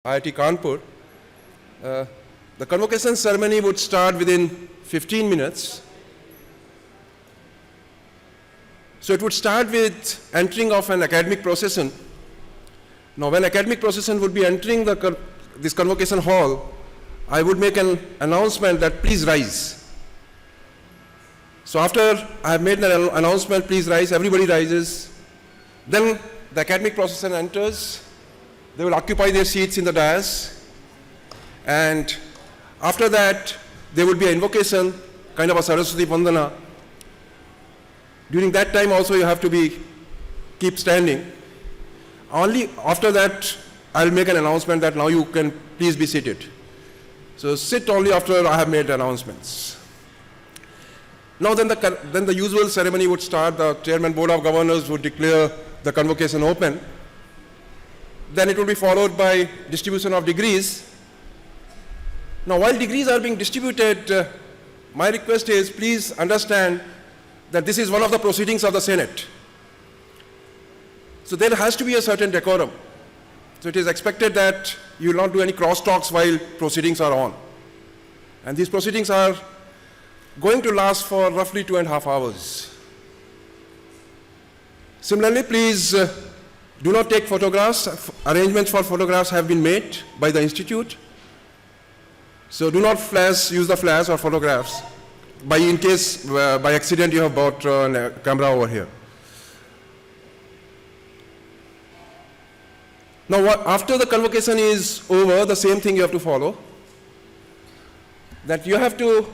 IIT Kanpur. The convocation ceremony would start within 15 minutes. So it would start with entering of an academic procession. Now when academic procession would be entering this convocation hall, I would make an announcement that please rise. So after I have made an announcement, please rise, everybody rises. Then the academic procession enters. They will occupy their seats in the dais. And after that, there would be an invocation, kind of a Saraswati Vandana. During that time also you have to keep standing. Only after that, I'll make an announcement that now you can please be seated. So sit only after I have made announcements. Now then the usual ceremony would start. The Chairman Board of Governors would declare the convocation open. Then it will be followed by distribution of degrees. Now while degrees are being distributed, my request is please understand that this is one of the proceedings of the Senate. So there has to be a certain decorum. So it is expected that you will not do any crosstalks while proceedings are on. And these proceedings are going to last for roughly 2.5 hours. Similarly, please do not take photographs. Arrangements for photographs have been made by the institute. So do not use the flash or photographs in case by accident you have brought a camera over here. Now after the convocation is over, the same thing you have to follow. That you have to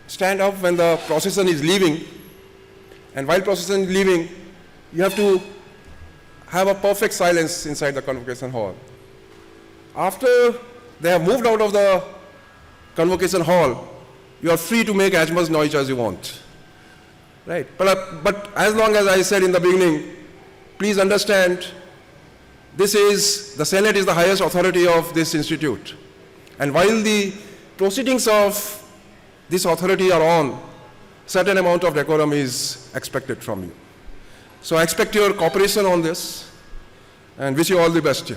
stand up when the procession is leaving, and while procession is leaving, you have to have a perfect silence inside the convocation hall. After they have moved out of the convocation hall, you are free to make as much noise as you want. Right? But as long as I said in the beginning, please understand, the Senate is the highest authority of this institute. And while the proceedings of this authority are on, certain amount of decorum is expected from you. So I expect your cooperation on this and wish you all the best.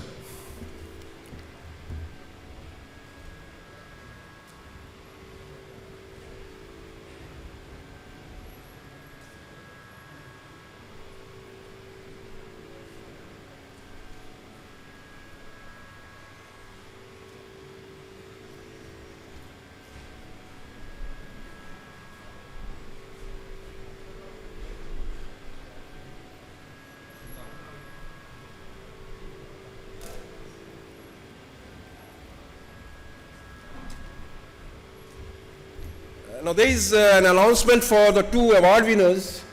Now there is an announcement for the two award winners.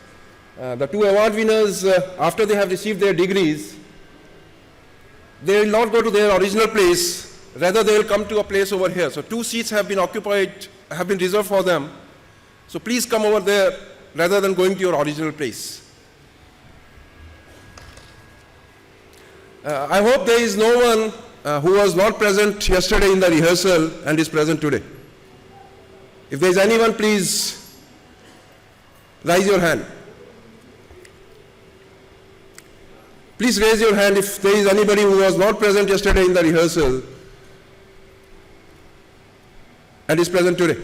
The two award winners, after they have received their degrees, they will not go to their original place, rather they will come to a place over here. So 2 seats have been occupied, have been reserved for them. So please come over there rather than going to your original place. I hope there is no one who was not present yesterday in the rehearsal and is present today. If there is anyone, please raise your hand. Please raise your hand if there is anybody who was not present yesterday in the rehearsal and is present today.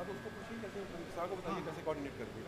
हाँ तो उसको पूछिए कैसे, sir को बताइए कैसे coordinate करके।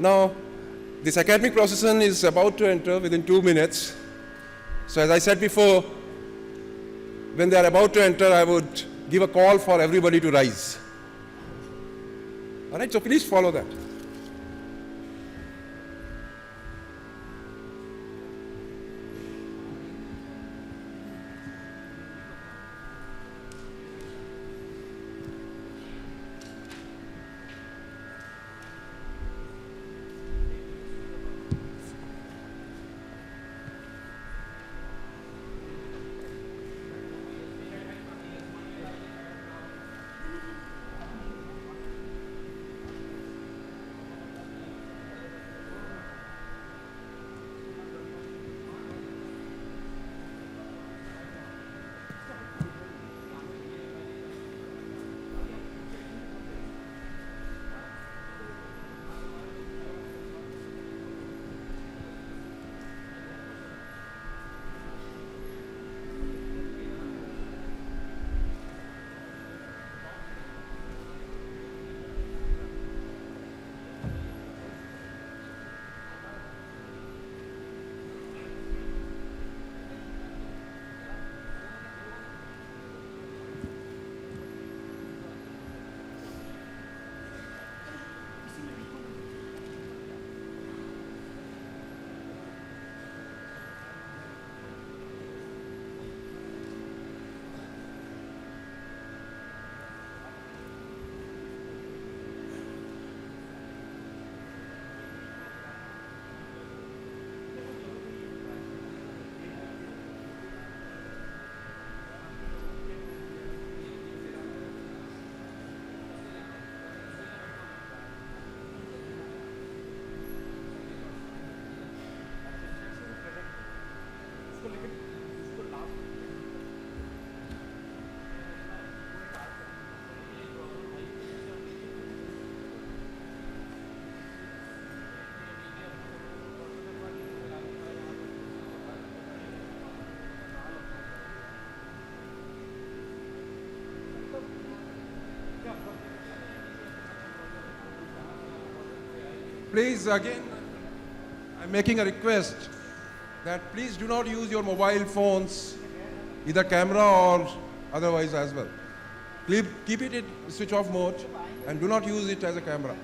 Now, this academic procession is about to enter within 2 minutes. So as I said before, when they are about to enter, I would give a call for everybody to rise. All right, so please follow that. Please, again, I'm making a request that please do not use your mobile phones, either camera or otherwise as well. Keep it in switch off mode and do not use it as a camera.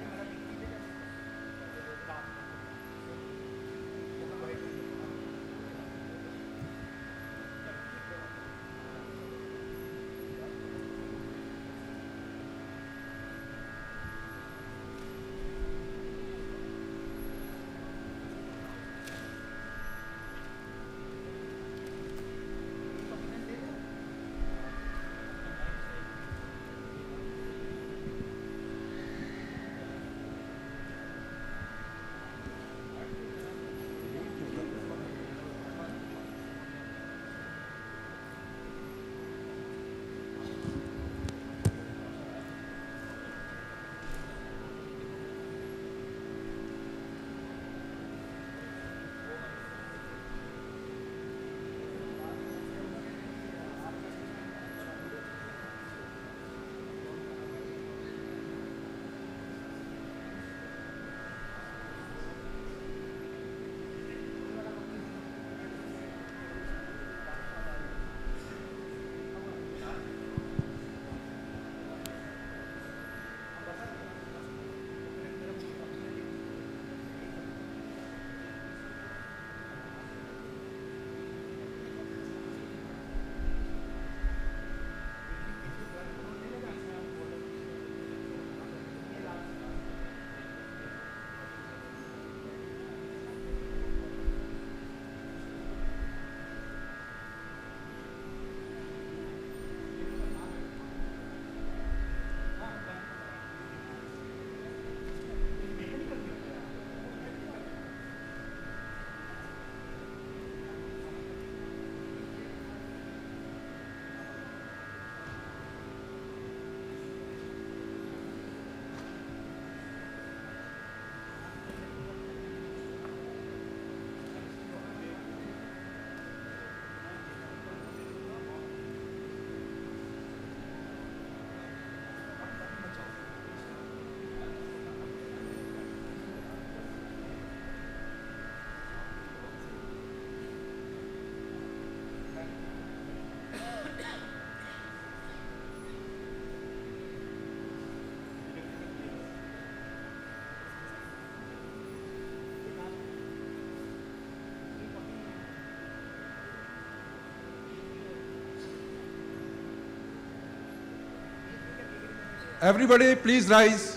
Everybody, please rise.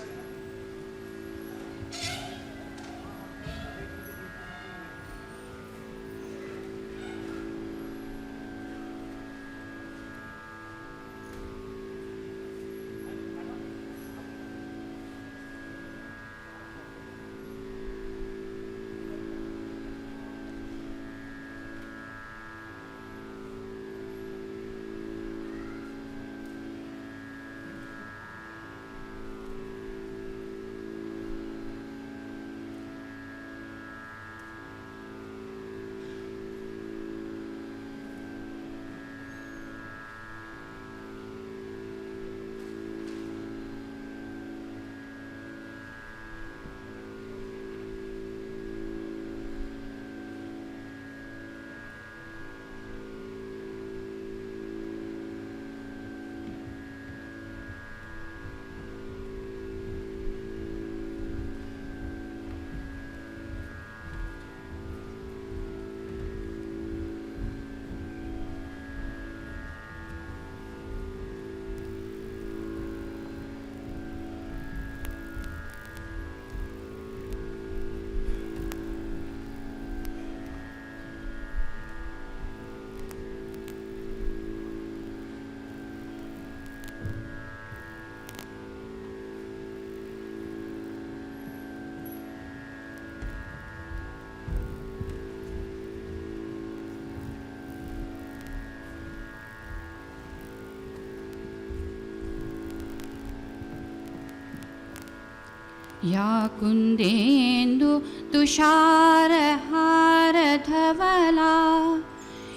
या कुन्देन्दु तुषारहारधवला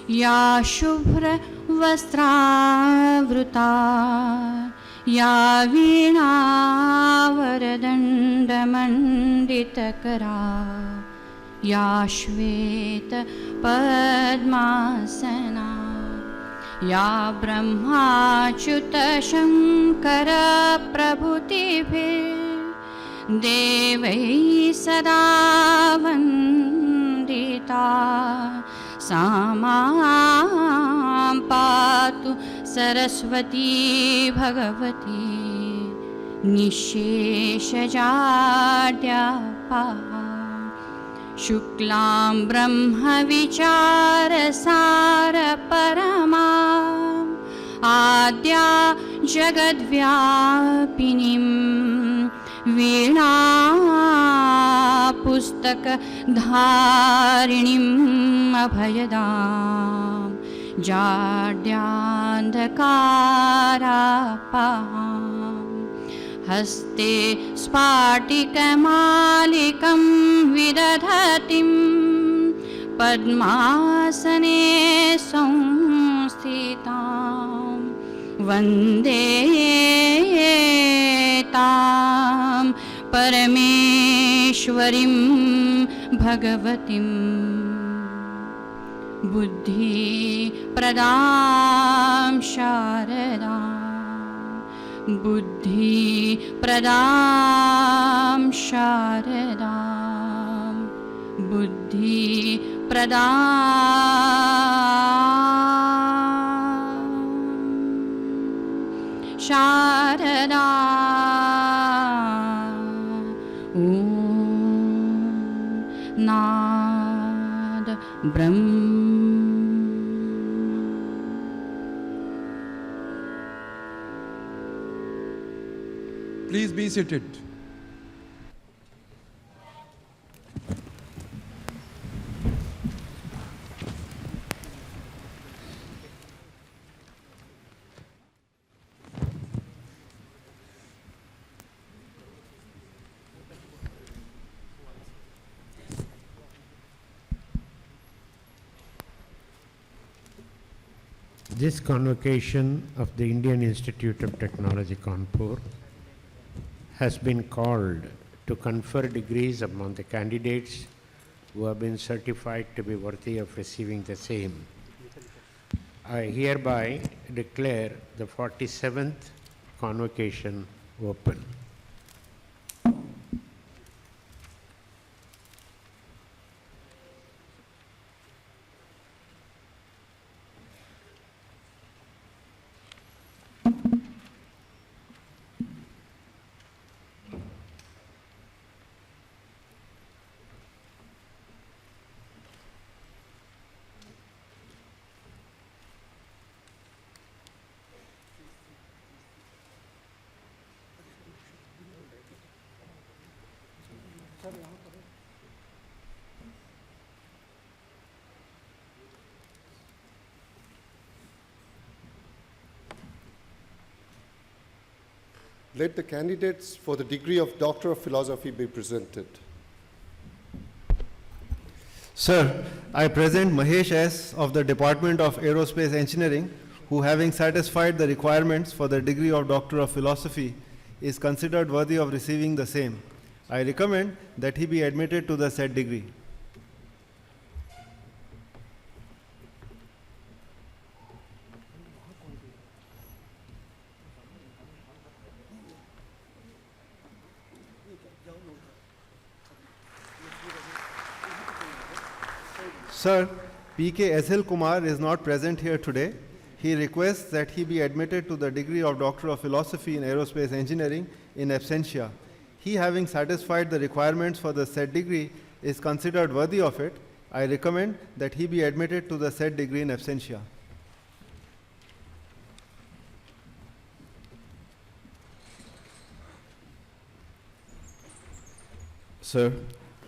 या शुभ्रवस्त्रावृता या वीणावरदण्डमण्डितकरा या श्वेतपद्मासना या ब्रह्माच्युतशङ्करप्रभृतिभिर्देवैः सदा वन्दिता सा मां पातु सरस्वती भगवती निःशेषजाड्यापहा शुक्लां ब्रह्मविचारसारपरमाम् आद्या जगद्व्यापिनीं वीणापुस्तकधारिणीम् अभयदां जाड्यान्धकारापहाम् हस्ते स्फाटिकमालिकं विदधतीं पद्मासने संस्थितां वन्दे तां परमेश्वरीं भगवतीं बुद्धिप्रदां शारदां बुद्धिप्रदां शारदां बुद्धिप्रदां शारदा ॐ नाद ब्रह्म. Please be seated. This convocation of the Indian Institute of Technology Kanpur has been called to confer degrees upon the candidates who have been certified to be worthy of receiving the same. I hereby declare the 47th convocation open. Let the candidates for the degree of Doctor of Philosophy be presented. Sir, I present Mahesh S. of the Department of Aerospace Engineering, who, having satisfied the requirements for the degree of Doctor of Philosophy, is considered worthy of receiving the same. I recommend that he be admitted to the said degree. Sir, P.K. S.L. Kumar is not present here today. He requests that he be admitted to the degree of Doctor of Philosophy in Aerospace Engineering in absentia. He, having satisfied the requirements for the said degree, is considered worthy of it. I recommend that he be admitted to the said degree in absentia. Sir,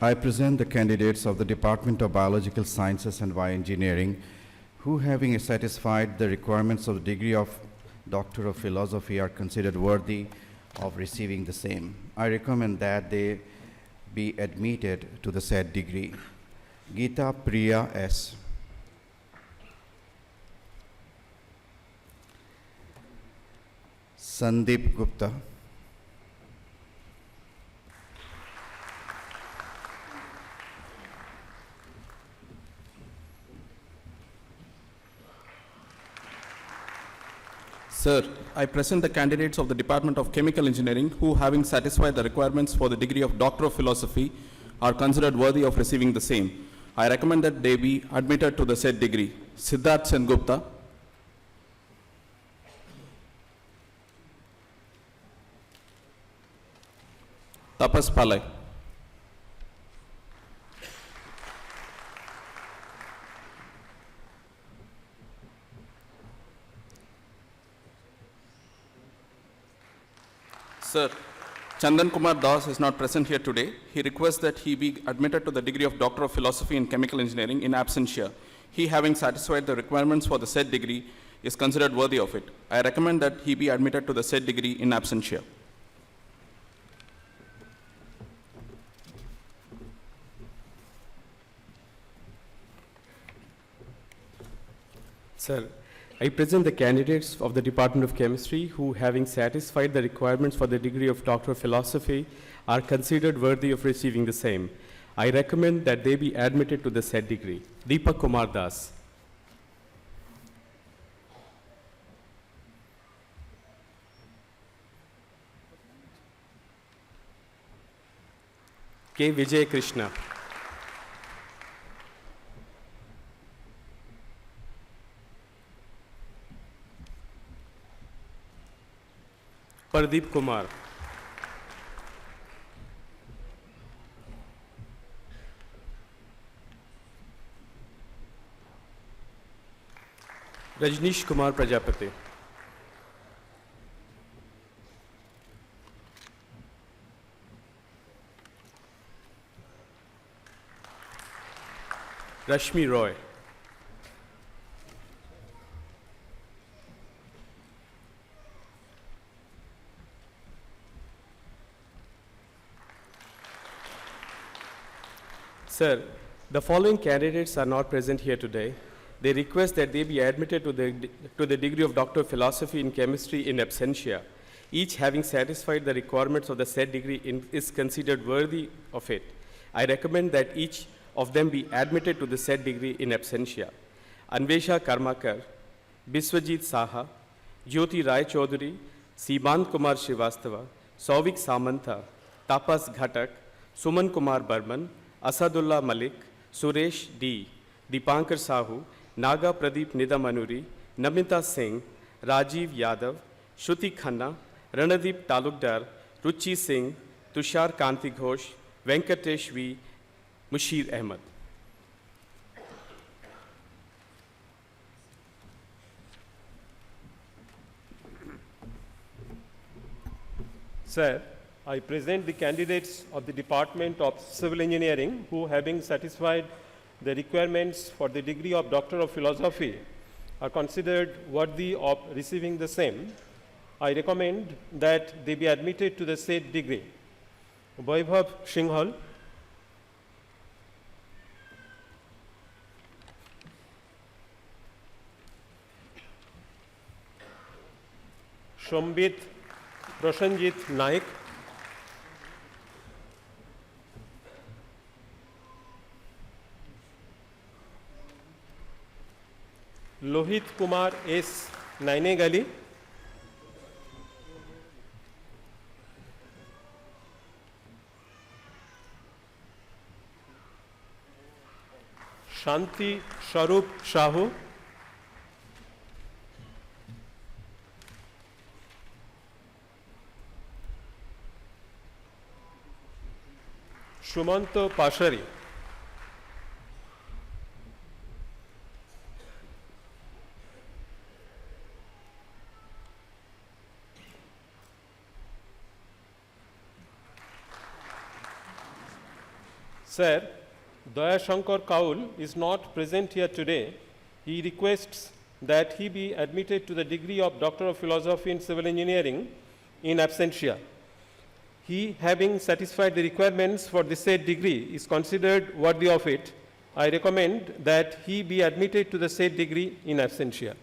I present the candidates of the Department of Biological Sciences and Bioengineering who, having satisfied the requirements of the degree of Doctor of Philosophy, are considered worthy of receiving the same. I recommend that they be admitted to the said degree. Geeta Priya S. Sandeep Gupta. Sir, I present the candidates of the Department of Chemical Engineering who, having satisfied the requirements for the degree of Doctor of Philosophy, are considered worthy of receiving the same. I recommend that they be admitted to the said degree. Siddharth Sengupta, Tapas Palai, Sir, Chandan Kumar Das is not present here today. He requests that he be admitted to the degree of Doctor of Philosophy in Chemical Engineering in absentia. He, having satisfied the requirements for the said degree, is considered worthy of it. I recommend that he be admitted to the said degree in absentia. Sir, I present the candidates of the Department of Chemistry who, having satisfied the requirements for the degree of Doctor of Philosophy, are considered worthy of receiving the same. I recommend that they be admitted to the said degree. Deepak Kumar Das, K. Vijay Krishna, Pardeep Kumar, Rajnish Kumar Prajapati, Rashmi Roy, Sir, the following candidates are not present here today. They request that they be admitted to the degree of Doctor of Philosophy in Chemistry in absentia. Each, having satisfied the requirements of the said degree, is considered worthy of it. I recommend that each of them be admitted to the said degree in absentia. Anvesha Karmakar, Biswajit Saha, Jyoti Rai Chaudhary, Simant Kumar Srivastava, Sauvik Samanta, Tapas Ghatak, Suman Kumar Burman, Asadullah Malik, Suresh D, Dipankar Sahu, Naga Pradeep Nidamanuri, Namita Singh, Rajiv Yadav, Shruti Khanna, Ranadeep Talukdar, Ruchi Singh, Tushar Kanti Ghosh, Venkatesh V, Mushir Ahmed. Sir, I present the candidates of the Department of Civil Engineering who, having satisfied the requirements for the degree of Doctor of Philosophy, are considered worthy of receiving the same. I recommend that they be admitted to the said degree. Vaibhav Singhal, Shambit Prashanjit Naik, Lohit Kumar S. Nainegali, Shanti Sharup Shahu, Shumanto Pashari, Sir, Daya Shankar Kaul is not present here today. He requests that he be admitted to the degree of Doctor of Philosophy in Civil Engineering in absentia. He, having satisfied the requirements for the said degree, is considered worthy of it. I recommend that he be admitted to the said degree in absentia.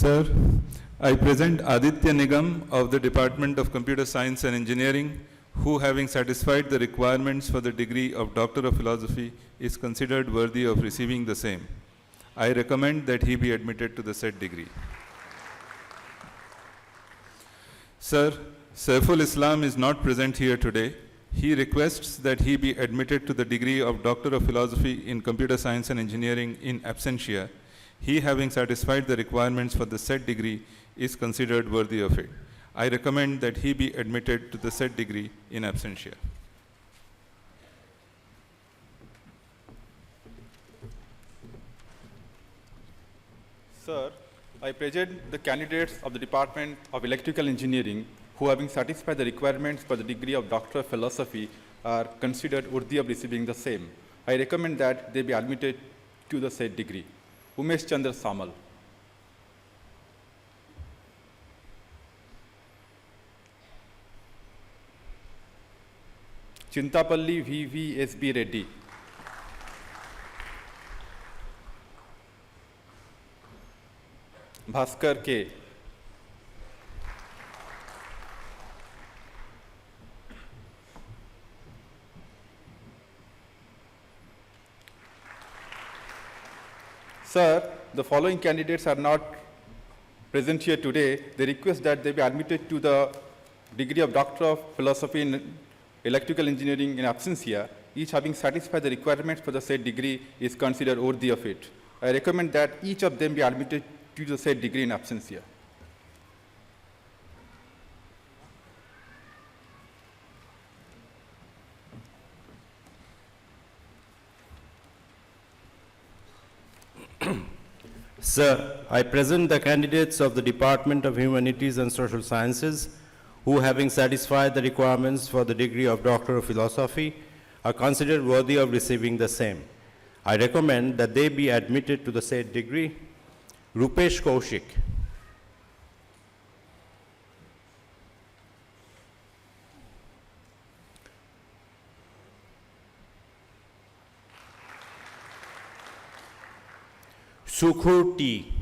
Sir, I present Aditya Nigam of the Department of Computer Science and Engineering, who, having satisfied the requirements for the degree of Doctor of Philosophy, is considered worthy of receiving the same. I recommend that he be admitted to the said degree. Sir, Saiful Islam is not present here today. He requests that he be admitted to the degree of Doctor of Philosophy in Computer Science and Engineering in absentia. He, having satisfied the requirements for the said degree, is considered worthy of it. I recommend that he be admitted to the said degree in absentia. Sir, I present the candidates of the Department of Electrical Engineering who, having satisfied the requirements for the degree of Doctor of Philosophy, are considered worthy of receiving the same. I recommend that they be admitted to the said degree. Umesh Chandra Samal. Chintapalli V.V.S.B. Reddy. Bhaskar K. Sir, the following candidates are not present here today. They request that they be admitted to the degree of Doctor of Philosophy in Electrical Engineering in absentia. Each having satisfied the requirements for the said degree is considered worthy of it. I recommend that each of them be admitted to the said degree in absentia. Sir, I present the candidates of the Department of Humanities and Social Sciences who, having satisfied the requirements for the degree of Doctor of Philosophy, are considered worthy of receiving the same. I recommend that they be admitted to the said degree. Rupesh Kaushik. Sukhur T.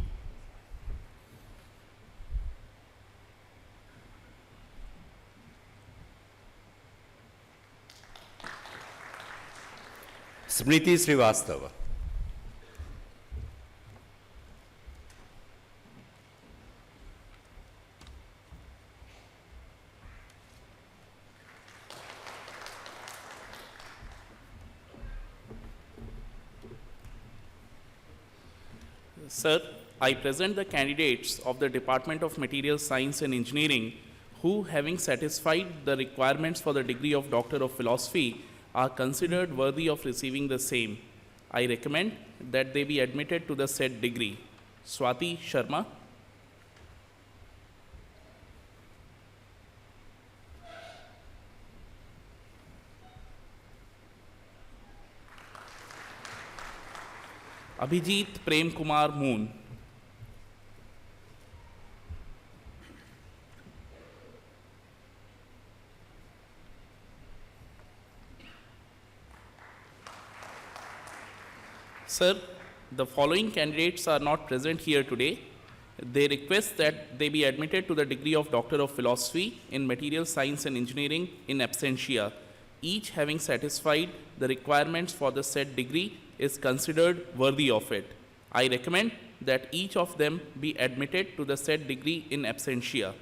Smriti Srivastava. Sir, I present the candidates of the Department of Material Science and Engineering who, having satisfied the requirements for the degree of Doctor of Philosophy, are considered worthy of receiving the same. I recommend that they be admitted to the said degree. Swati Sharma. Abhijit Prem Kumar Moon. Sir, the following candidates are not present here today. They request that they be admitted to the degree of Doctor of Philosophy in Material Science and Engineering in absentia. Each having satisfied the requirements for the said degree is considered worthy of it. I recommend that each of them be admitted to the said degree in absentia.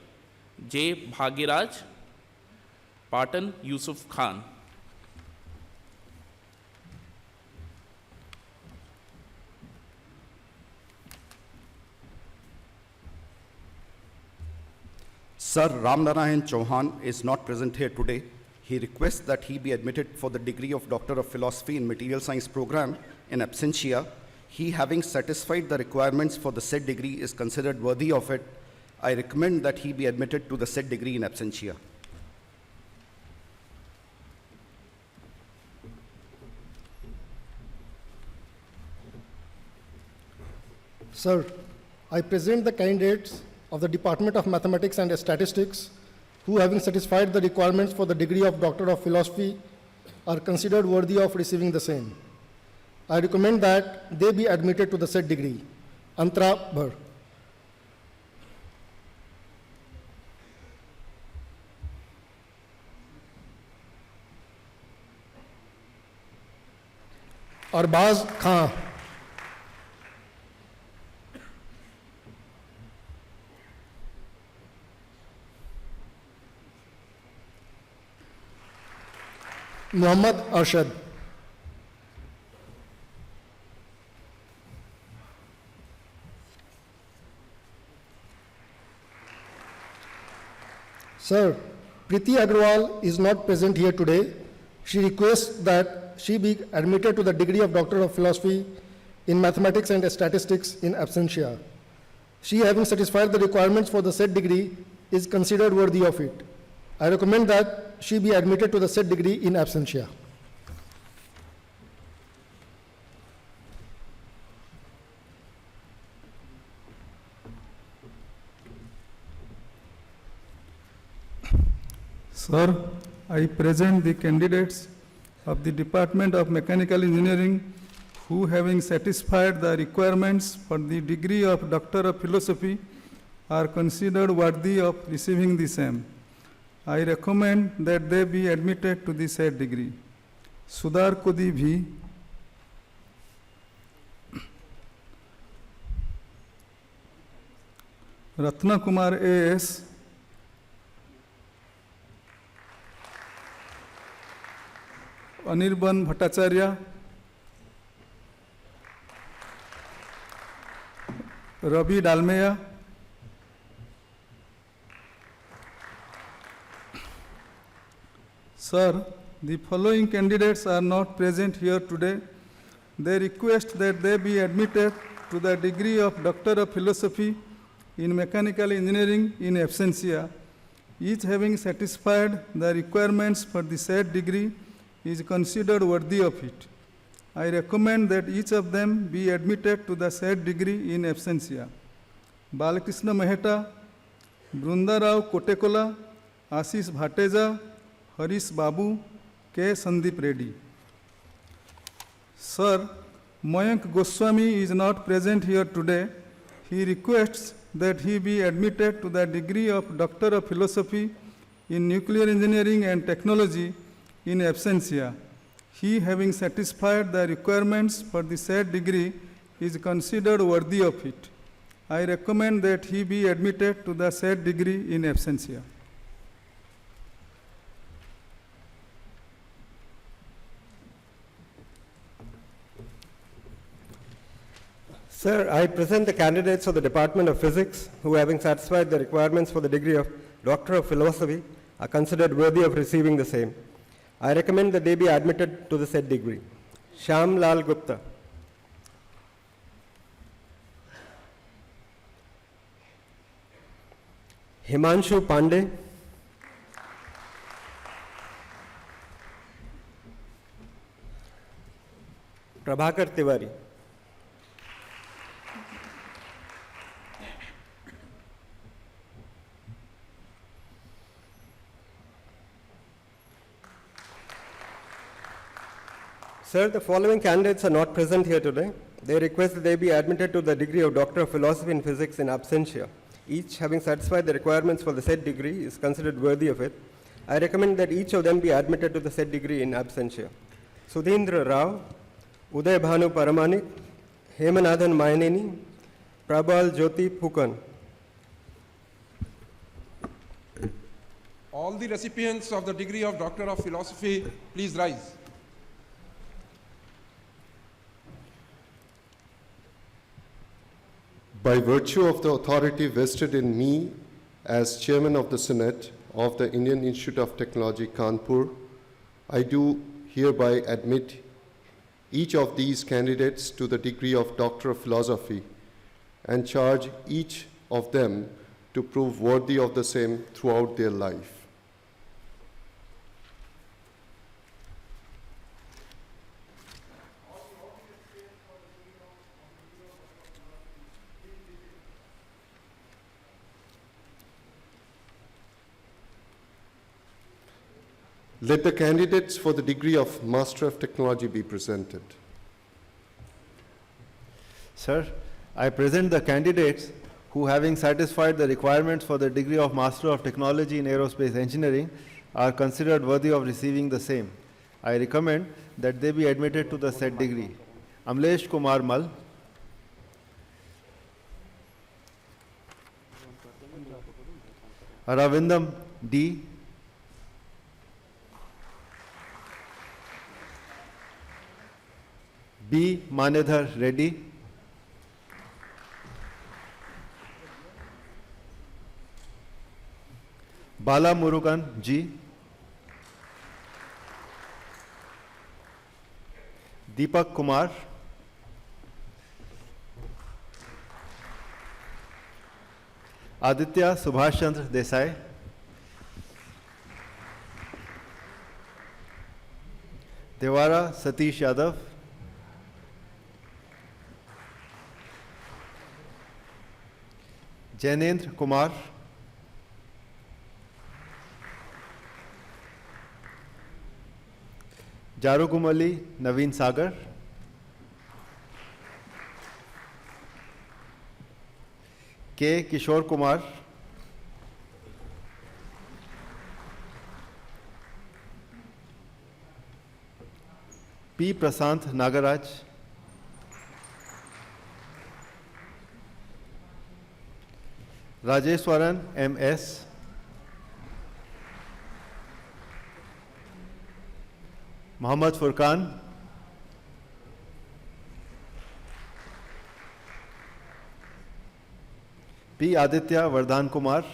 J. Bhagiraj, Patan Yusuf Khan. Sir Ramnarayan Chauhan is not present here today. He requests that he be admitted for the degree of Doctor of Philosophy in Material Science program in absentia. He, having satisfied the requirements for the said degree, is considered worthy of it. I recommend that he be admitted to the said degree in absentia. Sir, I present the candidates of the Department of Mathematics and Statistics who, having satisfied the requirements for the degree of Doctor of Philosophy, are considered worthy of receiving the same. I recommend that they be admitted to the said degree. Antara Bhar. Arbaz Khan, Muhammad Arshad, Sir, Preeti Agrawal is not present here today. She requests that she be admitted to the degree of Doctor of Philosophy in Mathematics and Statistics in absentia. She, having satisfied the requirements for the said degree, is considered worthy of it. I recommend that she be admitted to the said degree in absentia. Sir, I present the candidates of the Department of Mechanical Engineering who, having satisfied the requirements for the degree of Doctor of Philosophy, are considered worthy of receiving the same. I recommend that they be admitted to the said degree. Sudhar Kodi V, Ratna Kumar A.S., Anirban Bhattacharya, Ravi Dalmeya, Sir, the following candidates are not present here today. They request that they be admitted to the degree of Doctor of Philosophy in Mechanical Engineering in absentia. Each having satisfied the requirements for the said degree is considered worthy of it. I recommend that each of them be admitted to the said degree in absentia. Balakrishna Mehta, Brunda Rao Kotekola, Ashish Bhateja, Harish Babu, K. Sandeep Reddy. Sir, Mayank Goswami is not present here today. He requests that he be admitted to the degree of Doctor of Philosophy in Nuclear Engineering and Technology in absentia. He, having satisfied the requirements for the said degree, is considered worthy of it. I recommend that he be admitted to the said degree in absentia. Sir, I present the candidates of the Department of Physics who, having satisfied the requirements for the degree of Doctor of Philosophy, are considered worthy of receiving the same. I recommend that they be admitted to the said degree. Shyam Lal Gupta, Himanshu Pandey, Prabhakar Tiwari, Sir, the following candidates are not present here today. They request that they be admitted to the degree of Doctor of Philosophy in Physics in absentia. Each, having satisfied the requirements for the said degree, is considered worthy of it. I recommend that each of them be admitted to the said degree in absentia. Sudhindra Rao, Uday Bhanu Paramanik, Hemanathan Mayaneni, Prabal Jyoti Pukan. All the recipients of the degree of Doctor of Philosophy, please rise. By virtue of the authority vested in me as Chairman of the Senate of the Indian Institute of Technology, Kanpur, I do hereby admit each of these candidates to the degree of Doctor of Philosophy and charge each of them to prove worthy of the same throughout their life. Let the candidates for the degree of Master of Technology be presented. Sir, I present the candidates who, having satisfied the requirements for the degree of Master of Technology in Aerospace Engineering, are considered worthy of receiving the same. I recommend that they be admitted to the said degree. Amlesh Kumar Mal, Aravindam D, B. Manedhar Reddy, Bala Murugan G, Deepak Kumar, Aditya Subhash Chandra Desai, Devara Satish Yadav, Jainendra Kumar, Jarugumali Naveen Sagar, K. Kishore Kumar, P. Prasant Nagaraj, Rajeswaran M.S., Mohammad Furqan, P. Aditya Vardhan Kumar,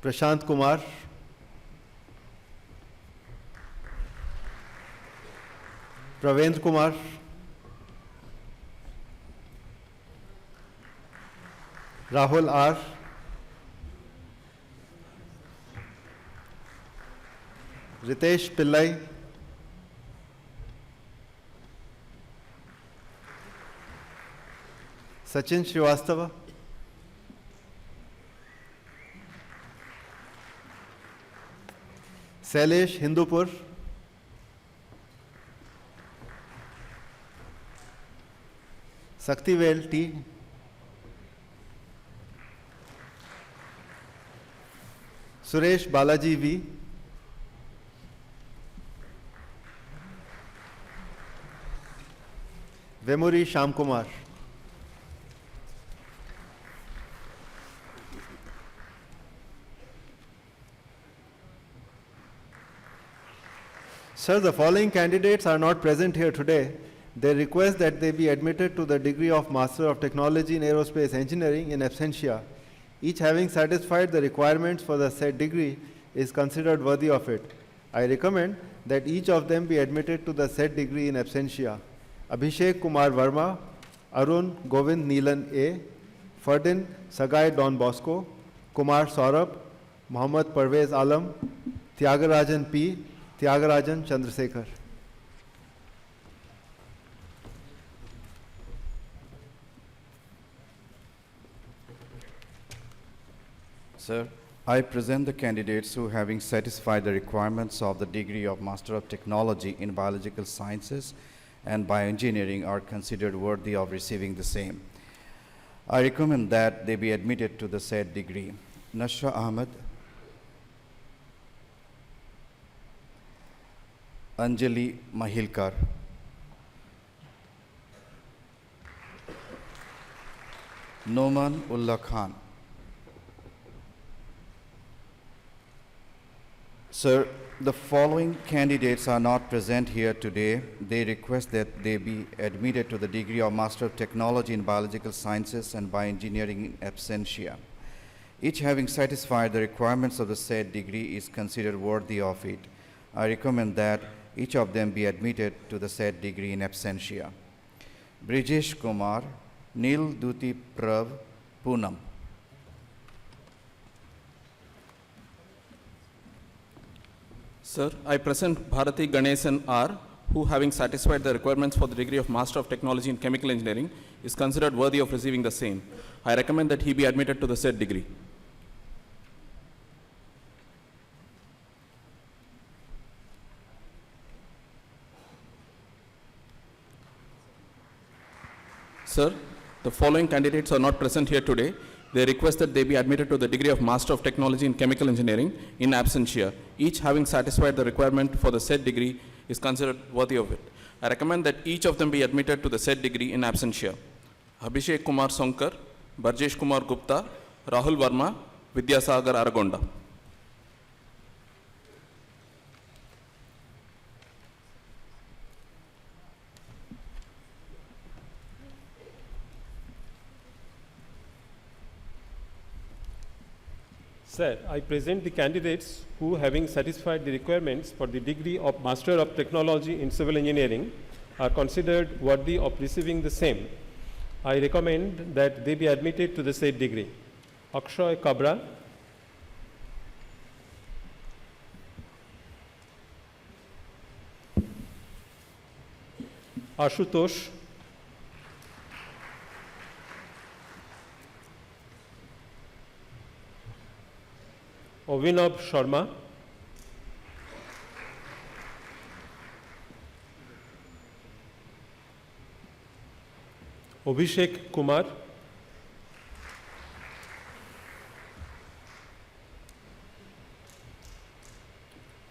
Prashant Kumar, Pravendra Kumar, Rahul R, Ritesh Pillai, Sachin Srivastava, Sailesh Hindupur, Saktivel T, Suresh Balaji V, Vemuri Sham Kumar. Sir, the following candidates are not present here today. They request that they be admitted to the degree of Master of Technology in Aerospace Engineering in absentia. Each having satisfied the requirements for the said degree is considered worthy of it. I recommend that each of them be admitted to the said degree in absentia. Abhishek Kumar Verma, Arun Govind Neelan A, Ferdin Sagai Don Bosco, Kumar Saurabh, Mohammad Parvez Alam, Tyagarajan P, Tyagarajan Chandrasekhar. Sir, I present the candidates who, having satisfied the requirements of the degree of Master of Technology in Biological Sciences and Bioengineering, are considered worthy of receiving the same. I recommend that they be admitted to the said degree. Nashra Ahmed, Anjali Mahilkar, Noman Ullah Khan. Sir, the following candidates are not present here today. They request that they be admitted to the degree of Master of Technology in Biological Sciences and Bioengineering in absentia. Each having satisfied the requirements of the said degree is considered worthy of it. I recommend that each of them be admitted to the said degree in absentia. Brijesh Kumar, Nil Duti Prav, Poonam. Sir, I present Bharati Ganesan R, who, having satisfied the requirements for the degree of Master of Technology in Chemical Engineering, is considered worthy of receiving the same. I recommend that he be admitted to the said degree. Sir, the following candidates are not present here today. They request that they be admitted to the degree of Master of Technology in Chemical Engineering in absentia. Each having satisfied the requirement for the said degree is considered worthy of it. I recommend that each of them be admitted to the said degree in absentia. Abhishek Kumar Sonkar, Barjesh Kumar Gupta, Rahul Verma, Vidyasagar Aragonda. Sir, I present the candidates who, having satisfied the requirements for the degree of Master of Technology in Civil Engineering, are considered worthy of receiving the same. I recommend that they be admitted to the said degree. Akshay Kabra, Ashutosh, Avinav Sharma, Abhishek Kumar,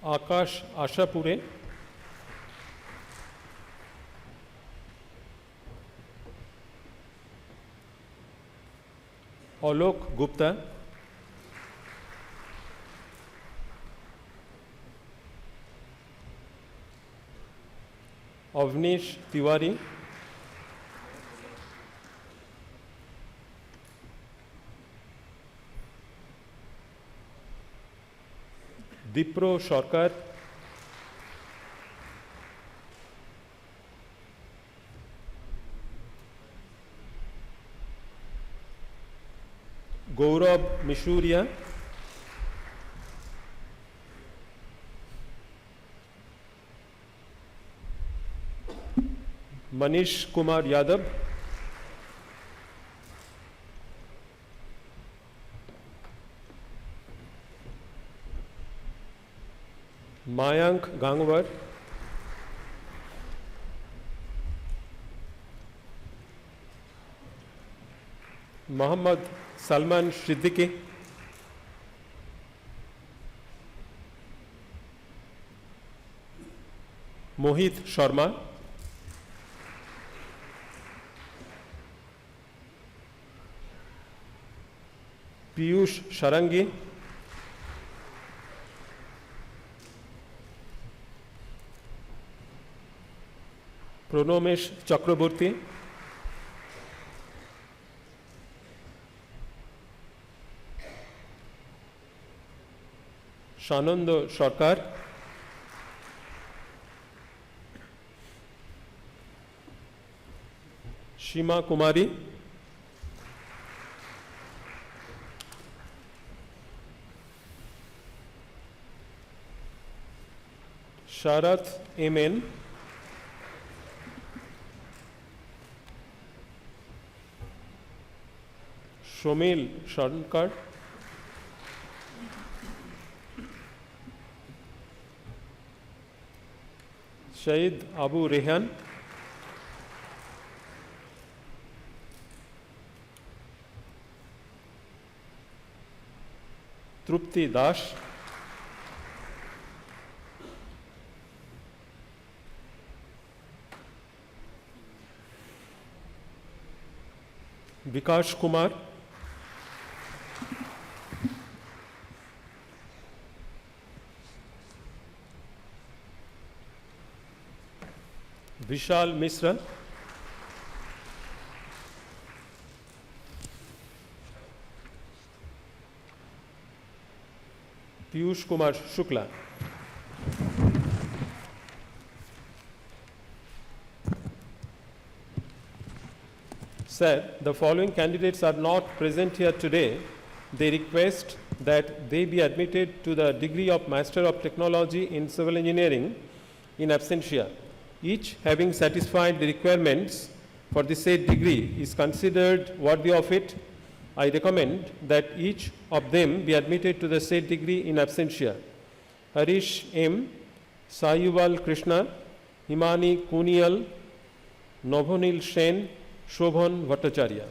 Akash Ashapure, Alok Gupta, Avnish Tiwari, Dipro Sarkar, Gaurav Mishuria, Manish Kumar Yadav, Mayank Gangwar, Muhammad Salman Siddiqui, Mohit Sharma, Piyush Sharangi, Pronomesh Chakraborty, Shanando Sarkar, Shima Kumari, Sharath Amen, Shomil Shankar, Shahid Abu Rehan, Trupti Das, Vikash Kumar, Vishal Misra, Piyush Kumar Shukla. Sir, the following candidates are not present here today. They request that they be admitted to the degree of Master of Technology in Civil Engineering in absentia. Each having satisfied the requirements for the said degree is considered worthy of it. I recommend that each of them be admitted to the said degree in absentia. Harish M, Sayuval Krishna, Himani Kunial, Novonil Sen, Shobhan Bhattacharya.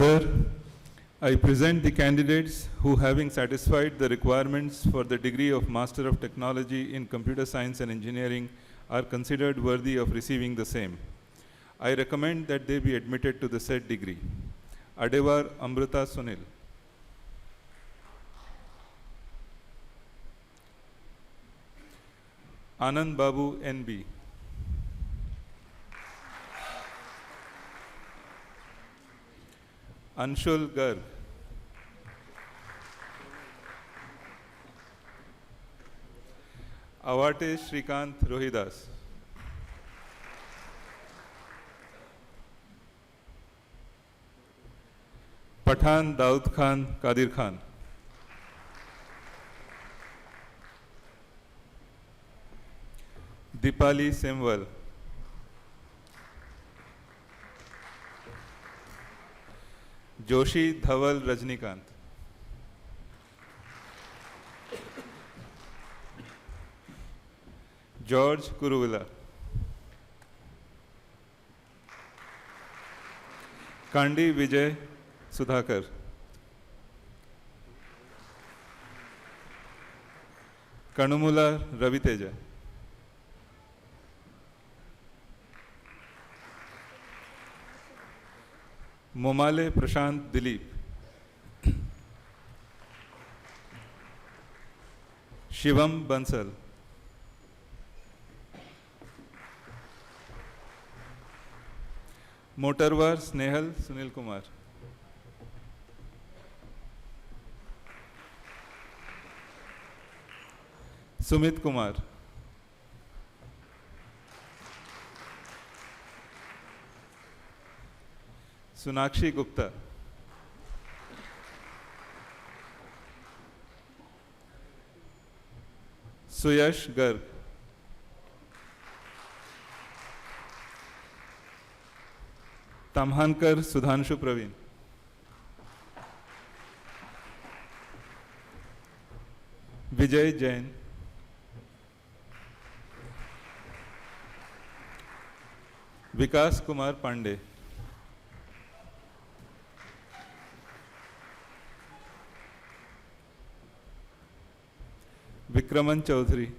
Sir, I present the candidates who, having satisfied the requirements for the degree of Master of Technology in Computer Science and Engineering, are considered worthy of receiving the same. I recommend that they be admitted to the said degree. Adevar Amrita Sunil. Anand Babu NB. Anshul Garg. Awate Shrikant Rohidas. Pathan Daud Khan Kadir Khan. Dipali Semwal. Joshi Dhaval Rajnikant. George Kuruvilla. Kandi Vijay Sudhakar. Kanumula Raviteja. Momale Prashant Dilip. Shivam Bansal. Motarwar Snehal Sunil Kumar. Sumit Kumar. Sunakshi Gupta. Suyash Garg. Tamhankar Sudhanshu Praveen. Vijay Jain. Vikas Kumar Pandey. Vikraman Chaudhary.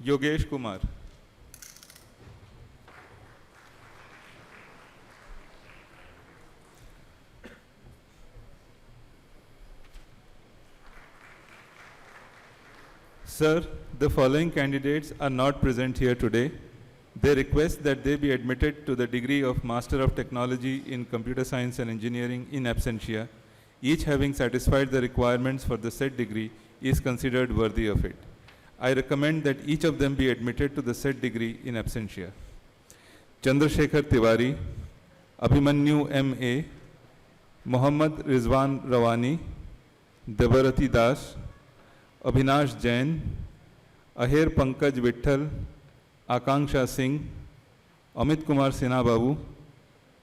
Yogesh Kumar. Sir, the following candidates are not present here today. They request that they be admitted to the degree of Master of Technology in Computer Science and Engineering in absentia. Each having satisfied the requirements for the said degree is considered worthy of it. I recommend that each of them be admitted to the said degree in absentia. Chandrasekhar Tiwari, Abhimanyu M.A., Mohammad Rizwan Rawani, Debarati Das, Abhinash Jain, Aher Pankaj Vitthal, Akanksha Singh, Amit Kumar Sinha Babu,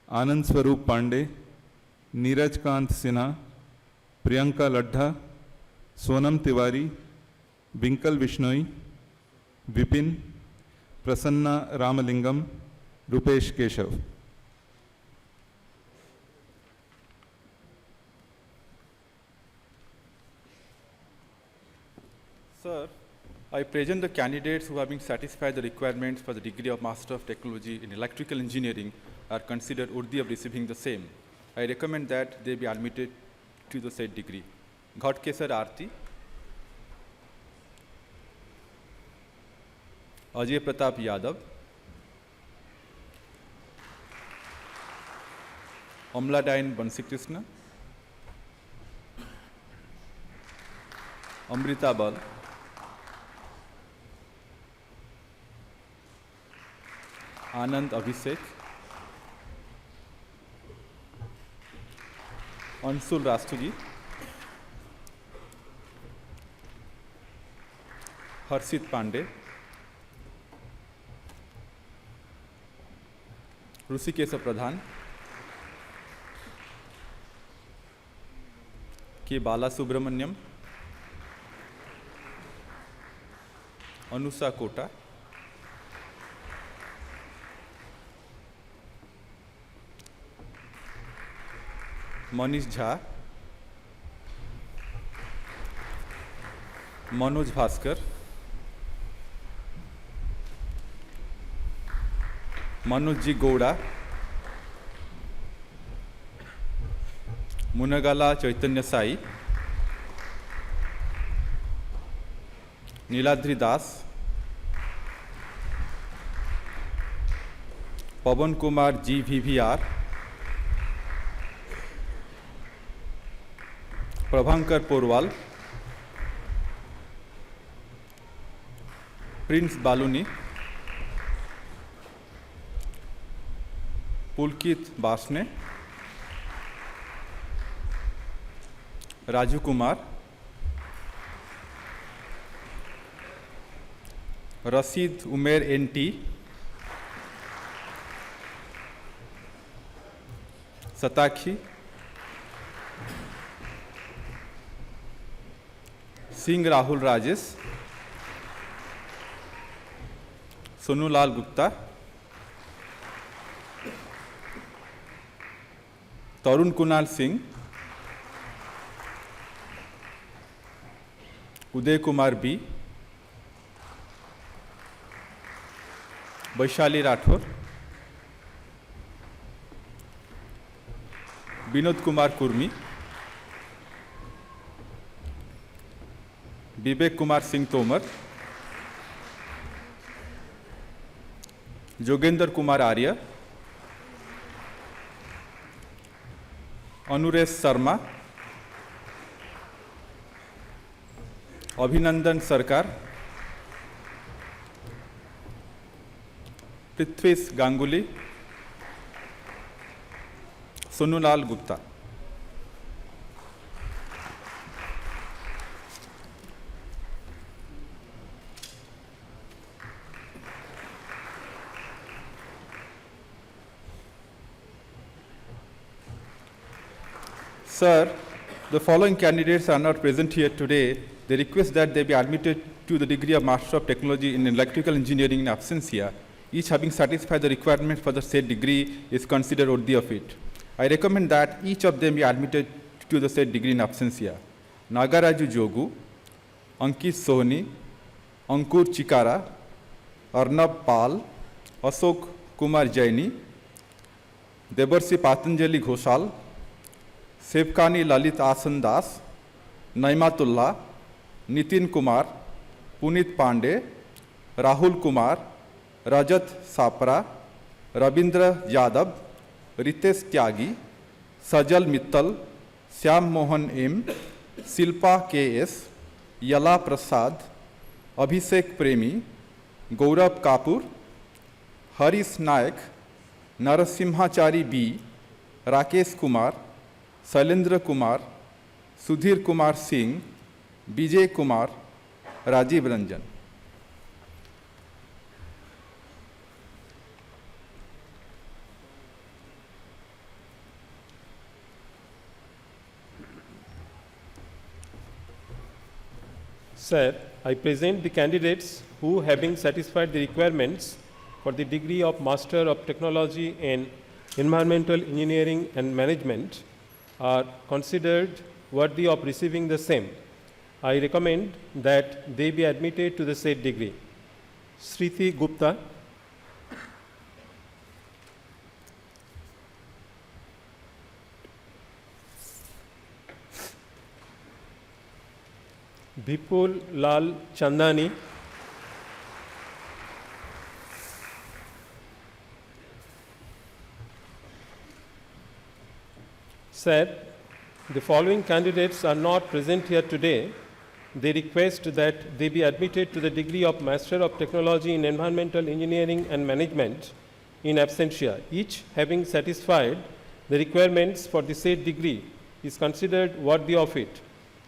Anand Swarup Pandey, Neeraj Kant Sinha, Priyanka Ladha, Sonam Tiwari, Vinkal Vishnoi, Vipin, Prasanna Ramalingam, Rupesh Keshav. Sir, I present the candidates who, having satisfied the requirements for the degree of Master of Technology in Electrical Engineering, are considered worthy of receiving the same. I recommend that they be admitted to the said degree. Ghatkesar Arti, Ajay Pratap Yadav, Amladain Bansi Krishna, Amrita Bal, Anand Abhishek, Ansul Rastogi, Harshit Pandey, Rusikesa Pradhan, K. Bala Subramanyam, Anusa Kota, Manish Jha, Manoj Bhaskar, Manoj Ji Gowda, Munagala Chaitanya Sai, Niladri Das, Pawan Kumar GVVR, Prabhankar Porwal, Prince Baluni, Pulkit Basne, Raju Kumar, Rasid Umer NT, Satakhi, Singh Rahul Rajesh, Sonulal Gupta, Tarun Kunal Singh, Uday Kumar B, Vaishali Rathore, Binod Kumar Kurmi, Vivek Kumar Singh Tomar, Jogendra Kumar Arya, Anuresh Sharma, Abhinandan Sarkar, Prithvish Ganguly, Sonulal Gupta. Sir, the following candidates are not present here today. They request that they be admitted to the degree of Master of Technology in Electrical Engineering in absentia. Each having satisfied the requirement for the said degree is considered worthy of it. I recommend that each of them be admitted to the said degree in absentia. Nagaraju Jogu, Ankit Sohni, Ankur Chikara, Arnab Pal, Ashok Kumar Jaini, Debarsi Patanjali Ghoshal, Sevkani Lalit Asan Das, Naimatullah, Nitin Kumar, Punit Pandey, Rahul Kumar, Rajat Sapra, Rabindra Yadav, Ritesh Tyagi, Sajal Mittal, Syam Mohan M, Silpa KS, Yala Prasad, Abhishek Premi, Gaurav Kapur, Harish Naik, Narasimhachari B, Rakesh Kumar, Sailendra Kumar, Sudhir Kumar Singh, Vijay Kumar, Rajiv Ranjan. Sir, I present the candidates who, having satisfied the requirements for the degree of Master of Technology in Environmental Engineering and Management, are considered worthy of receiving the same. I recommend that they be admitted to the said degree. Sriti Gupta, Vipul Lal Chandani, Sir, the following candidates are not present here today. They request that they be admitted to the degree of Master of Technology in Environmental Engineering and Management in absentia. Each having satisfied the requirements for the said degree is considered worthy of it.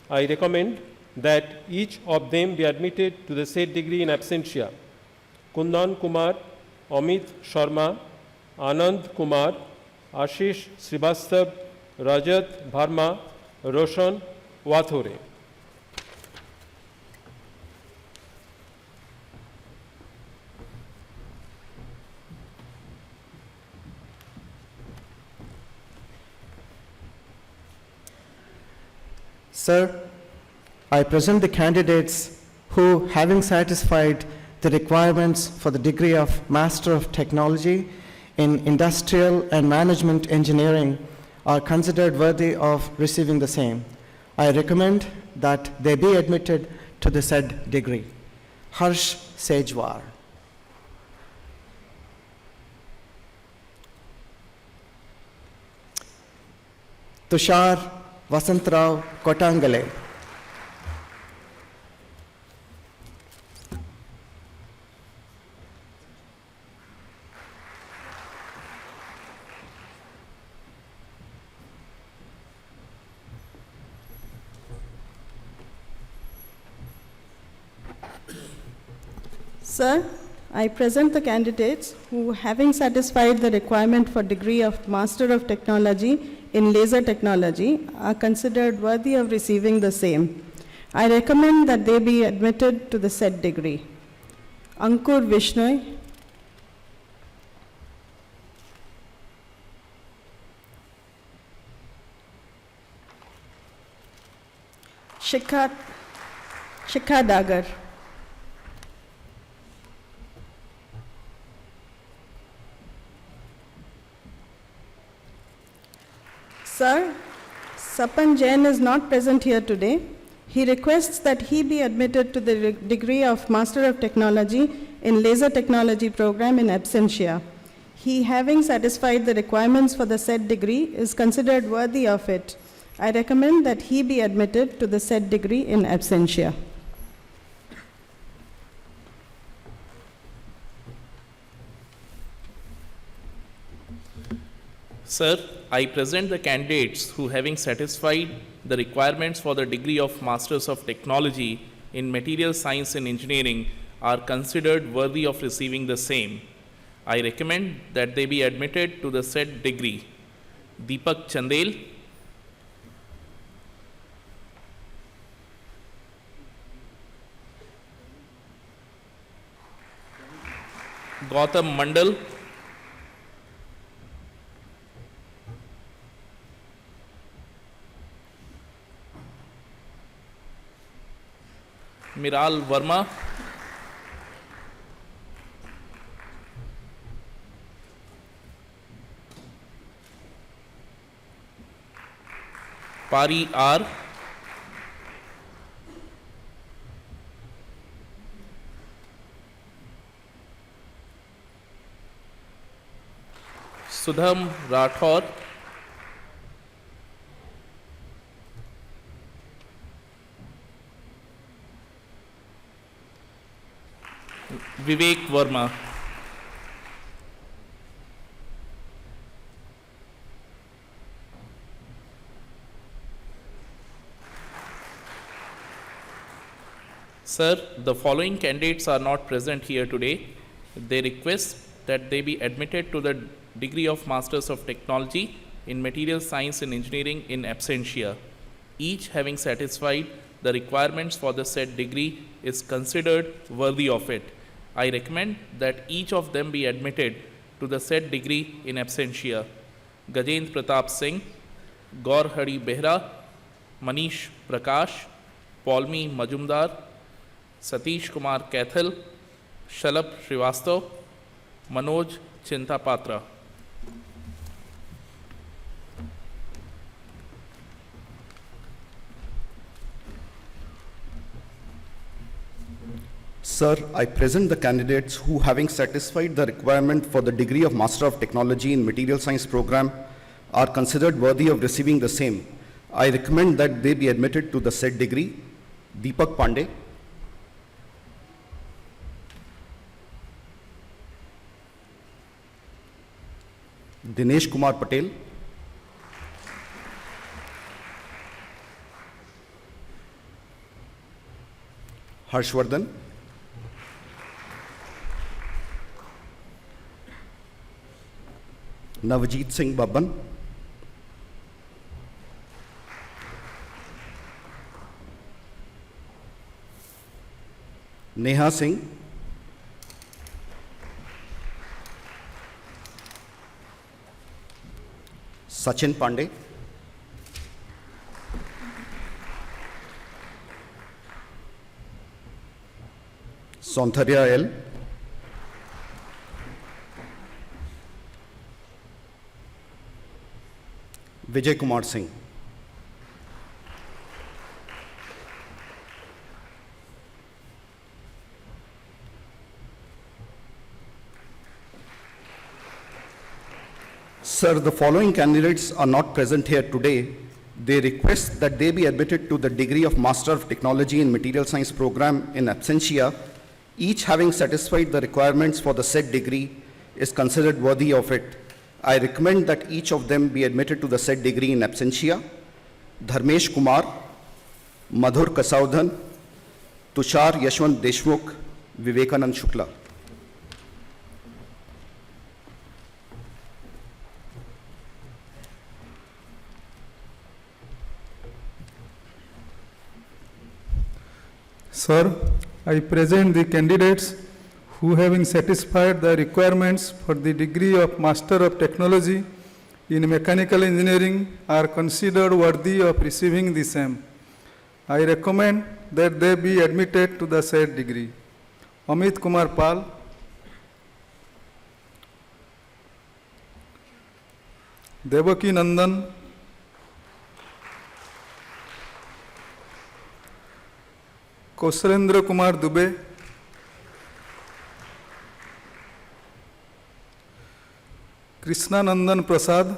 I recommend that each of them be admitted to the said degree in absentia. Kundan Kumar, Amit Sharma, Anand Kumar, Ashish Srivastav, Rajat Bharma, Roshan Wathore. Sir, I present the candidates who, having satisfied the requirements for the degree of Master of Technology in Industrial and Management Engineering, are considered worthy of receiving the same. I recommend that they be admitted to the said degree. Harsh Sejwar. Tushar Vasantrao Kotangale. Sir, I present the candidates who, having satisfied the requirement for degree of Master of Technology in Laser Technology, are considered worthy of receiving the same. I recommend that they be admitted to the said degree. Ankur Vishnoi, Shikha Dagar, Sir, Sapan Jain is not present here today. He requests that he be admitted to the degree of Master of Technology in Laser Technology program in absentia. He, having satisfied the requirements for the said degree, is considered worthy of it. I recommend that he be admitted to the said degree in absentia. Sir, I present the candidates who, having satisfied the requirements for the degree of Masters of Technology in Material Science and Engineering, are considered worthy of receiving the same. I recommend that they be admitted to the said degree. Deepak Chandel, Gautam Mandal, Miral Verma, Pari R, Sudham Rathore, Vivek Verma, Sir, the following candidates are not present here today. They request that they be admitted to the degree of Masters of Technology in Material Science and Engineering in absentia. Each, having satisfied the requirements for the said degree, is considered worthy of it. I recommend that each of them be admitted to the said degree in absentia. Gajendra Pratap Singh, Gaur Hari Behra, Manish Prakash, Paulmi Majumdar, Satish Kumar Kaithal, Shalabh Srivastav, Manoj Chintapatra. Sir, I present the candidates who, having satisfied the requirement for the degree of Master of Technology in Material Science program, are considered worthy of receiving the same. I recommend that they be admitted to the said degree. Deepak Pandey, Dinesh Kumar Patel, Harshvardhan, Navjeet Singh Babban, Neha Singh, Sachin Pandey, Sontharya L. Vijay Kumar Singh. Sir, the following candidates are not present here today. They request that they be admitted to the degree of Master of Technology in Material Science program in absentia. Each having satisfied the requirements for the said degree is considered worthy of it. I recommend that each of them be admitted to the said degree in absentia. Dharmesh Kumar, Madhur Kasaudhan, Tushar Yashwant Deshmukh, Vivekanand Shukla. Sir, I present the candidates who, having satisfied the requirements for the degree of Master of Technology in Mechanical Engineering, are considered worthy of receiving the same. I recommend that they be admitted to the said degree. Amit Kumar Pal, Devaki Nandan, Kausalendra Kumar Dubey, Krishna Nandan Prasad,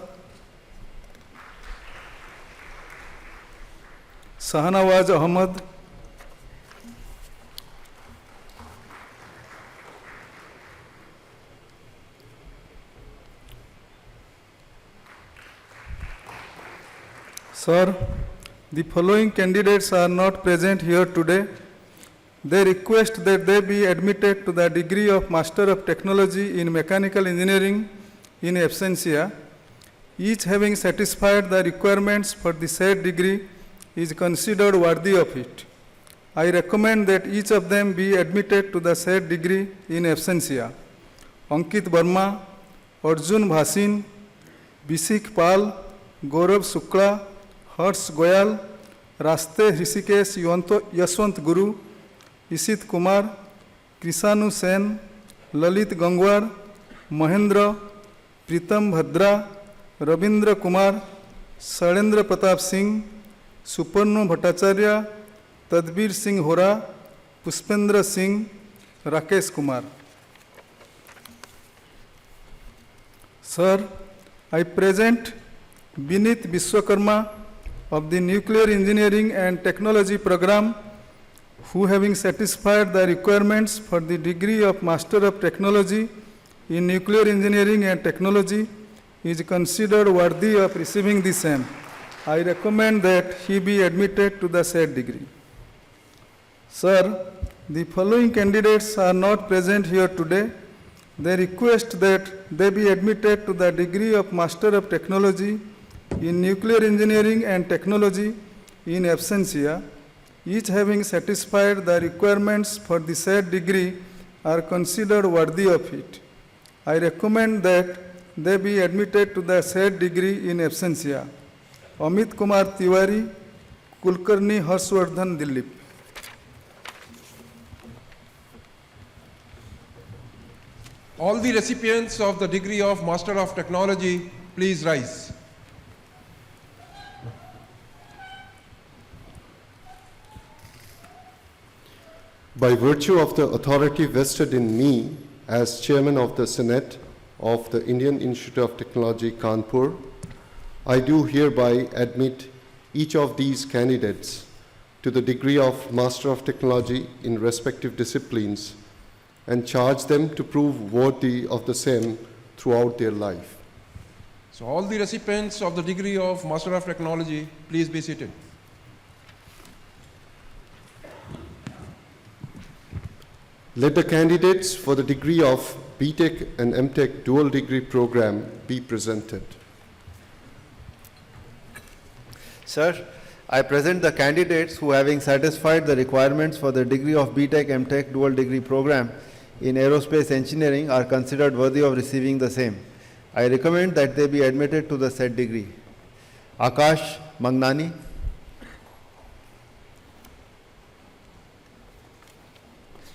Sahanawaz Ahmad, Sir, the following candidates are not present here today. They request that they be admitted to the degree of Master of Technology in Mechanical Engineering in absentia. Each having satisfied the requirements for the said degree is considered worthy of it. I recommend that each of them be admitted to the said degree in absentia. Ankit Verma, Arjun Bhasin, Bisik Pal, Gaurav Shukla, Harsh Goyal, Raste Hrishikesh Yashwant Guru, Isit Kumar, Krisanu Sen, Lalit Gangwar, Mahendra, Pritam Bhadra, Rabindra Kumar, Shalendra Pratap Singh, Suparno Bhattacharya, Tadbir Singh Hora, Puspendra Singh, Rakesh Kumar. Sir, I present Binit Vishwakarma of the Nuclear Engineering and Technology program, who, having satisfied the requirements for the degree of Master of Technology in Nuclear Engineering and Technology, is considered worthy of receiving the same. I recommend that he be admitted to the said degree. Sir, the following candidates are not present here today. They request that they be admitted to the degree of Master of Technology in Nuclear Engineering and Technology in absentia. Each having satisfied the requirements for the said degree are considered worthy of it. I recommend that they be admitted to the said degree in absentia. Amit Kumar Tiwari, Kulkarni Harshvardhan, Dilip. All the recipients of the degree of Master of Technology, please rise. By virtue of the authority vested in me as Chairman of the Senate of the Indian Institute of Technology, Kanpur, I do hereby admit each of these candidates to the degree of Master of Technology in respective disciplines and charge them to prove worthy of the same throughout their life. So all the recipients of the degree of Master of Technology, please be seated. Let the candidates for the degree of BTech and MTech dual degree program be presented. Sir, I present the candidates who, having satisfied the requirements for the degree of BTech MTech dual degree program in aerospace engineering, are considered worthy of receiving the same. I recommend that they be admitted to the said degree. Akash Mangnani,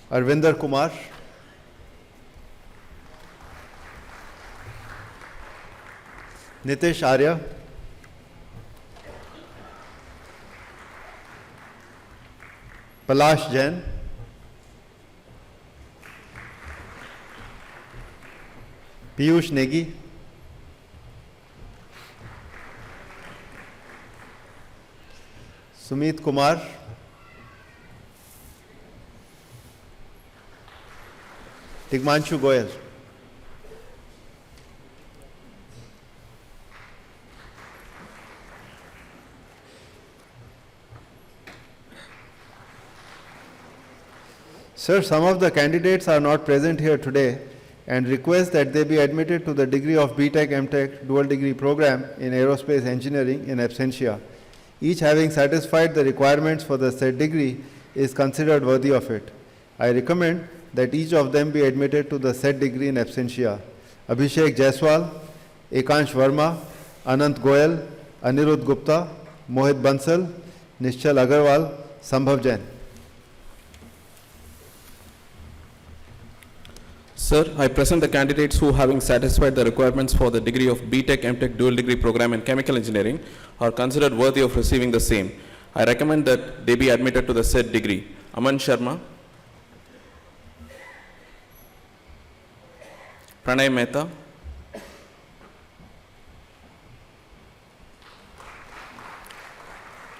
Arvinder Kumar, Nitish Arya, Palash Jain, Piyush Negi, Sumit Kumar, Tigmanshu Goyal. Sir, some of the candidates are not present here today and request that they be admitted to the degree of BTech MTech dual degree program in aerospace engineering in absentia. Each having satisfied the requirements for the said degree is considered worthy of it. I recommend that each of them be admitted to the said degree in absentia. Abhishek Jaiswal, Ekansh Verma, Anant Goyal, Anirudh Gupta, Mohit Bansal, Nishchal Agarwal, Sambhav Jain. Sir, I present the candidates who, having satisfied the requirements for the degree of BTech MTech dual degree program in chemical engineering, are considered worthy of receiving the same. I recommend that they be admitted to the said degree. Aman Sharma, Pranay Mehta,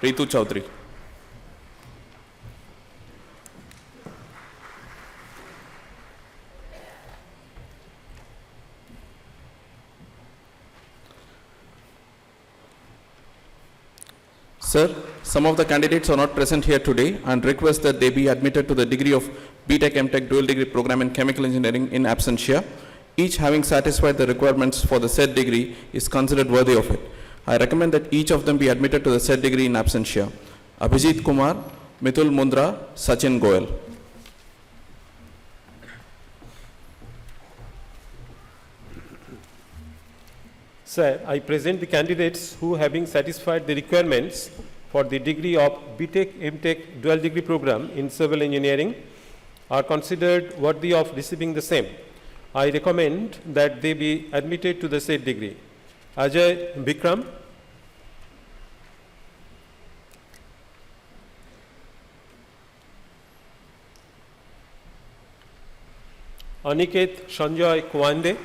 Ritu Chaudhary. Sir, some of the candidates are not present here today and request that they be admitted to the degree of BTech MTech dual degree program in chemical engineering in absentia. Each having satisfied the requirements for the said degree is considered worthy of it. I recommend that each of them be admitted to the said degree in absentia. Abhijit Kumar, Mitul Mundra, Sachin Goyal. Sir, I present the candidates who, having satisfied the requirements for the degree of BTech MTech dual degree program in civil engineering, are considered worthy of receiving the same. I recommend that they be admitted to the said degree. Ajay Bikram, Aniket Sanjoy Kwande,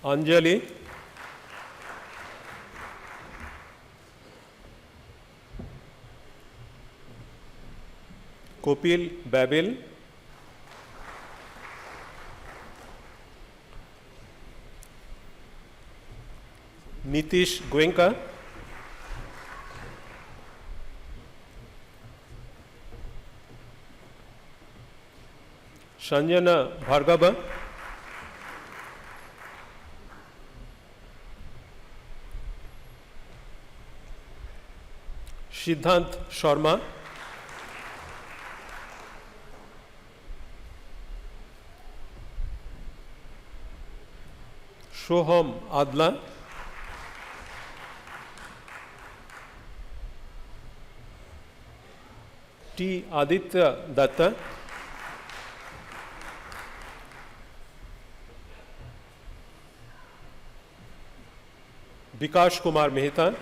Anjali, Kopil Babil, Nitish Goenka, Sanjana Bhargava, Siddhant Sharma, Shoham Adla, T. Aditya Datta, Bikash Kumar Mehta,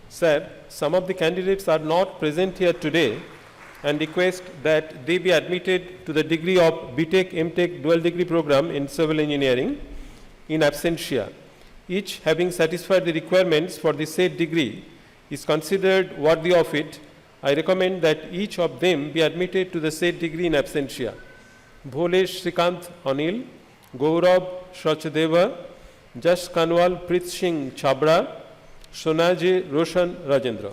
Sir, some of the candidates are not present here today and request that they be admitted to the degree of BTech MTech dual degree program in civil engineering in absentia. Each having satisfied the requirements for the said degree is considered worthy of it. I recommend that each of them be admitted to the said degree in absentia. Bholesh Srikant Anil, Gaurav Sachdeva, Jash Kanwal Prit Singh Chabra, Sonaji Roshan Rajendra.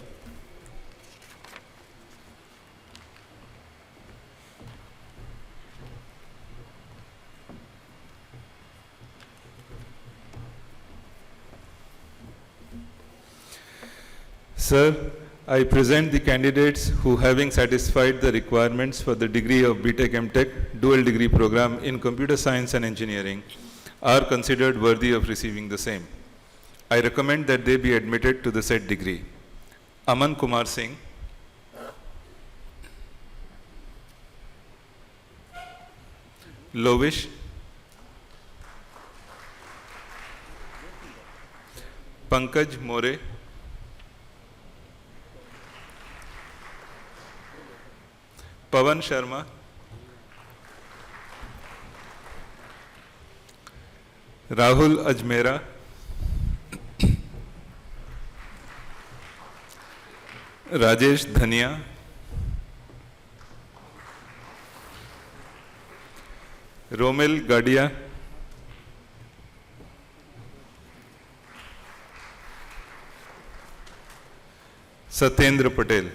Sir, I present the candidates who, having satisfied the requirements for the degree of BTech MTech dual degree program in computer science and engineering, are considered worthy of receiving the same. I recommend that they be admitted to the said degree. Aman Kumar Singh, Lovish, Pankaj More, Pavan Sharma, Rahul Ajmera, Rajesh Dhania, Romil Gadia, Satyendra Patel.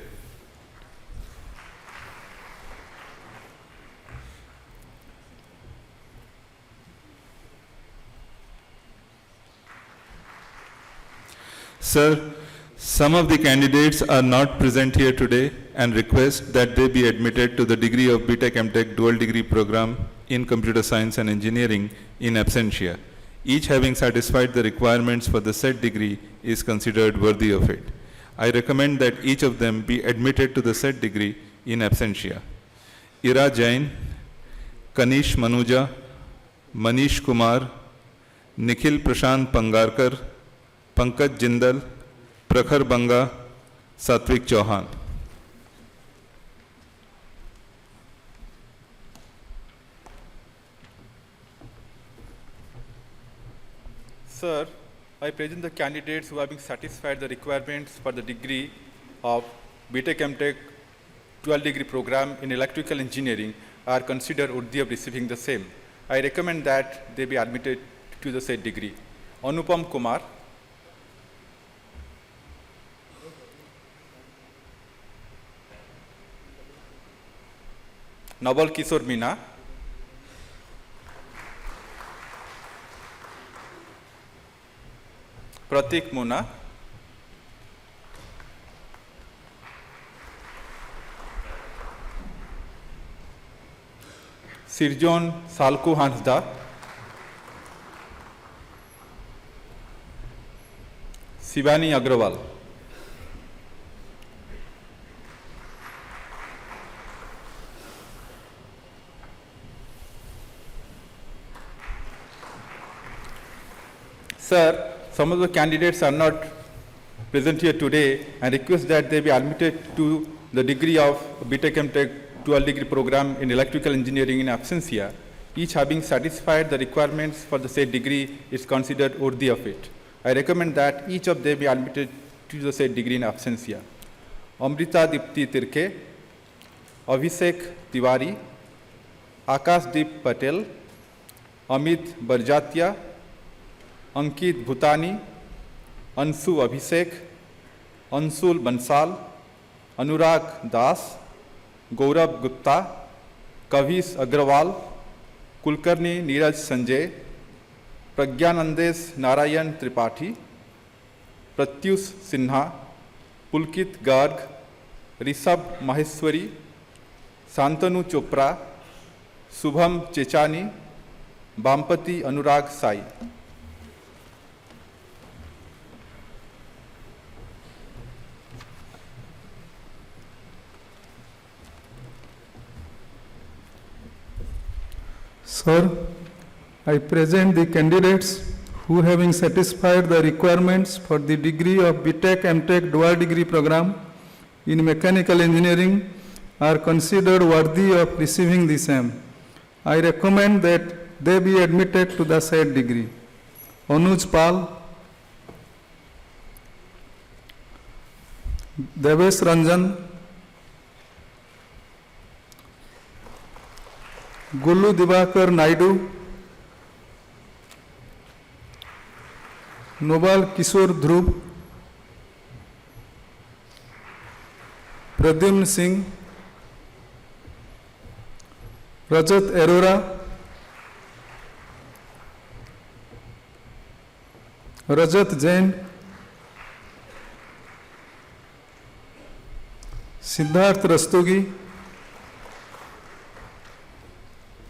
Sir, some of the candidates are not present here today and request that they be admitted to the degree of BTech MTech dual degree program in computer science and engineering in absentia. Each having satisfied the requirements for the said degree is considered worthy of it. I recommend that each of them be admitted to the said degree in absentia. Ira Jain, Kanish Manuja, Manish Kumar, Nikhil Prashant Pangarkar, Pankaj Jindal, Prakhar Banga, Satvik Chauhan. Sir, I present the candidates who have been satisfied the requirements for the degree of BTech MTech 12 degree program in electrical engineering are considered worthy of receiving the same. I recommend that they be admitted to the said degree. Anupam Kumar, Nabal Kishore Meena, Pratik Muna, Sirjon Salku Hansda, Shivani Agrawal. Sir, some of the candidates are not present here today and request that they be admitted to the degree of BTech MTech 12 degree program in electrical engineering in absentia. Each having satisfied the requirements for the said degree is considered worthy of it. I recommend that each of them be admitted to the said degree in absentia. Amrita Dipti Tirke, Abhishek Tiwari, Akash Deep Patel, Amit Barjatia, Ankit Bhutani, Ansu Abhishek, Ansul Bansal, Anurag Das, Gaurav Gupta, Kavish Agrawal, Kulkarni Neeraj Sanjay, Pragyanandesh Narayan Tripathi, Pratyush Sinha, Pulkit Garg, Rishabh Maheshwari, Santanu Chopra, Subham Chechani, Bampati Anurag Sai. Sir, I present the candidates who, having satisfied the requirements for the degree of BTech MTech dual degree program in mechanical engineering, are considered worthy of receiving the same. I recommend that they be admitted to the said degree. Anuj Pal, Devesh Ranjan, Gulu Divakar Naidu, Nobal Kishore Dhruv, Pradyumn Singh, Rajat Arora, Rajat Jain, Siddharth Rastogi,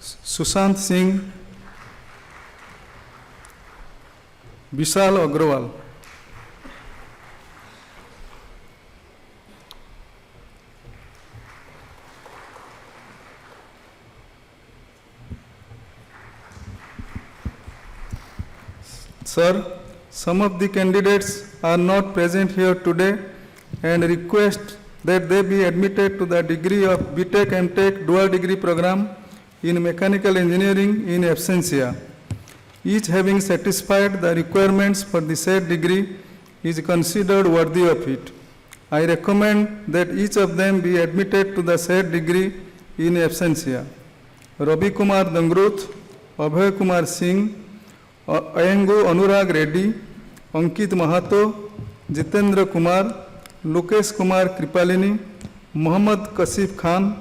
Sushant Singh, Vishal Agrawal. Sir, some of the candidates are not present here today and request that they be admitted to the degree of BTech MTech dual degree program in mechanical engineering in absentia. Each having satisfied the requirements for the said degree is considered worthy of it. I recommend that each of them be admitted to the said degree in absentia. Ravi Kumar Dangruth, Abhay Kumar Singh, Ayangu Anurag Reddy, Ankit Mahato, Jitendra Kumar, Lukesh Kumar Kripalini, Muhammad Kasif Khan,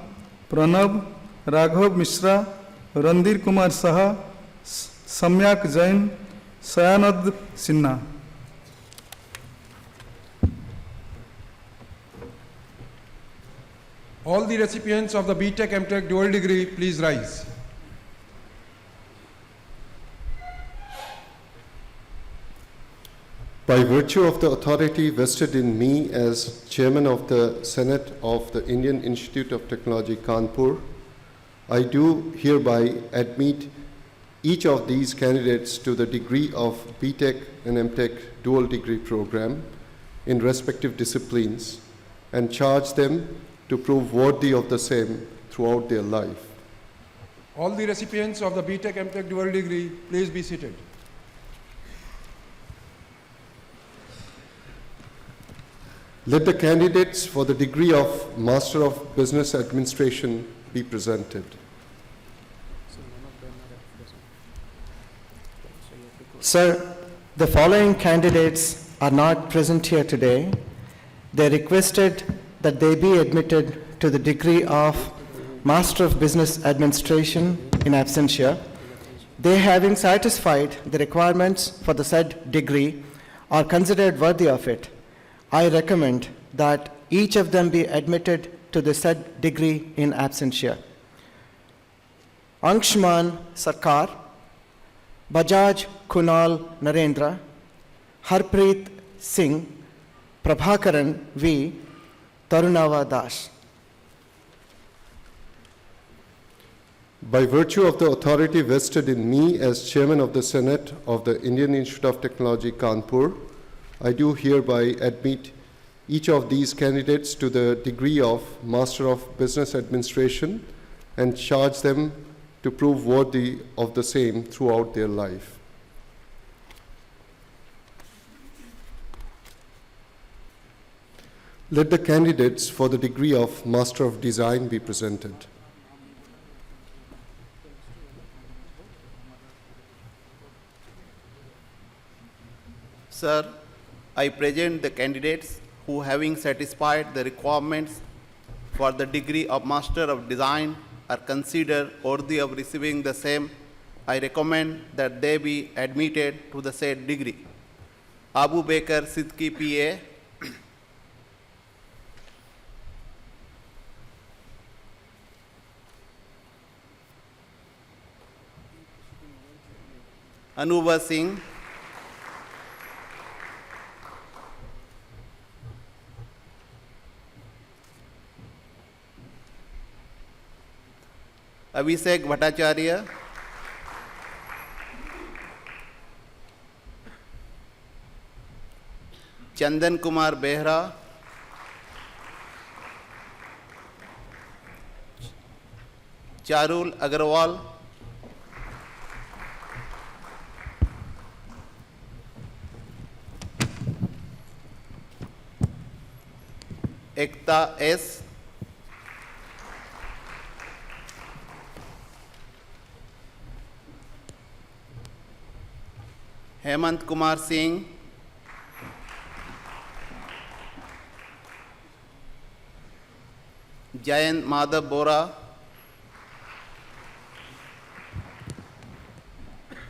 Pranav, Raghav Mishra, Randir Kumar Saha, Samyak Jain, Sayanad Sinha. All the recipients of the BTech MTech dual degree, please rise. By virtue of the authority vested in me as Chairman of the Senate of the Indian Institute of Technology Kanpur, I do hereby admit each of these candidates to the degree of BTech and MTech dual degree program in respective disciplines and charge them to prove worthy of the same throughout their life. All the recipients of the BTech MTech dual degree, please be seated. Let the candidates for the degree of Master of Business Administration be presented. Sir, the following candidates are not present here today. They requested that they be admitted to the degree of Master of Business Administration in absentia. They, having satisfied the requirements for the said degree, are considered worthy of it. I recommend that each of them be admitted to the said degree in absentia. Anshman Sarkar, Bajaj Kunal Narendra, Harpreet Singh, Prabhakaran V, Tarunava Das. By virtue of the authority vested in me as Chairman of the Senate of the Indian Institute of Technology Kanpur, I do hereby admit each of these candidates to the degree of Master of Business Administration and charge them to prove worthy of the same throughout their life. Let the candidates for the degree of Master of Design be presented. Sir, I present the candidates who, having satisfied the requirements for the degree of Master of Design, are considered worthy of receiving the same. I recommend that they be admitted to the said degree. Abu Bakr Sidki PA, Anuba Singh, Abhishek Bhattacharya, Chandan Kumar Behra, Charul Agarwal, Ekta S, Hemant Kumar Singh, Jayant Madhav Bora,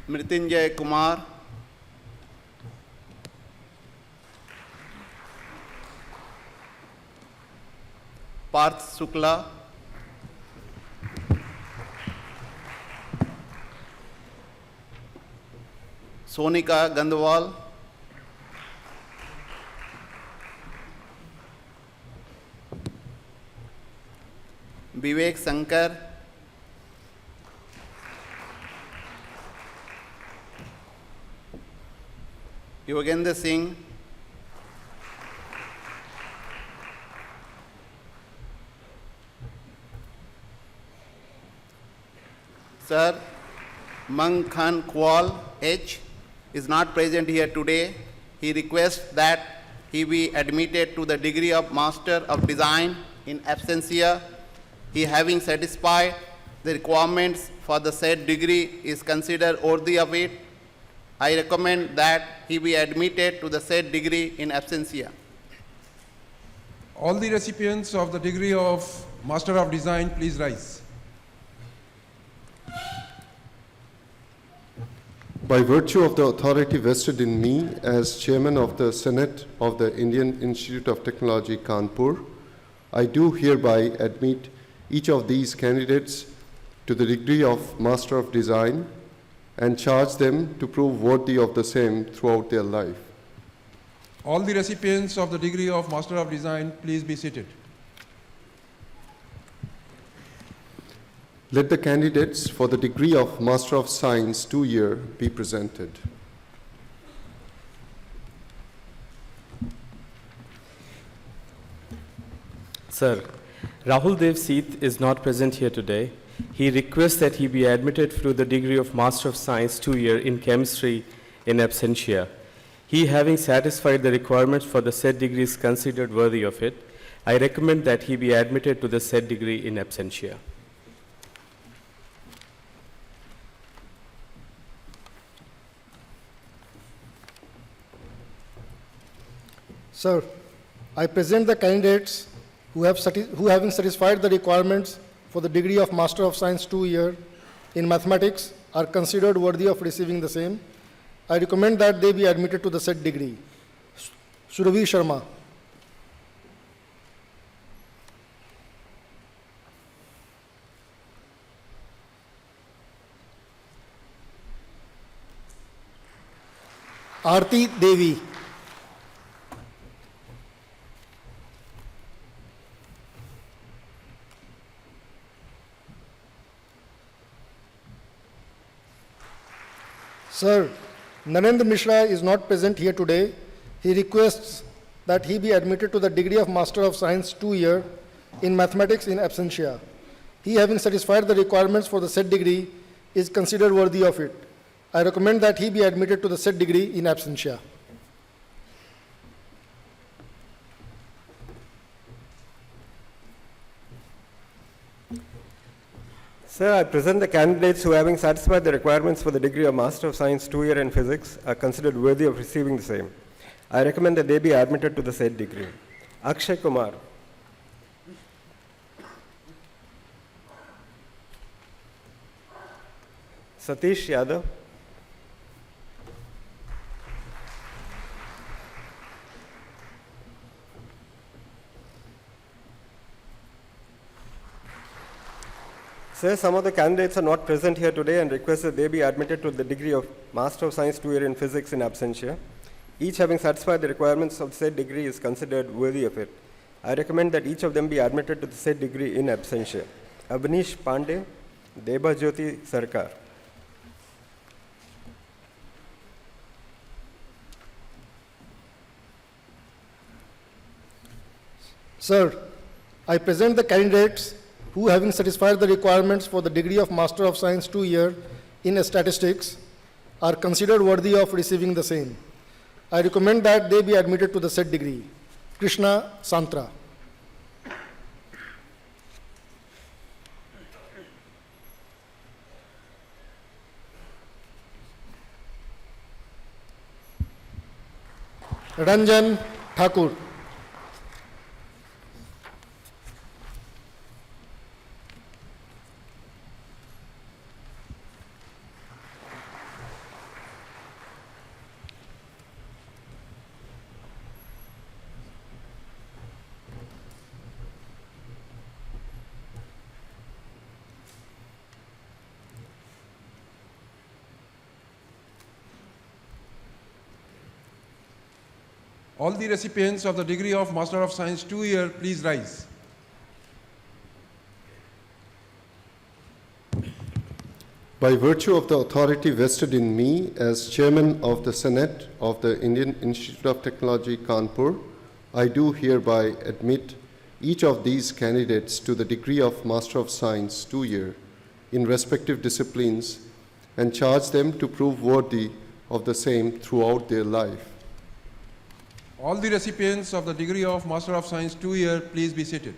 Mrityunjay Kumar, Parth Shukla, Sonika Gandwal, Vivek Sankar, Yogendra Singh, Sir Mang Khan Kwal H is not present here today. He requests that he be admitted to the degree of Master of Design in absentia. He, having satisfied the requirements for the said degree, is considered worthy of it. I recommend that he be admitted to the said degree in absentia. All the recipients of the degree of Master of Design, please rise. By virtue of the authority vested in me as Chairman of the Senate of the Indian Institute of Technology, Kanpur, I do hereby admit each of these candidates to the degree of Master of Design and charge them to prove worthy of the same throughout their life. All the recipients of the degree of Master of Design, please be seated. Let the candidates for the degree of Master of Science 2-year be presented. Sir, Rahul Dev Seeth is not present here today. He requests that he be admitted through the degree of Master of Science 2-year in Chemistry in absentia. He, having satisfied the requirements for the said degree, is considered worthy of it. I recommend that he be admitted to the said degree in absentia. Sir, I present the candidates who having satisfied the requirements for the degree of Master of Science 2-year in mathematics are considered worthy of receiving the same. I recommend that they be admitted to the said degree. Surabhi Sharma. Aarti Devi. Sir, Narendra Mishra is not present here today. He requests that he be admitted to the degree of Master of Science 2-year in mathematics in absentia. He, having satisfied the requirements for the said degree, is considered worthy of it. I recommend that he be admitted to the said degree in absentia. Sir, I present the candidates who, having satisfied the requirements for the degree of Master of Science 2-year in Physics, are considered worthy of receiving the same. I recommend that they be admitted to the said degree. Akshay Kumar. Satish Yadav. Sir, some of the candidates are not present here today and request that they be admitted to the degree of Master of Science 2-year in Physics in absentia. Each, having satisfied the requirements of said degree, is considered worthy of it. I recommend that each of them be admitted to the said degree in absentia. Abhinish Pandey, Deba Jyoti Sarkar. Sir, I present the candidates who, having satisfied the requirements for the degree of Master of Science 2-year in statistics, are considered worthy of receiving the same. I recommend that they be admitted to the said degree. Krishna Santra. Ranjan Thakur. All the recipients of the degree of Master of Science 2-year, please rise. By virtue of the authority vested in me as Chairman of the Senate of the Indian Institute of Technology, Kanpur, I do hereby admit each of these candidates to the degree of Master of Science 2-year in respective disciplines and charge them to prove worthy of the same throughout their life. All the recipients of the degree of Master of Science 2-year, please be seated.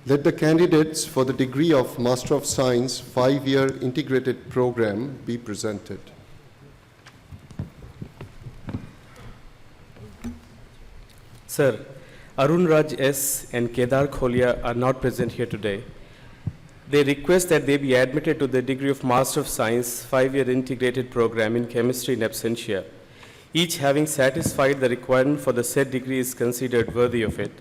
Let the candidates for the degree of Master of Science 5-year integrated program be presented. Sir, Arun Raj S. and Kedar Kholia are not present here today. They request that they be admitted to the degree of Master of Science 5-year integrated program in chemistry in absentia. Each having satisfied the requirement for the said degree is considered worthy of it.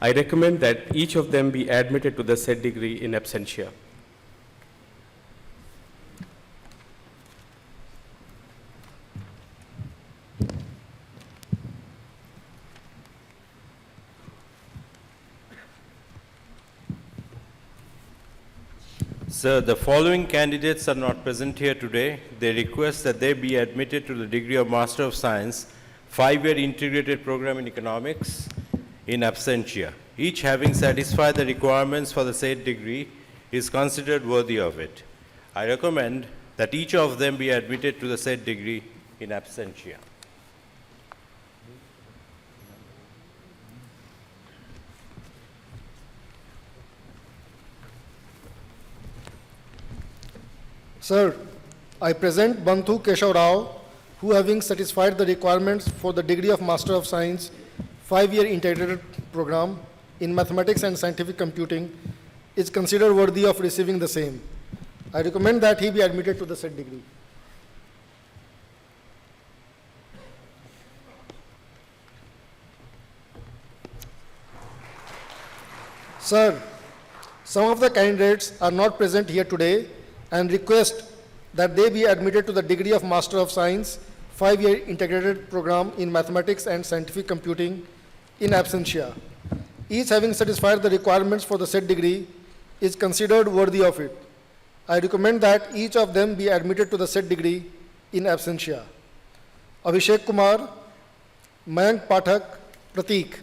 I recommend that each of them be admitted to the said degree in absentia. Sir, the following candidates are not present here today. They request that they be admitted to the degree of Master of Science 5-year integrated program in economics in absentia. Each having satisfied the requirements for the said degree is considered worthy of it. I recommend that each of them be admitted to the said degree in absentia. Sir, I present Banthu Keshav Rao, who having satisfied the requirements for the degree of Master of Science 5-year integrated program in mathematics and scientific computing, is considered worthy of receiving the same. I recommend that he be admitted to the said degree. Sir, some of the candidates are not present here today and request that they be admitted to the degree of Master of Science 5-year integrated program in mathematics and scientific computing in absentia. Each having satisfied the requirements for the said degree is considered worthy of it. I recommend that each of them be admitted to the said degree in absentia. Abhishek Kumar, Mayank Pathak, Prateek.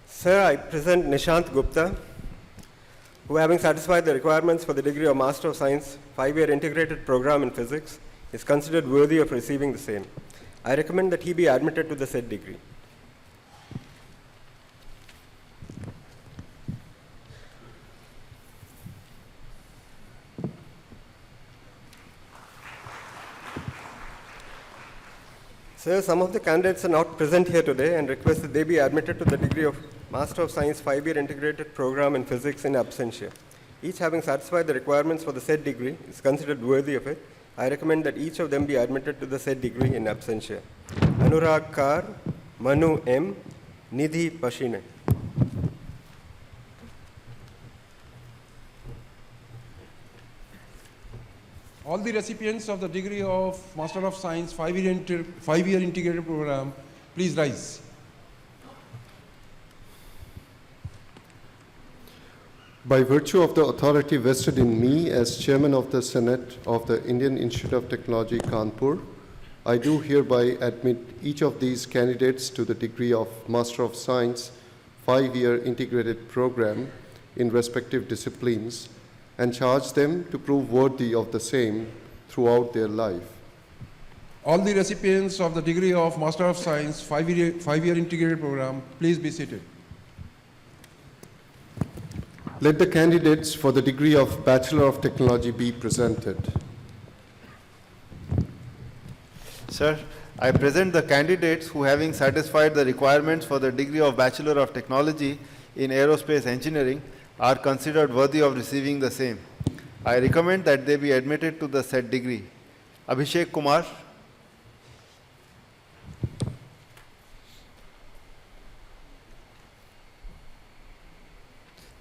Sir, I present Nishant Gupta, who having satisfied the requirements for the degree of Master of Science 5-year integrated program in physics is considered worthy of receiving the same. I recommend that he be admitted to the said degree. Sir, some of the candidates are not present here today and request that they be admitted to the degree of Master of Science 5-year integrated program in physics in absentia. Each having satisfied the requirements for the said degree is considered worthy of it. I recommend that each of them be admitted to the said degree in absentia. Anurag Kar, Manu M, Nidhi Pashine. All the recipients of the degree of Master of Science 5-year integrated program, please rise. By virtue of the authority vested in me as Chairman of the Senate of the Indian Institute of Technology, Kanpur, I do hereby admit each of these candidates to the degree of Master of Science 5-year integrated program in respective disciplines and charge them to prove worthy of the same throughout their life. All the recipients of the degree of Master of Science 5-year integrated program, please be seated. Let the candidates for the degree of Bachelor of Technology be presented. Sir, I present the candidates who having satisfied the requirements for the degree of Bachelor of Technology in Aerospace Engineering are considered worthy of receiving the same. I recommend that they be admitted to the said degree. Abhishek Kumar,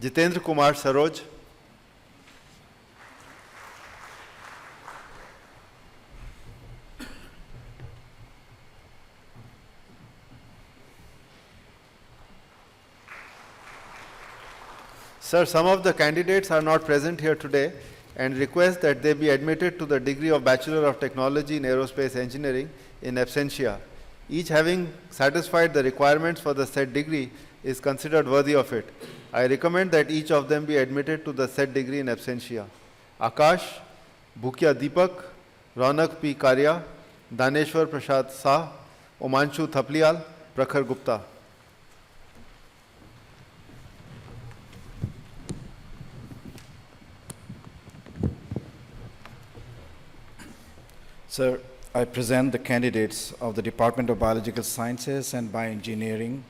Jitendra Kumar Saroj, Sir, some of the candidates are not present here today and request that they be admitted to the degree of Bachelor of Technology in Aerospace Engineering in absentia. Each having satisfied the requirements for the said degree is considered worthy of it. I recommend that each of them be admitted to the said degree in absentia. Akash, Bhukia Deepak, Raunak P. Karya, Daneshwar Prasad Sah, Omanshu Thaplial, Prakhar Gupta. Sir, I present the candidates of the Department of Biological Sciences and Bioengineering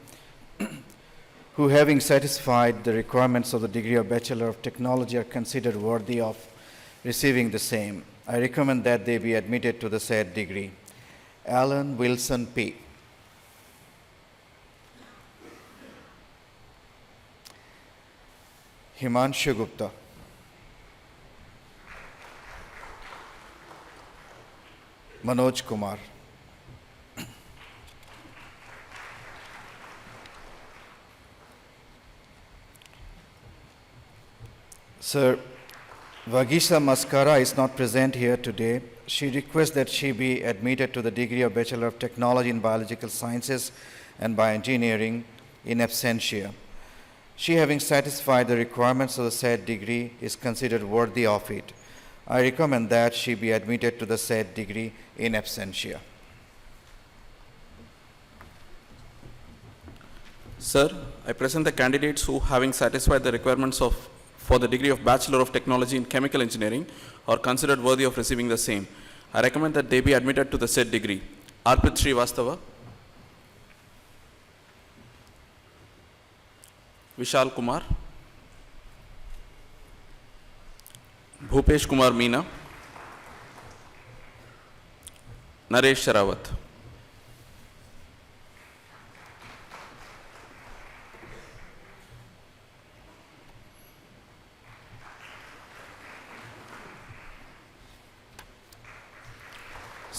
who, having satisfied the requirements of the degree of Bachelor of Technology, are considered worthy of receiving the same. I recommend that they be admitted to the said degree. Alan Wilson P. Himanshu Gupta. Manoj Kumar. Sir, Vagisha Maskara is not present here today. She requests that she be admitted to the degree of Bachelor of Technology in Biological Sciences and Bioengineering in absentia. She, having satisfied the requirements of the said degree, is considered worthy of it. I recommend that she be admitted to the said degree in absentia. Sir, I present the candidates who, having satisfied the requirements for the degree of Bachelor of Technology in Chemical Engineering, are considered worthy of receiving the same. I recommend that they be admitted to the said degree. Arpit Srivastava, Vishal Kumar, Bhupesh Kumar Meena, Naresh Sharawat.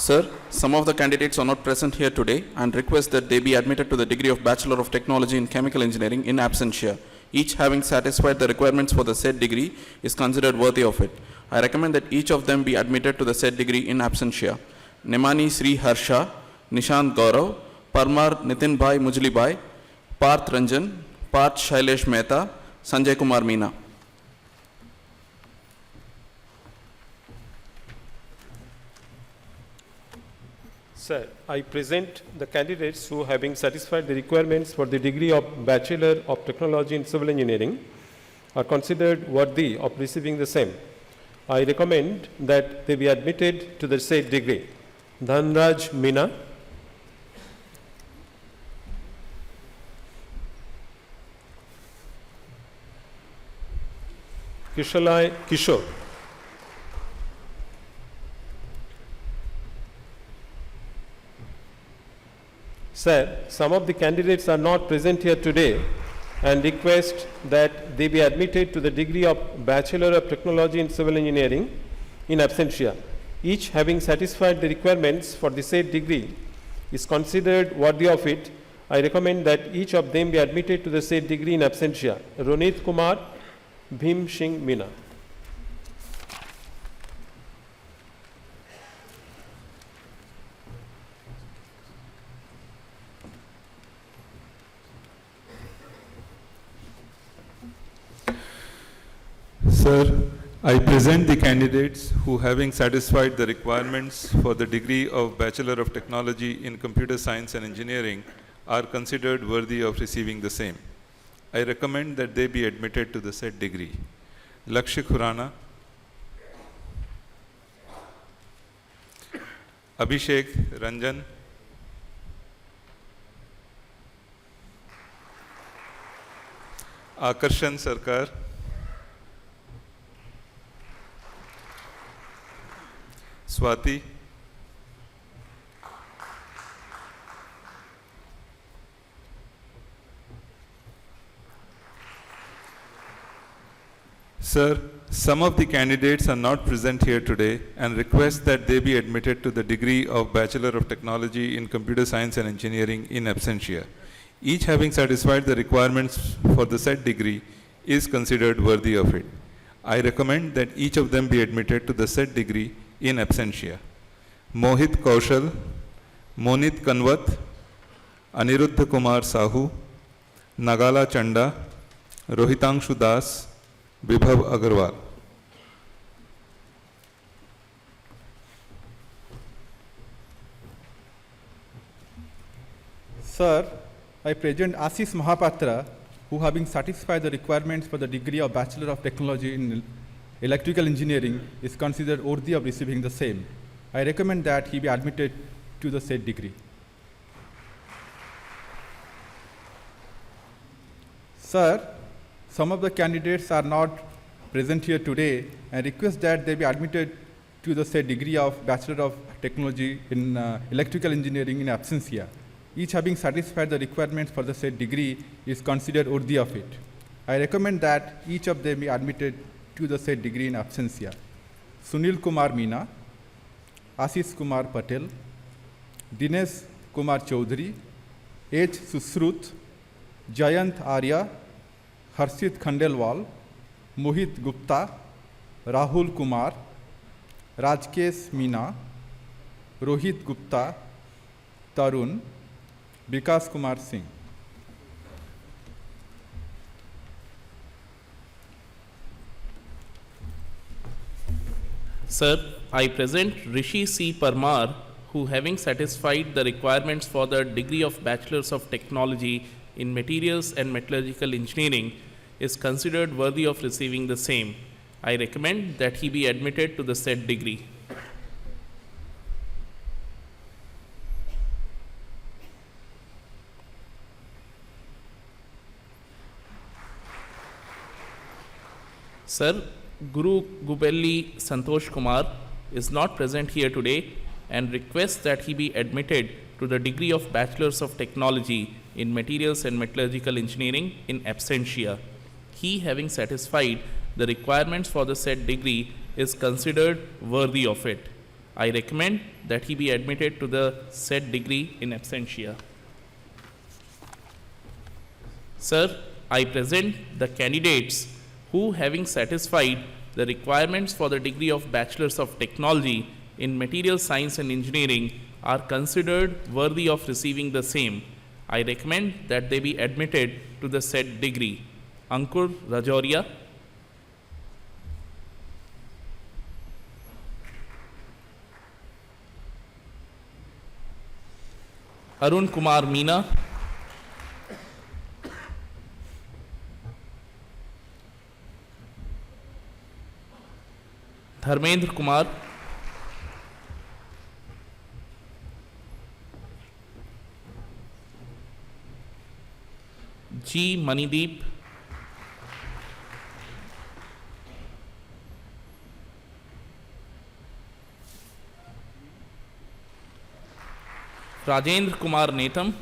Sir, some of the candidates are not present here today and request that they be admitted to the degree of Bachelor of Technology in Chemical Engineering in absentia. Each having satisfied the requirements for the said degree is considered worthy of it. I recommend that each of them be admitted to the said degree in absentia. Nemani Sri Harsha, Nishant Gaurav, Parmar Nitin Bhai Mujli Bhai, Parth Ranjan, Parth Shailesh Mehta, Sanjay Kumar Meena. Sir, I present the candidates who, having satisfied the requirements for the degree of Bachelor of Technology in Civil Engineering, are considered worthy of receiving the same. I recommend that they be admitted to the said degree. Dhanraj Meena, Kishalai Kishore, Sir, some of the candidates are not present here today and request that they be admitted to the degree of Bachelor of Technology in Civil Engineering in absentia. Each having satisfied the requirements for the said degree is considered worthy of it. I recommend that each of them be admitted to the said degree in absentia. Ronit Kumar, Bhim Singh Meena. Sir, I present the candidates who, having satisfied the requirements for the degree of Bachelor of Technology in Computer Science and Engineering, are considered worthy of receiving the same. I recommend that they be admitted to the said degree. Lakshya Khurana, Abhishek Ranjan, Akarshan Sarkar, Swati, Sir, some of the candidates are not present here today and request that they be admitted to the degree of Bachelor of Technology in Computer Science and Engineering in absentia. Each having satisfied the requirements for the said degree is considered worthy of it. I recommend that each of them be admitted to the said degree in absentia. Mohit Kaushal, Monit Kanwat, Aniruddha Kumar Sahu, Nagala Chanda, Rohitangshu Das, Vibhav Agarwal. Sir, I present Ashish Mahapatra, who having satisfied the requirements for the degree of Bachelor of Technology in Electrical Engineering is considered worthy of receiving the same. I recommend that he be admitted to the said degree. Sir, some of the candidates are not present here today and request that they be admitted to the said degree of Bachelor of Technology in Electrical Engineering in absentia. Each having satisfied the requirements for the said degree is considered worthy of it. I recommend that each of them be admitted to the said degree in absentia. Sunil Kumar Meena, Ashish Kumar Patel, Dinesh Kumar Chaudhary, H. Susrut, Jayant Arya, Harshit Khandelwal, Mohit Gupta, Rahul Kumar, Rajkesh Meena, Rohit Gupta, Tarun, Vikas Kumar Singh. Sir, I present Rishi C. Parmar, who having satisfied the requirements for the degree of Bachelors of Technology in Materials and Metallurgical Engineering is considered worthy of receiving the same. I recommend that he be admitted to the said degree. Sir, Guru Gubelli Santosh Kumar is not present here today and requests that he be admitted to the degree of Bachelors of Technology in Materials and Metallurgical Engineering in absentia. He, having satisfied the requirements for the said degree, is considered worthy of it. I recommend that he be admitted to the said degree in absentia. Sir, I present the candidates who, having satisfied the requirements for the degree of Bachelors of Technology in Material Science and Engineering, are considered worthy of receiving the same. I recommend that they be admitted to the said degree. Ankur Rajoria, Arun Kumar Meena, Dharmendra Kumar, G. Manideep, Rajendra Kumar Netam,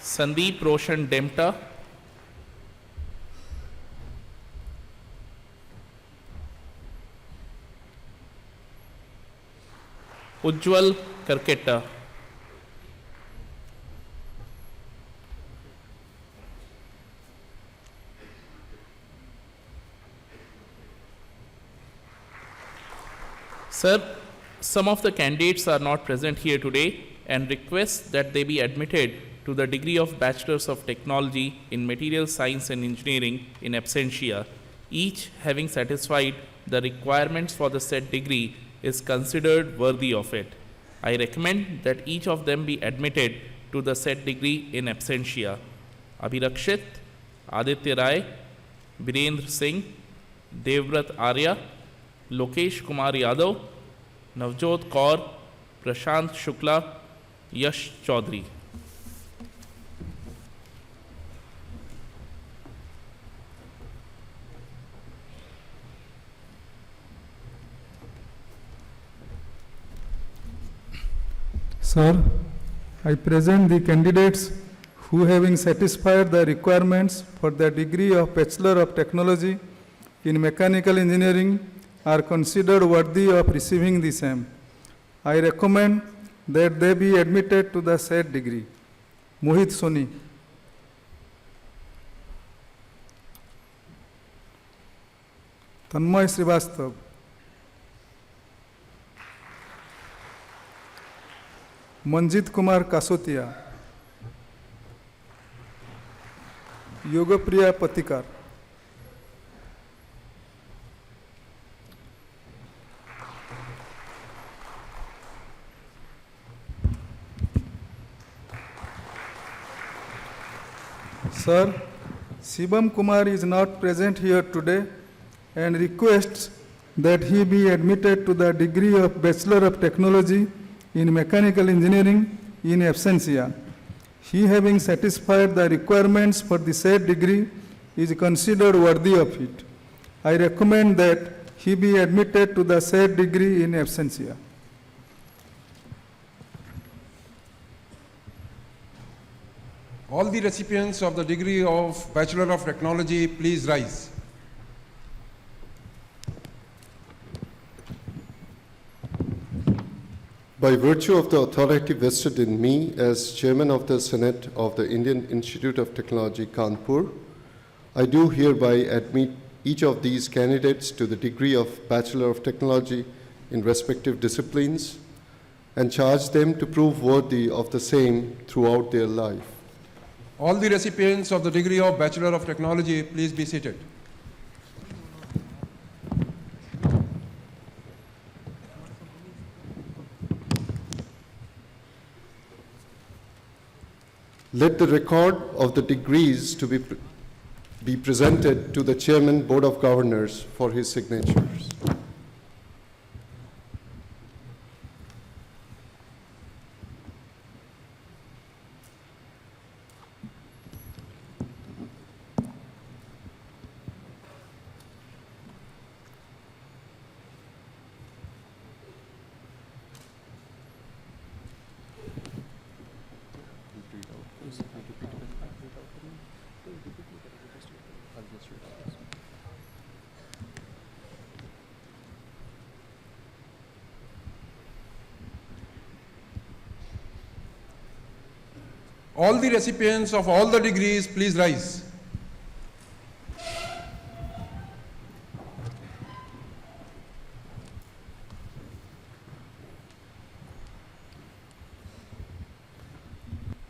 Sandeep Roshan Demta, Ujjwal Karketta, Sir, some of the candidates are not present here today and request that they be admitted to the degree of Bachelors of Technology in Material Science and Engineering in absentia. Each, having satisfied the requirements for the said degree, is considered worthy of it. I recommend that each of them be admitted to the said degree in absentia. Abhirakshit, Aditya Rai, Virendra Singh, Devvrat Arya, Lokesh Kumar Yadav, Navjot Kaur, Prashant Shukla, Yash Chaudhary. Sir, I present the candidates who, having satisfied the requirements for the degree of Bachelor of Technology in Mechanical Engineering, are considered worthy of receiving the same. I recommend that they be admitted to the said degree. Mohit Soni. Tanmay Srivastav. Manjit Kumar Kasotia. Yogapriya Patikar. Sir, Shibam Kumar is not present here today and requests that he be admitted to the degree of Bachelor of Technology in Mechanical Engineering in absentia. He, having satisfied the requirements for the said degree, is considered worthy of it. I recommend that he be admitted to the said degree in absentia. All the recipients of the degree of Bachelor of Technology, please rise. By virtue of the authority vested in me as Chairman of the Senate of the Indian Institute of Technology, Kanpur, I do hereby admit each of these candidates to the degree of Bachelor of Technology in respective disciplines and charge them to prove worthy of the same throughout their life. All the recipients of the degree of Bachelor of Technology, please be seated. Let the record of the degrees to be presented to the Chairman Board of Governors for his signatures. All the recipients of all the degrees, please rise.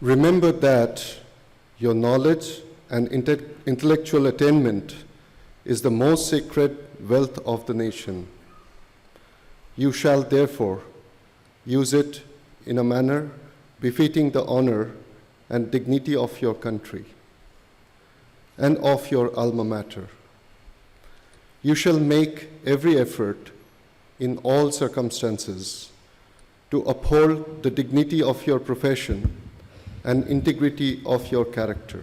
Remember that your knowledge and intellectual attainment is the most sacred wealth of the nation. You shall therefore use it in a manner befitting the honor and dignity of your country and of your alma mater. You shall make every effort in all circumstances to uphold the dignity of your profession and integrity of your character.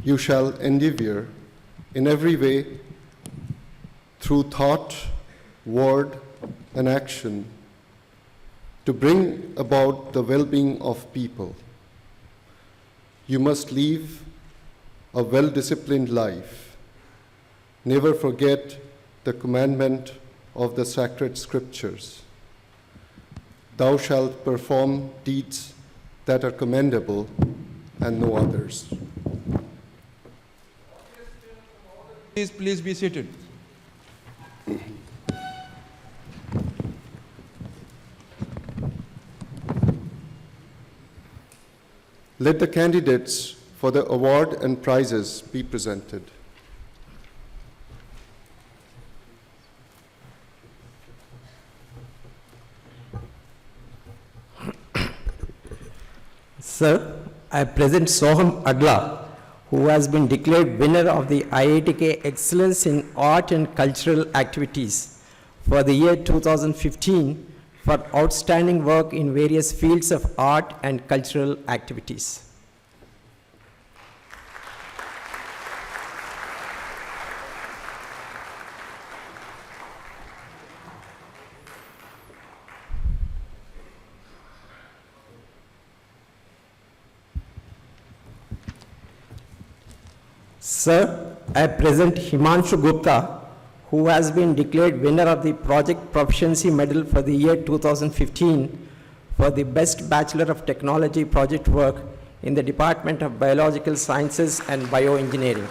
You shall endeavor in every way through thought, word, and action to bring about the well-being of people. You must live a well-disciplined life. Never forget the commandment of the sacred scriptures. Thou shalt perform deeds that are commendable and no others. Please be seated. Let the candidates for the award and prizes be presented. Sir, I present Soham Adla, who has been declared winner of the IIT Excellence in Art and Cultural Activities for the year 2015 for outstanding work in various fields of art and cultural activities. Sir, I present Himanshu Gupta, who has been declared winner of the Project Proficiency Medal for the year 2015 for the Best Bachelor of Technology project work in the Department of Biological Sciences and Bioengineering.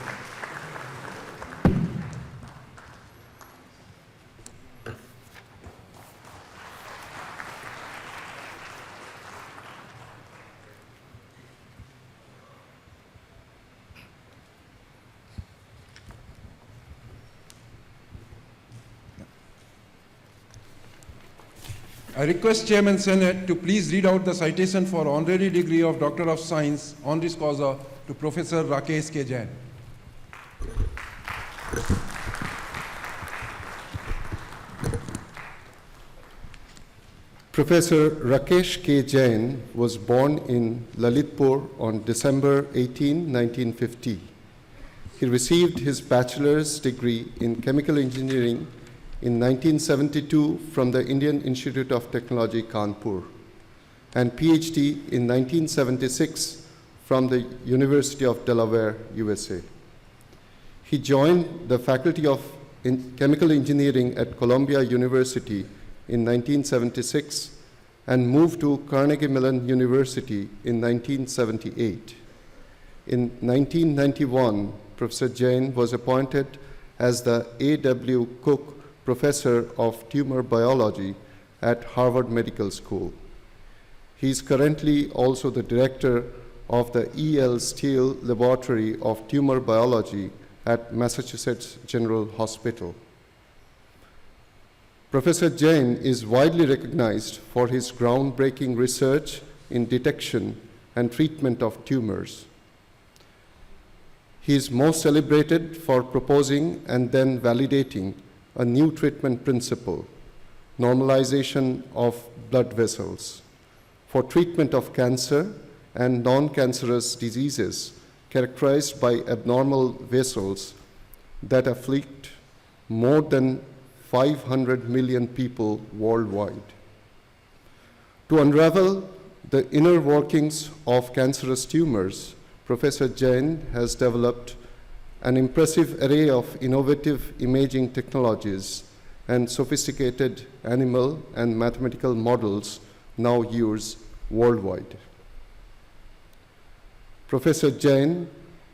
I request Chairman Senate to please read out the citation for honorary degree of Doctor of Science, honoris causa, to Professor Rakesh K. Jain. Professor Rakesh K. Jain was born in Lalitpur on December 18, 1950. He received his bachelor's degree in chemical engineering in 1972 from the Indian Institute of Technology, Kanpur, and PhD in 1976 from the University of Delaware, USA. He joined the Faculty of Chemical Engineering at Columbia University in 1976 and moved to Carnegie Mellon University in 1978. In 1991, Professor Jain was appointed as the A.W. Cook Professor of Tumor Biology at Harvard Medical School. He is currently also the director of the E.L. Steele Laboratory of Tumor Biology at Massachusetts General Hospital. Professor Jain is widely recognized for his groundbreaking research in detection and treatment of tumors. He is most celebrated for proposing and then validating a new treatment principle, normalization of blood vessels, for treatment of cancer and non-cancerous diseases characterized by abnormal vessels that afflict more than 500 million people worldwide. To unravel the inner workings of cancerous tumors, Professor Jain has developed an impressive array of innovative imaging technologies and sophisticated animal and mathematical models now used worldwide. Professor Jain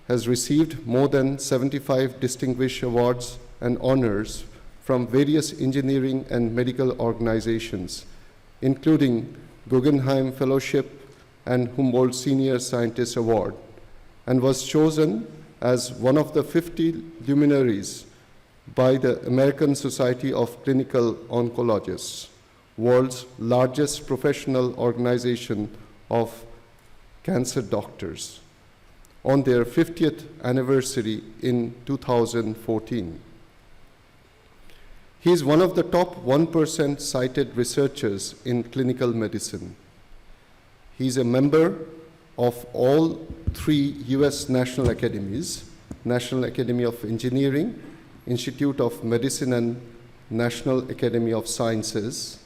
has received more than 75 distinguished awards and honors from various engineering and medical organizations, including Guggenheim Fellowship and Humboldt Senior Scientist Award, and was chosen as one of the 50 luminaries by the American Society of Clinical Oncologists, world's largest professional organization of cancer doctors, on their 50th anniversary in 2014. He is one of the top 1% cited researchers in clinical medicine. He is a member of all 3 US national academies, National Academy of Engineering, Institute of Medicine and National Academy of Sciences,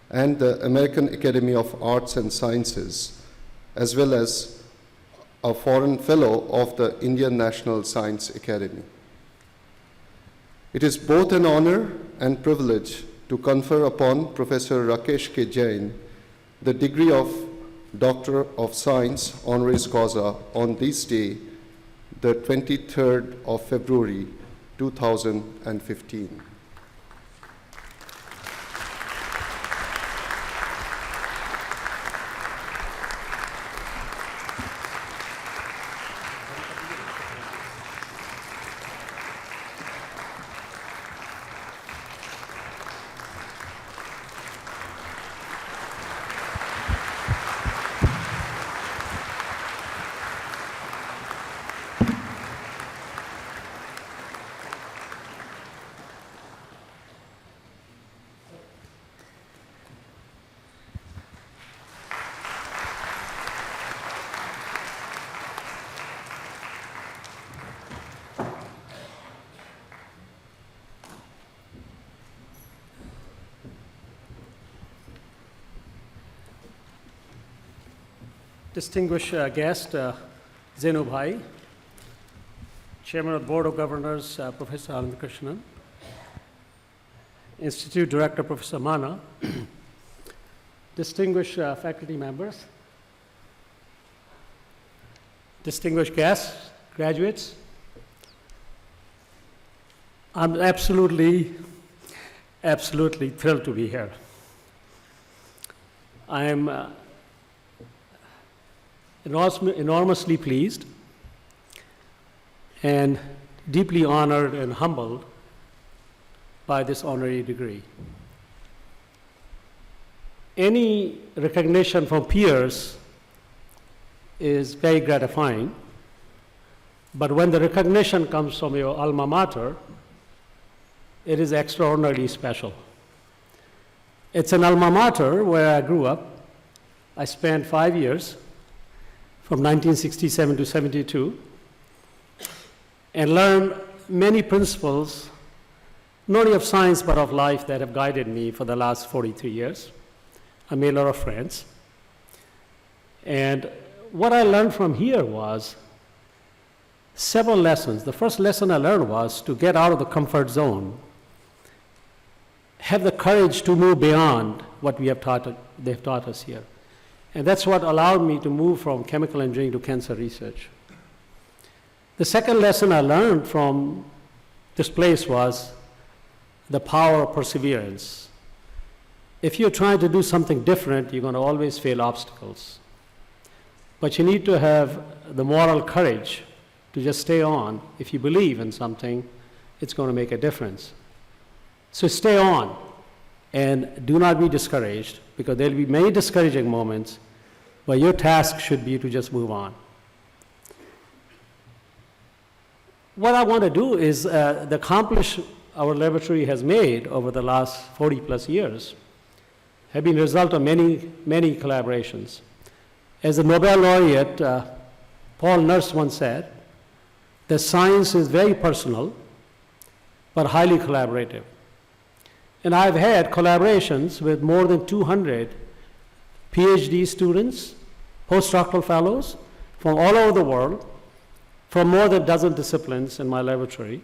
and the American Academy of Arts and Sciences, as well as a foreign fellow of the Indian National Science Academy. It is both an honor and privilege to confer upon Professor Rakesh K. Jain the degree of Doctor of Science honoris causa on this day, the 23rd of February, 2015. Distinguished guest, Zenu Bhai, Chairman of the Board of Governors, Professor Anand Krishnan, Institute Director, Professor Mana, distinguished faculty members, distinguished guests, graduates, I'm absolutely thrilled to be here. I am enormously pleased and deeply honored and humbled by this honorary degree. Any recognition from peers is very gratifying, but when the recognition comes from your alma mater, it is extraordinarily special. It's an alma mater where I grew up. I spent 5 years, from 1967 to 72, and learned many principles, not only of science but of life, that have guided me for the last 43 years. I made a lot of friends. And what I learned from here was several lessons. The first lesson I learned was to get out of the comfort zone, have the courage to move beyond what they've taught us here. And that's what allowed me to move from chemical engineering to cancer research. The second lesson I learned from this place was the power of perseverance. If you're trying to do something different, you're going to always face obstacles. But you need to have the moral courage to just stay on. If you believe in something, it's going to make a difference. So stay on and do not be discouraged, because there'll be many discouraging moments, but your task should be to just move on. What I want to do is the accomplishment our laboratory has made over the last 40 plus years have been a result of many, many collaborations. As the Nobel laureate Paul Nurse once said, that science is very personal, but highly collaborative. And I've had collaborations with more than 200 PhD students, postdoctoral fellows from all over the world, from more than a dozen disciplines in my laboratory.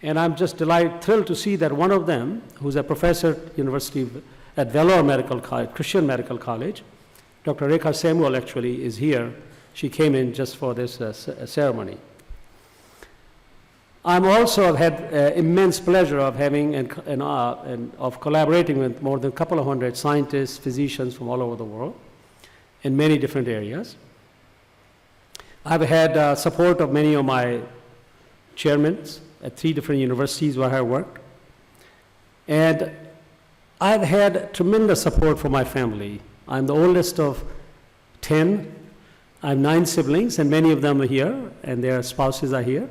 And I'm just thrilled to see that one of them, who's a professor at Vellore Medical College, Christian Medical College, Dr. Rekha Samuel actually is here. She came in just for this ceremony. I'm also had immense pleasure of having and of collaborating with more than a couple of hundred scientists, physicians from all over the world in many different areas. I've had support of many of my chairmen at 3 different universities where I worked. And I've had tremendous support from my family. I'm the oldest of 10. I have 9 siblings, and many of them are here, and their spouses are here.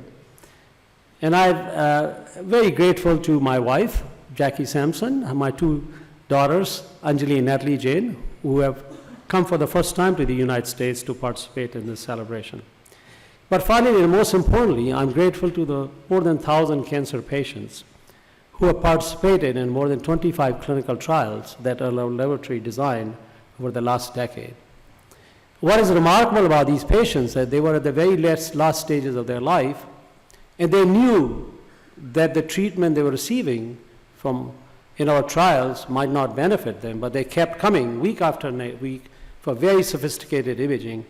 And I'm very grateful to my wife, Jackie Sampson, and my 2 daughters, Anjali and Natalie Jane, who have come for the first time to the United States to participate in this celebration. But finally, and most importantly, I'm grateful to the more than 1,000 cancer patients who have participated in more than 25 clinical trials that our laboratory designed over the last decade. What is remarkable about these patients is that they were at the very last stages of their life, and they knew that the treatment they were receiving in our trials might not benefit them, but they kept coming week after week for very sophisticated imaging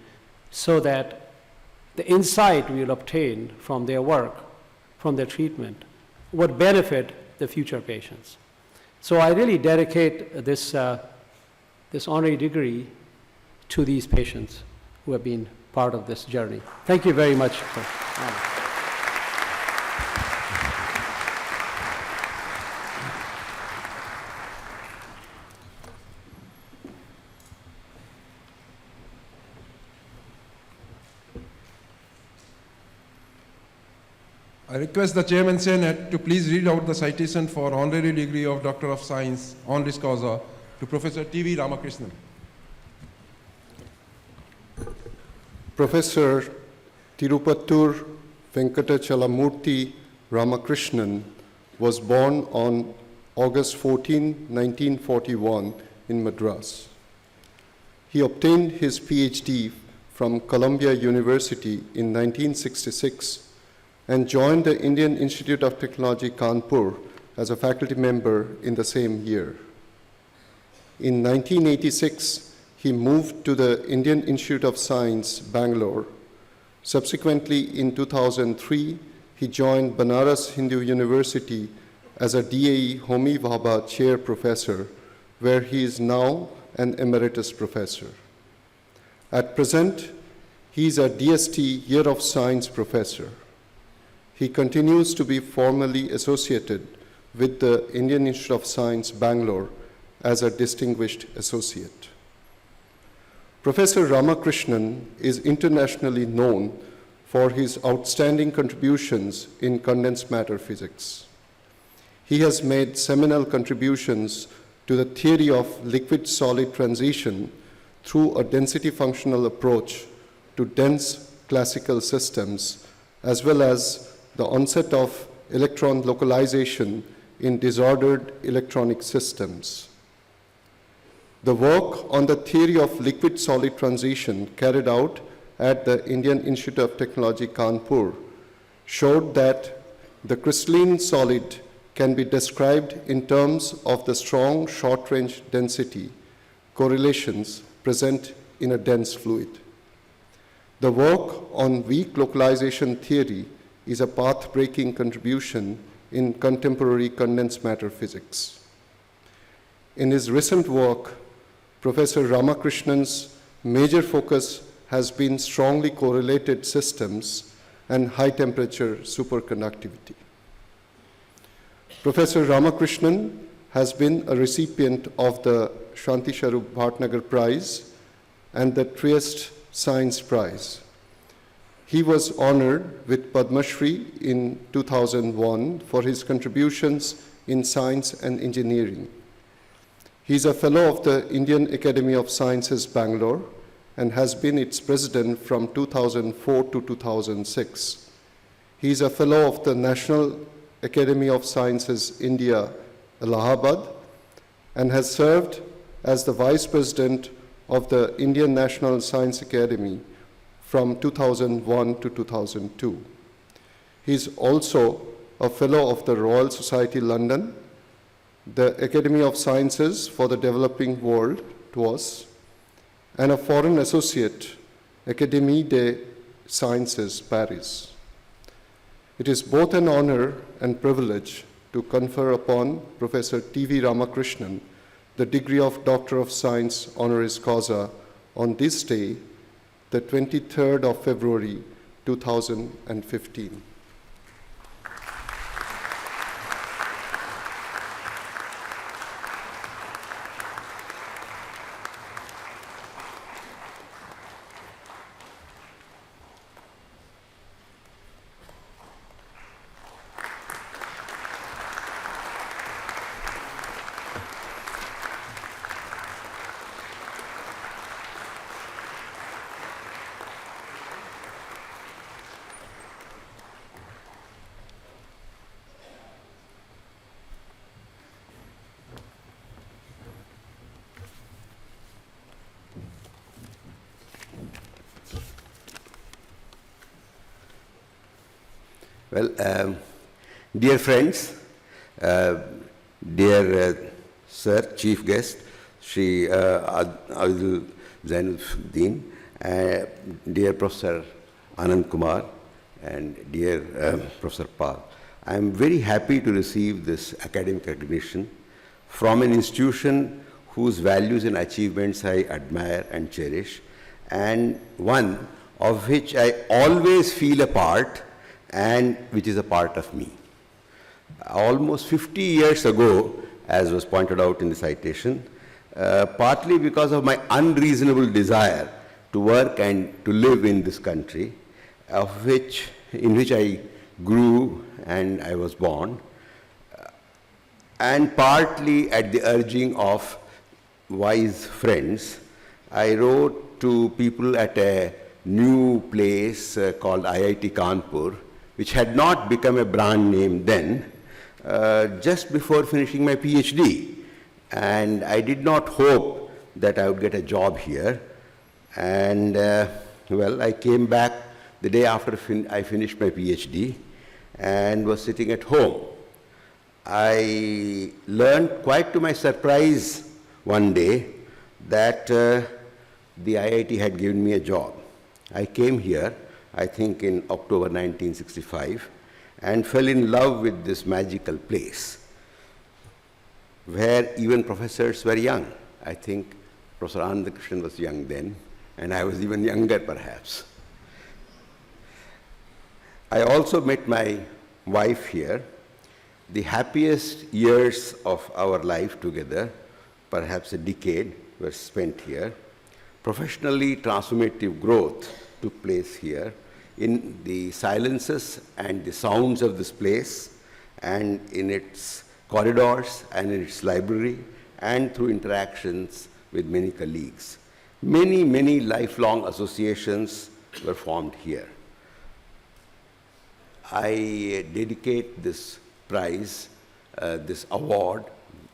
so that the insight we will obtain from their work, from their treatment, would benefit the future patients. So I really dedicate this honorary degree to these patients who have been part of this journey. Thank you very much. I request the Chairman Senate to please read out the citation for honorary degree of Doctor of Science honoris causa to Professor T.V. Ramakrishnan. Professor Tirupattur Venkatachalamurthy Ramakrishnan was born on August 14, 1941 in Madras. He obtained his PhD from Columbia University in 1966 and joined the Indian Institute of Technology Kanpur as a faculty member in the same year. In 1986, he moved to the Indian Institute of Science, Bangalore. Subsequently, in 2003, he joined Banaras Hindu University as a DAE Homi Bhabha Chair Professor, where he is now an emeritus professor. At present, he is a DST Year of Science professor. He continues to be formally associated with the Indian Institute of Science, Bangalore, as a distinguished associate. Professor Ramakrishnan is internationally known for his outstanding contributions in condensed matter physics. He has made seminal contributions to the theory of liquid-solid transition through a density functional approach to dense classical systems, as well as the onset of electron localization in disordered electronic systems. The work on the theory of liquid-solid transition carried out at the Indian Institute of Technology, Kanpur, showed that the crystalline solid can be described in terms of the strong short-range density correlations present in a dense fluid. The work on weak localization theory is a path-breaking contribution in contemporary condensed matter physics. In his recent work, Professor Ramakrishnan's major focus has been strongly correlated systems and high-temperature superconductivity. Professor Ramakrishnan has been a recipient of the Shanti Sharup Bhatnagar Prize and the Trieste Science Prize. He was honored with Padma Shri in 2001 for his contributions in science and engineering. He is a fellow of the Indian Academy of Sciences, Bangalore, and has been its president from 2004 to 2006. He is a fellow of the National Academy of Sciences, India, Allahabad, and has served as the vice president of the Indian National Science Academy from 2001 to 2002. He is also a fellow of the Royal Society London, the Academy of Sciences for the Developing World, TWAS, and a foreign associate, Académie des Sciences, Paris. It is both an honor and privilege to confer upon Professor T.V. Ramakrishnan the degree of Doctor of Science honoris causa on this day, the 23rd of February, 2015. Well, dear friends, dear Sir, Chief Guest, Shri Abdul Zainuddin, dear Professor Anand Kumar, and dear Professor Pal, I am very happy to receive this academic recognition from an institution whose values and achievements I admire and cherish, and one of which I always feel a part and which is a part of me. Almost 50 years ago, as was pointed out in the citation, partly because of my unreasonable desire to work and to live in this country, in which I grew and I was born, and partly at the urging of wise friends, I wrote to people at a new place called IIT Kanpur, which had not become a brand name then, just before finishing my PhD. And I did not hope that I would get a job here. And well, I came back the day after I finished my PhD, and was sitting at home. I learned, quite to my surprise, one day that the IIT had given me a job. I came here, I think in October 1965, and fell in love with this magical place where even professors were young. I think Professor Anandakrishnan was young then, and I was even younger perhaps. I also met my wife here. The happiest years of our life together, perhaps a decade, were spent here. Professionally, transformative growth took place here in the silences and the sounds of this place, and in its corridors and in its library, and through interactions with many colleagues. Many, many lifelong associations were formed here. I dedicate this prize, this award,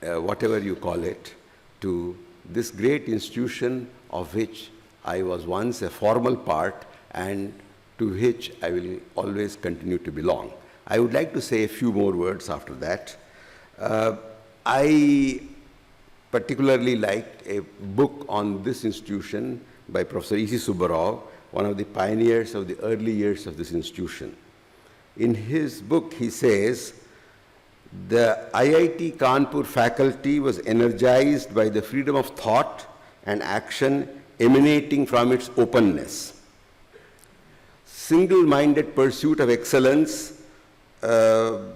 whatever you call it, to this great institution of which I was once a formal part and to which I will always continue to belong. I would like to say a few more words after that. I particularly liked a book on this institution by Professor E.C. Subbarao, one of the pioneers of the early years of this institution. In his book, he says, the IIT Kanpur faculty was energized by the freedom of thought and action emanating from its openness. Single-minded pursuit of excellence of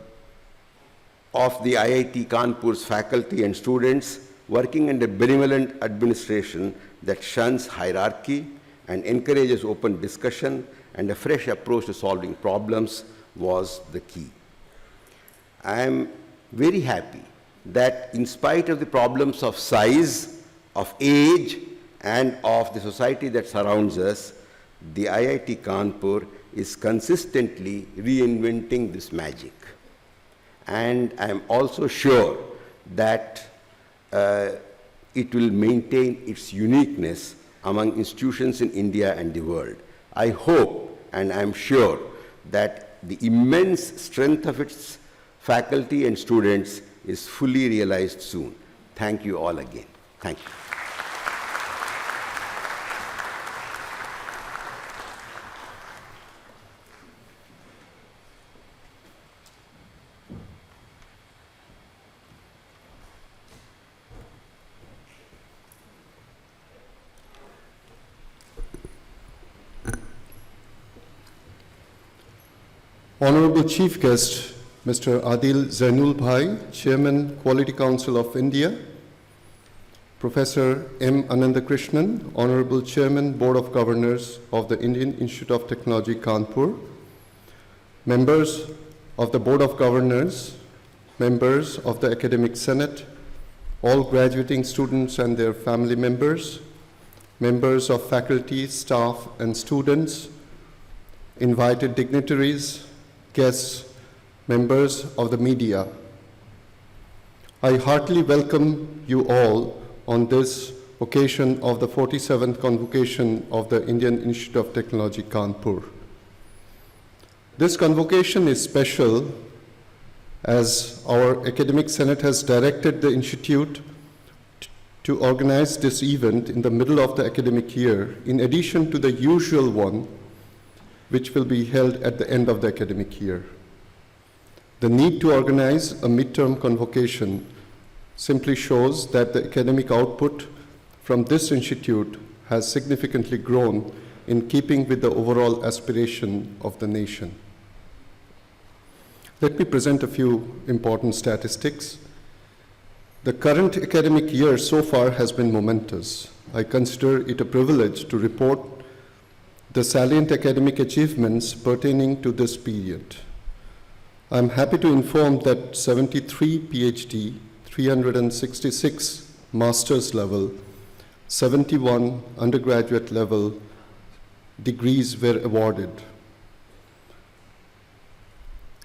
the IIT Kanpur's faculty and students working under benevolent administration that shuns hierarchy and encourages open discussion and a fresh approach to solving problems was the key. I am very happy that in spite of the problems of size, of age, and of the society that surrounds us, the IIT Kanpur is consistently reinventing this magic. And I am also sure that it will maintain its uniqueness among institutions in India and the world. I hope and I am sure that the immense strength of its faculty and students is fully realized soon. Thank you all again. Thank you. Honorable Chief Guest, Mr. Adil Zainul Bhai, Chairman, Quality Council of India, Professor M. Anandakrishnan, Honorable Chairman, Board of Governors of the Indian Institute of Technology, Kanpur, members of the Board of Governors, members of the Academic Senate, all graduating students and their family members, members of faculty, staff, and students, invited dignitaries, guests, members of the media. I heartily welcome you all on this occasion of the 47th Convocation of the Indian Institute of Technology, Kanpur. This convocation is special as our Academic Senate has directed the Institute to organize this event in the middle of the academic year, in addition to the usual one, which will be held at the end of the academic year. The need to organize a midterm convocation simply shows that the academic output from this institute has significantly grown in keeping with the overall aspiration of the nation. Let me present a few important statistics. The current academic year so far has been momentous. I consider it a privilege to report the salient academic achievements pertaining to this period. I'm happy to inform that 73 PhD, 366 master's level, 71 undergraduate level degrees were awarded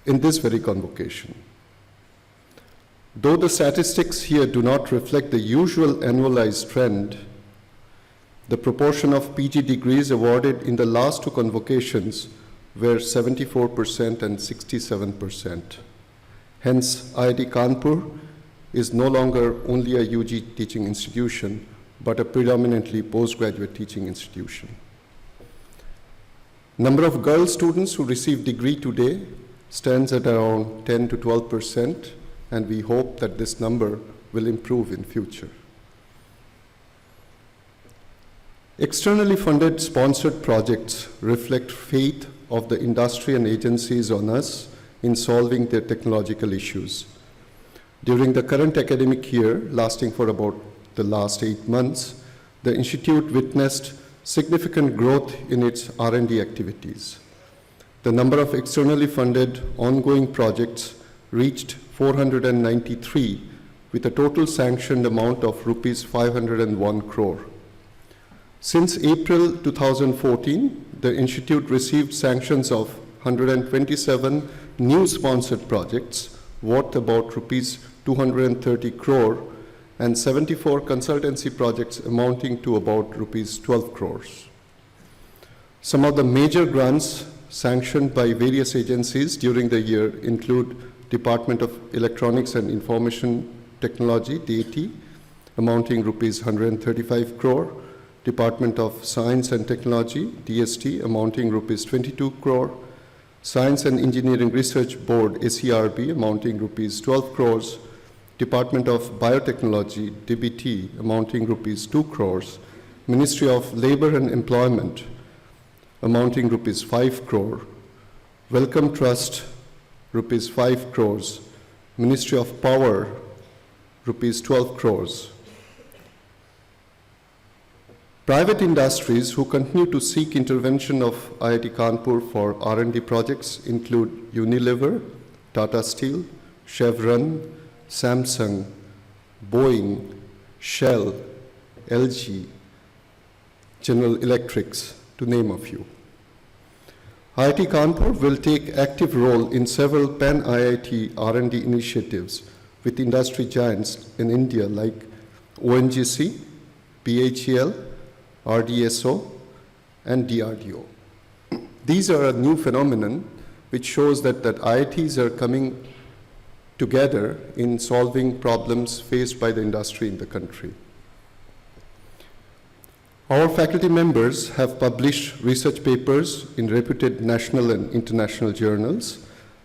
in this very convocation. Though the statistics here do not reflect the usual annualized trend, the proportion of PG degrees awarded in the last two convocations were 74% and 67%. Hence, IIT Kanpur is no longer only a UG teaching institution, but a predominantly postgraduate teaching institution. Number of girl students who receive degree today stands at around 10 to 12%, and we hope that this number will improve in future. Externally funded sponsored projects reflect faith of the industry and agencies on us in solving their technological issues. During the current academic year, lasting for about the last 8 months, the Institute witnessed significant growth in its R&D activities. The number of externally funded ongoing projects reached 493 with a total sanctioned amount of rupees 501 crore. Since April 2014, the Institute received sanctions of 127 new sponsored projects worth about rupees 230 crore and 74 consultancy projects amounting to about rupees 12 crores. Some of the major grants sanctioned by various agencies during the year include Department of Electronics and Information Technology, DAT, amounting rupees 135 crore, Department of Science and Technology, DST, amounting rupees 22 crore, Science and Engineering Research Board, SERB, amounting rupees 12 crores, Department of Biotechnology, DBT, amounting rupees 2 crores, Ministry of Labor and Employment, amounting rupees 5 crore, Wellcome Trust, rupees 5 crores, Ministry of Power, rupees 12 crores. Private industries who continue to seek intervention of IIT Kanpur for R&D projects include Unilever, Tata Steel, Chevron, Samsung, Boeing, Shell, LG, General Electrics, to name a few. IIT Kanpur will take active role in several pan-IIT R&D initiatives with industry giants in India like ONGC, BHEL, RDSO, and DRDO. These are a new phenomenon which shows that IITs are coming together in solving problems faced by the industry in the country. Our faculty members have published research papers in reputed national and international journals.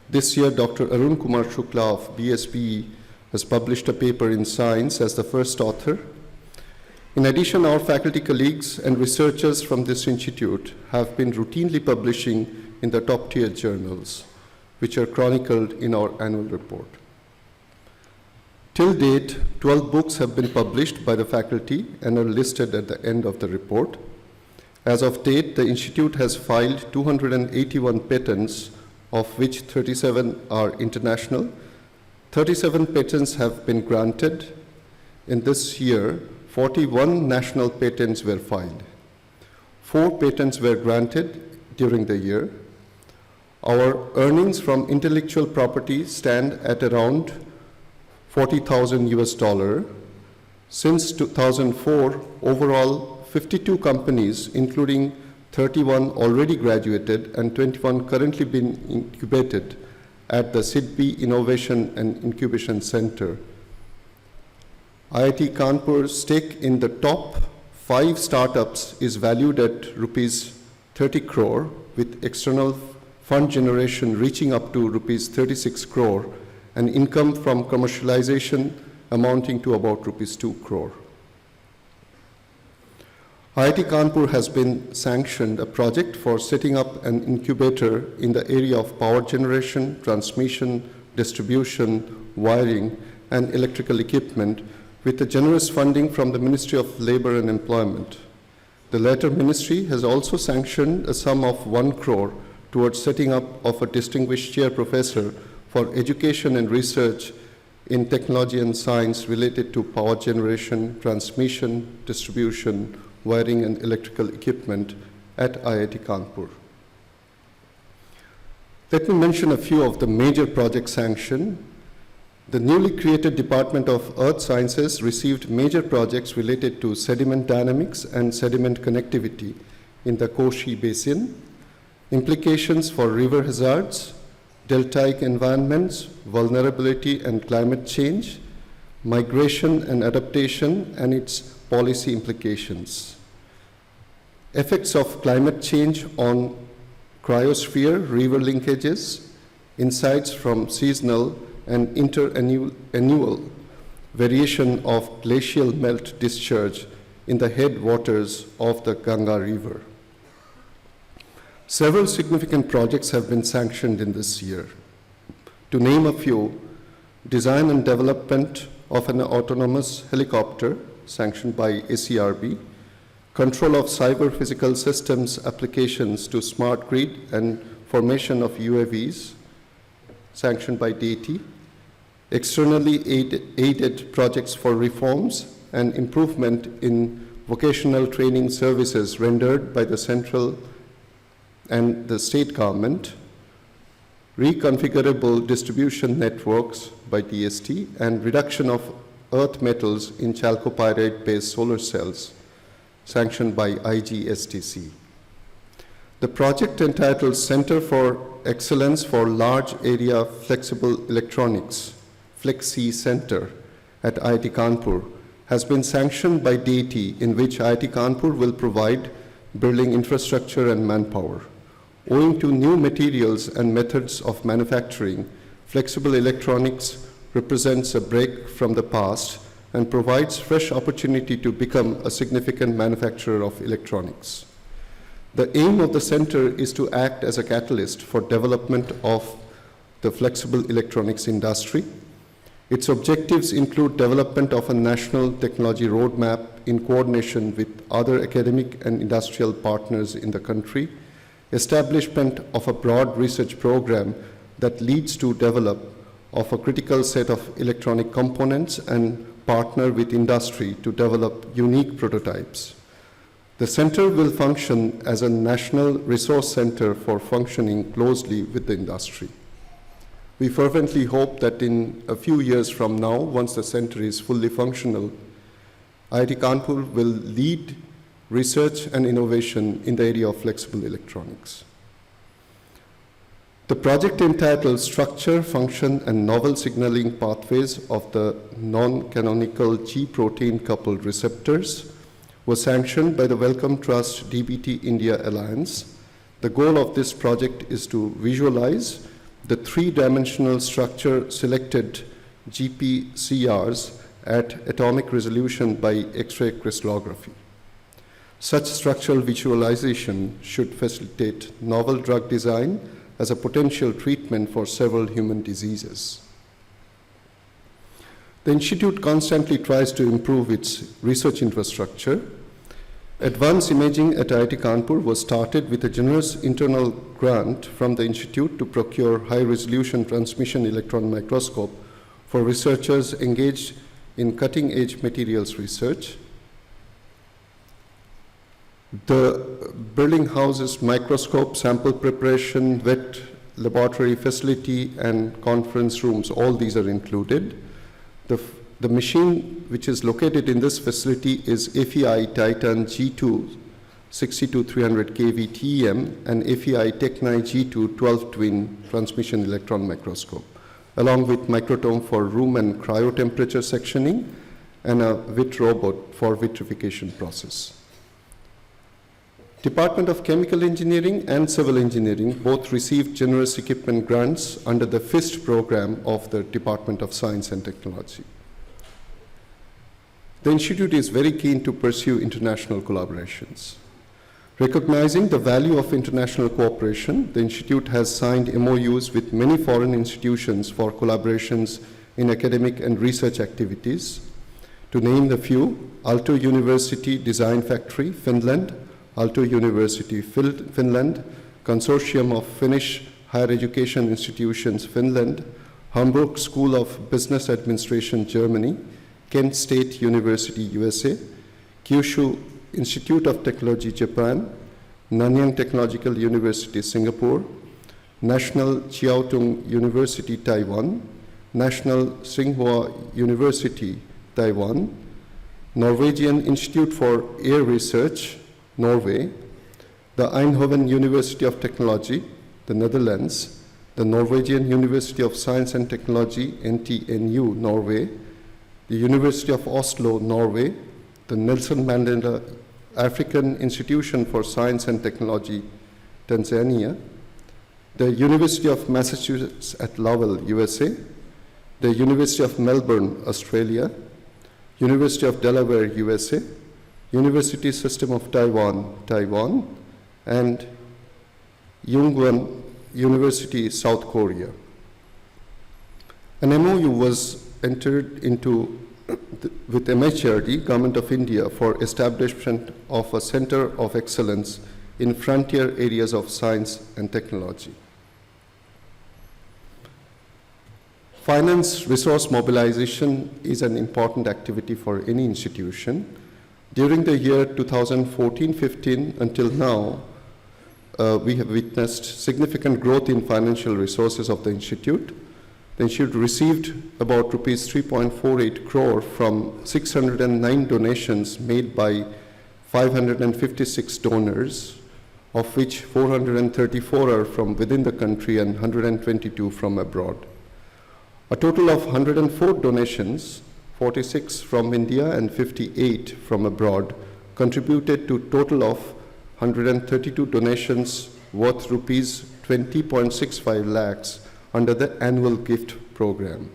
This year, Dr. Arun Kumar Shukla of BSBE has published a paper in Science as the first author. In addition, our faculty colleagues and researchers from this institute have been routinely publishing in the top-tier journals, which are chronicled in our annual report. Till date, 12 books have been published by the faculty and are listed at the end of the report. As of date, the institute has filed 281 patents, of which 37 are international. 37 patents have been granted. In this year, 41 national patents were filed. 4 patents were granted during the year. Our earnings from intellectual property stand at around $40,000 US. Since 2004, overall 52 companies, including 31 already graduated and 21 currently being incubated at the SIDBI Innovation and Incubation Center. IIT Kanpur's stake in the top 5 startups is valued at rupees 30 crore, with external fund generation reaching up to rupees 36 crore and income from commercialization amounting to about rupees 2 crore. IIT Kanpur has been sanctioned a project for setting up an incubator in the area of power generation, transmission, distribution, wiring, and electrical equipment with a generous funding from the Ministry of Labor and Employment. The latter ministry has also sanctioned a sum of 1 crore towards setting up of a distinguished chair professor for education and research in technology and science related to power generation, transmission, distribution, wiring, and electrical equipment at IIT Kanpur. Let me mention a few of the major projects sanctioned. The newly created Department of Earth Sciences received major projects related to sediment dynamics and sediment connectivity in the Koshi Basin. implications for river hazards, deltaic environments, vulnerability and climate change, migration and adaptation, and its policy implications. Effects of climate change on cryosphere, river linkages, insights from seasonal and interannual variation of glacial melt discharge in the headwaters of the Ganga River. Several significant projects have been sanctioned in this year. To name a few, design and development of an autonomous helicopter, sanctioned by ACRB, control of cyber physical systems applications to smart grid and formation of UAVs, sanctioned by DAT, externally aided projects for reforms and improvement in vocational training services rendered by the central and the state government, reconfigurable distribution networks by DST, and reduction of earth metals in chalcopyrite-based solar cells, sanctioned by IGSTC. The project entitled Center for Excellence for Large Area Flexible Electronics, FLEXI Center, at IIT Kanpur, has been sanctioned by DAT, in which IIT Kanpur will provide building infrastructure and manpower. Owing to new materials and methods of manufacturing, flexible electronics represents a break from the past and provides fresh opportunity to become a significant manufacturer of electronics. The aim of the center is to act as a catalyst for development of the flexible electronics industry. Its objectives include development of a national technology roadmap in coordination with other academic and industrial partners in the country, establishment of a broad research program that leads to develop of a critical set of electronic components and partner with industry to develop unique prototypes. The center will function as a national resource center for functioning closely with the industry. We fervently hope that in a few years from now, once the center is fully functional, IIT Kanpur will lead research and innovation in the area of flexible electronics. The project entitled Structure, Function, and Novel Signaling Pathways of the Non-Canonical G-Protein Coupled Receptors was sanctioned by the Wellcome Trust DBT India Alliance. The goal of this project is to visualize the three-dimensional structure selected GPCRs at atomic resolution by X-ray crystallography. Such structural visualization should facilitate novel drug design as a potential treatment for several human diseases. The Institute constantly tries to improve its research infrastructure. Advanced imaging at IIT Kanpur was started with a generous internal grant from the Institute to procure high-resolution transmission electron microscope for researchers engaged in cutting-edge materials research. The building houses microscope, sample preparation, wet laboratory facility, and conference rooms. All these are included. The machine which is located in this facility is FEI Titan G2 62300 kV TEM and FEI Techni G2 12 twin transmission electron microscope, along with microtome for room and cryotemperature sectioning and a VIT robot for vitrification process. Department of Chemical Engineering and Civil Engineering both received generous equipment grants under the FIST program of the Department of Science and Technology. The Institute is very keen to pursue international collaborations. Recognizing the value of international cooperation, the Institute has signed MOUs with many foreign institutions for collaborations in academic and research activities. To name a few, Aalto University Design Factory, Finland, Aalto University, Finland, Consortium of Finnish Higher Education Institutions, Finland, Hamburg School of Business Administration, Germany, Kent State University, USA, Kyushu Institute of Technology, Japan, Nanyang Technological University, Singapore, National Chiao Tung University, Taiwan, National Tsinghua University, Taiwan, Norwegian Institute for Air Research, Norway, the Eindhoven University of Technology, the Netherlands, the Norwegian University of Science and Technology, NTNU, Norway, the University of Oslo, Norway, the Nelson Mandela African Institution for Science and Technology, Tanzania, the University of Massachusetts at Lowell, USA, the University of Melbourne, Australia, University of Delaware, USA, University System of Taiwan, Taiwan, and Yongwon University, South Korea. An MOU was entered into with MHRD, Government of India, for establishment of a Center of Excellence in frontier areas of science and technology. Finance resource mobilization is an important activity for any institution. During the year 2014-15 until now, we have witnessed significant growth in financial resources of the Institute. The Institute received about rupees 3.48 crore from 609 donations made by 556 donors, of which 434 are from within the country and 122 from abroad. A total of 104 donations, 46 from India and 58 from abroad, contributed to a total of 132 donations worth rupees 20.65 lakhs under the annual gift program.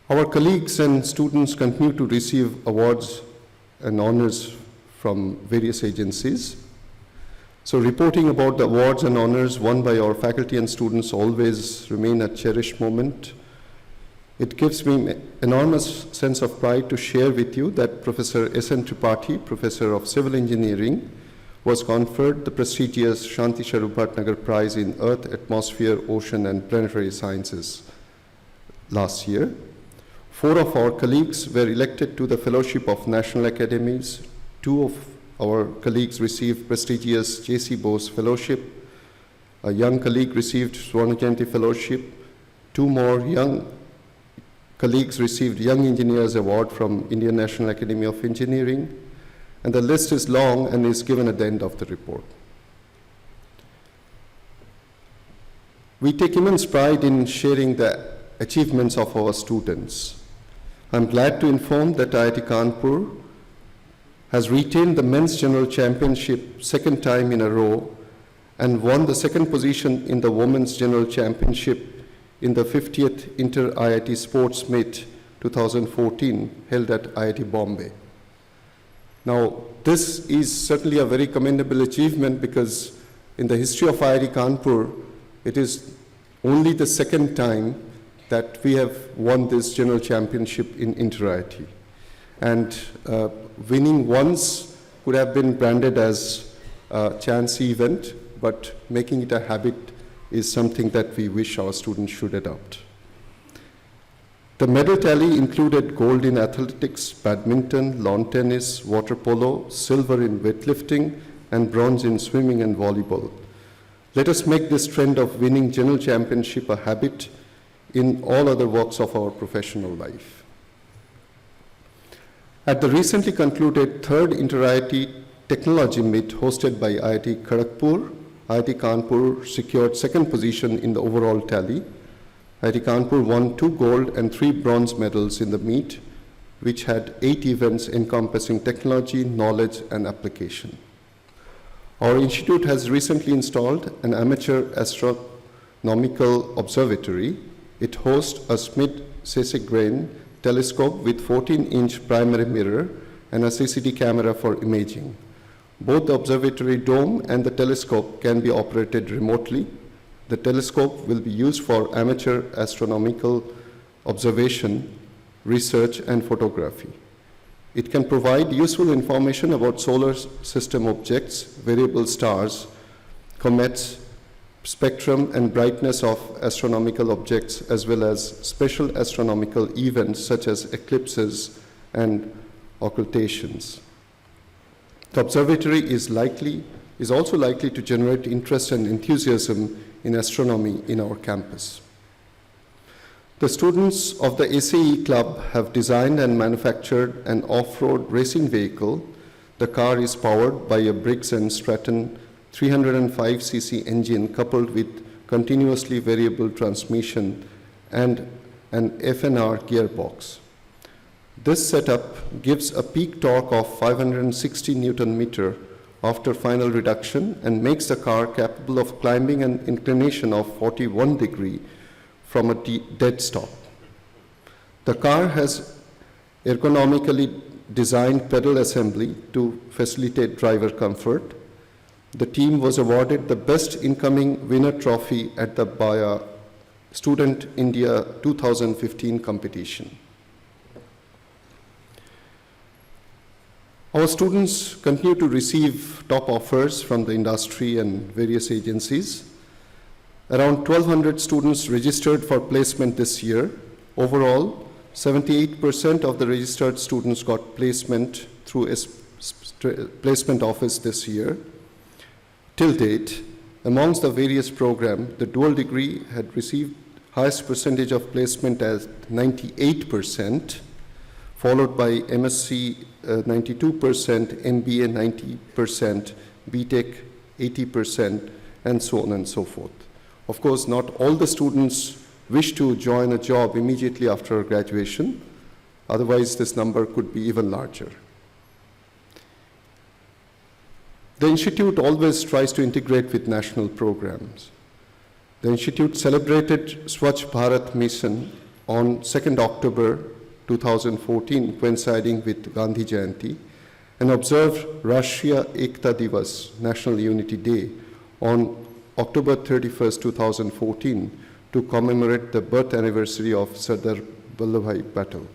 Our colleagues and students continue to receive awards and honors from various agencies. So reporting about the awards and honors won by our faculty and students always remain a cherished moment. It gives me an enormous sense of pride to share with you that Professor S.N. Tripathi, Professor of Civil Engineering, was conferred the prestigious Shanti Sharu Bhatnagar Prize in Earth, Atmosphere, Ocean and Planetary Sciences last year. 4 of our colleagues were elected to the Fellowship of National Academies. 2 of our colleagues received prestigious J.C. Bose Fellowship. A young colleague received Swarna Jayanti Fellowship. 2 more young colleagues received Young Engineers Award from Indian National Academy of Engineering. And the list is long and is given at the end of the report. We take immense pride in sharing the achievements of our students. I'm glad to inform that IIT Kanpur has retained the Men's General Championship 2nd time in a row and won the 2nd position in the Women's General Championship in the 50th Inter-IIT Sports Meet 2014 held at IIT Bombay. Now, this is certainly a very commendable achievement because in the history of IIT Kanpur, it is only the 2nd time that we have won this general championship in Inter-IIT. And winning once could have been branded as a chance event, but making it a habit is something that we wish our students should adopt. The medal tally included gold in athletics, badminton, lawn tennis, water polo, silver in weightlifting, and bronze in swimming and volleyball. Let us make this trend of winning general championship a habit in all other walks of our professional life. At the recently concluded 3rd Inter-IIT Technology Meet hosted by IIT Kharagpur, IIT Kanpur secured 2nd position in the overall tally. IIT Kanpur won 2 gold and 3 bronze medals in the meet, which had 8 events encompassing technology, knowledge, and application. Our institute has recently installed an amateur astronomical observatory. It hosts a Schmidt-Cassegrain telescope with 14-inch primary mirror and a CCD camera for imaging. Both the observatory dome and the telescope can be operated remotely. The telescope will be used for amateur astronomical observation, research, and photography. It can provide useful information about solar system objects, variable stars, comets, spectrum and brightness of astronomical objects, as well as special astronomical events such as eclipses and occultations. The observatory is also likely to generate interest and enthusiasm in astronomy in our campus. The students of the ACE Club have designed and manufactured an off-road racing vehicle The car is powered by a Briggs & Stratton 305cc engine coupled with continuously variable transmission and an FNR gearbox. This setup gives a peak torque of 560 Newton-meter after final reduction and makes the car capable of climbing an inclination of 41 degrees from a dead stop. The car has ergonomically designed pedal assembly to facilitate driver comfort. The team was awarded the Best Incoming Winner Trophy at the BAYA Student India 2015 competition. Our students continue to receive top offers from the industry and various agencies. Around 1,200 students registered for placement this year. Overall, 78% of the registered students got placement through a placement office this year. Till date, amongst the various programs, the dual degree had received highest percentage of placement as 98%, followed by MSc 92%, MBA 90%, BTech 80%, and so on and so forth. Of course, not all the students wish to join a job immediately after graduation. Otherwise, this number could be even larger. The Institute always tries to integrate with national programs. The Institute celebrated Swachh Bharat Mission on 2nd October 2014, coinciding with Gandhi Jayanti, and observed Rashtriya Ekta Divas, National Unity Day, on October 31st, 2014, to commemorate the birth anniversary of Sardar Vallabhbhai Patel.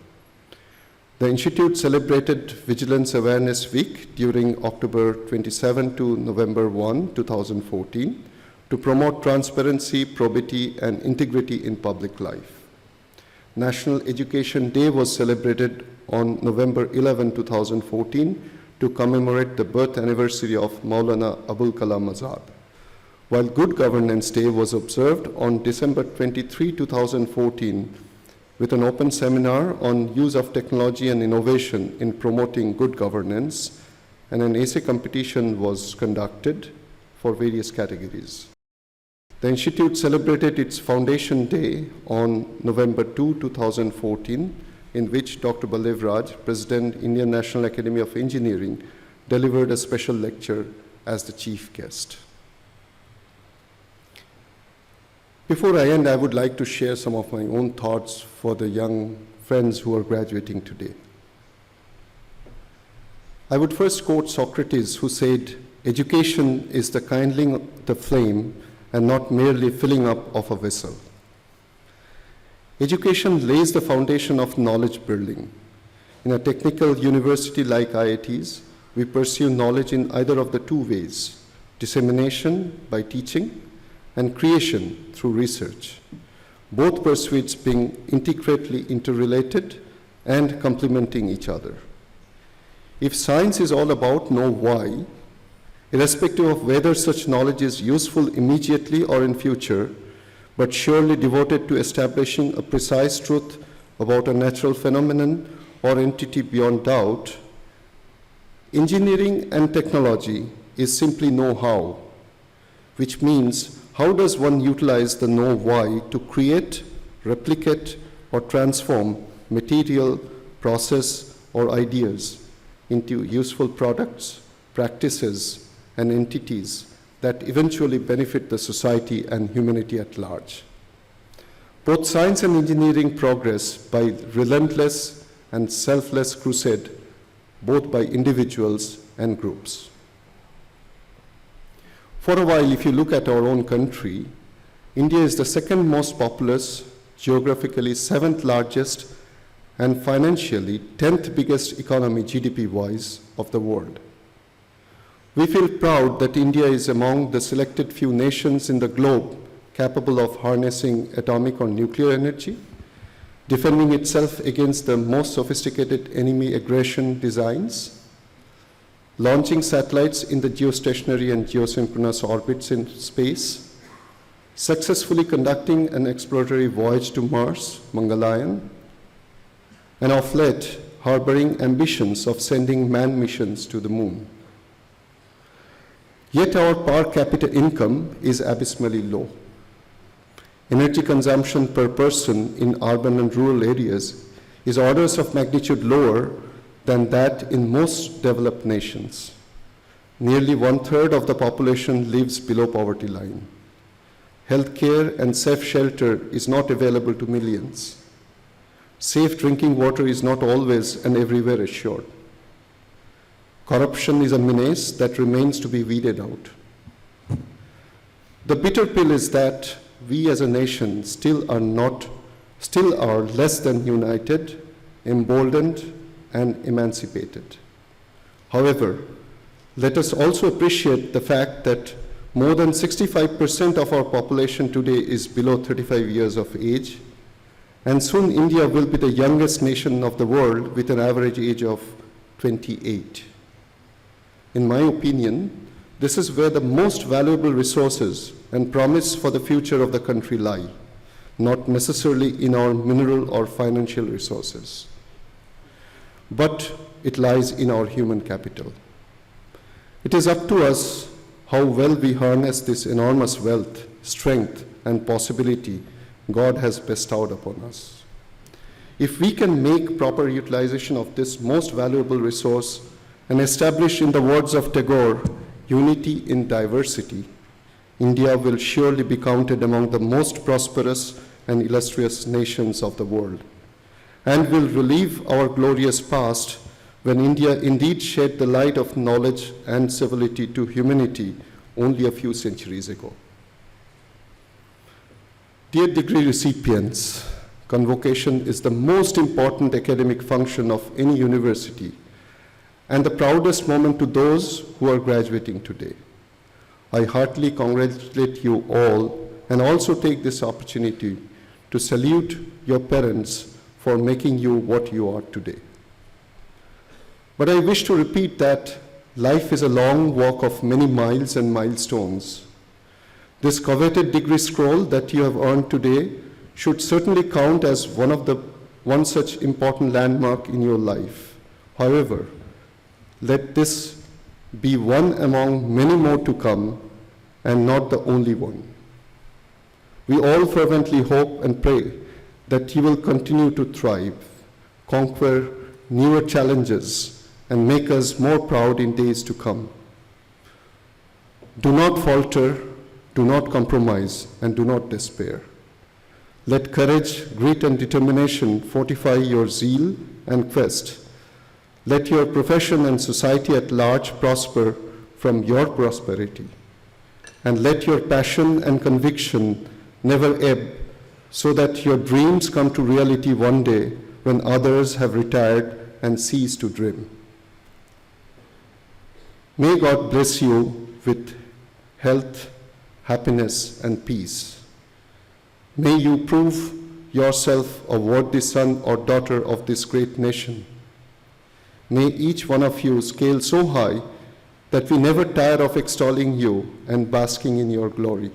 The Institute celebrated Vigilance Awareness Week during October 27 to November 1, 2014, to promote transparency, probity, and integrity in public life. National Education Day was celebrated on November 11, 2014, to commemorate the birth anniversary of Maulana Abul Kalam Azad, while Good Governance Day was observed on December 23, 2014, with an open seminar on use of technology and innovation in promoting good governance, and an essay competition was conducted for various categories. The Institute celebrated its Foundation Day on November 2, 2014, in which Dr. Baldev Raj, President, Indian National Academy of Engineering, delivered a special lecture as the chief guest. Before I end, I would like to share some of my own thoughts for the young friends who are graduating today. I would first quote Socrates, who said, "Education is the kindling the flame and not merely filling up of a vessel." Education lays the foundation of knowledge building. In a technical university like IITs, we pursue knowledge in either of the two ways: dissemination by teaching and creation through research, both pursuits being intricately interrelated and complementing each other. If science is all about know why, irrespective of whether such knowledge is useful immediately or in future, but surely devoted to establishing a precise truth about a natural phenomenon or entity beyond doubt, engineering and technology is simply know-how, which means how does one utilize the know-why to create, replicate, or transform material, process, or ideas into useful products, practices, and entities that eventually benefit the society and humanity at large. Both science and engineering progress by relentless and selfless crusade, both by individuals and groups. For a while, if you look at our own country, India is the second most populous, geographically 7th largest, and financially 10th biggest economy GDP-wise of the world. We feel proud that India is among the selected few nations in the globe capable of harnessing atomic or nuclear energy, defending itself against the most sophisticated enemy aggression designs, launching satellites in the geostationary and geosynchronous orbits in space, successfully conducting an exploratory voyage to Mars, Mangalyaan, and of late, harboring ambitions of sending manned missions to the moon. Yet our per capita income is abysmally low. Energy consumption per person in urban and rural areas is orders of magnitude lower than that in most developed nations. Nearly 1/3 of the population lives below poverty line. Healthcare and safe shelter is not available to millions. Safe drinking water is not always and everywhere assured. Corruption is a menace that remains to be weeded out. The bitter pill is that we as a nation still are less than united, emboldened, and emancipated. However, let us also appreciate the fact that more than 65% of our population today is below 35 years of age, and soon India will be the youngest nation of the world with an average age of 28. In my opinion, this is where the most valuable resources and promise for the future of the country lie, not necessarily in our mineral or financial resources, but it lies in our human capital. It is up to us how well we harness this enormous wealth, strength, and possibility God has bestowed upon us. If we can make proper utilization of this most valuable resource and establish, in the words of Tagore, unity in diversity, India will surely be counted among the most prosperous and illustrious nations of the world, and will relive our glorious past when India indeed shed the light of knowledge and civility to humanity only a few centuries ago. Dear degree recipients, Convocation is the most important academic function of any university and the proudest moment to those who are graduating today. I heartily congratulate you all and also take this opportunity to salute your parents for making you what you are today. But I wish to repeat that life is a long walk of many miles and milestones. This coveted degree scroll that you have earned today should certainly count as one such important landmark in your life. However, let this be one among many more to come and not the only one. We all fervently hope and pray that you will continue to thrive, conquer newer challenges, and make us more proud in days to come. Do not falter, do not compromise, and do not despair. Let courage, grit, and determination fortify your zeal and quest. Let your profession and society at large prosper from your prosperity. And let your passion and conviction never ebb, so that your dreams come to reality one day when others have retired and ceased to dream. May God bless you with health, happiness, and peace. May you prove yourself a worthy son or daughter of this great nation. May each one of you scale so high that we never tire of extolling you and basking in your glory.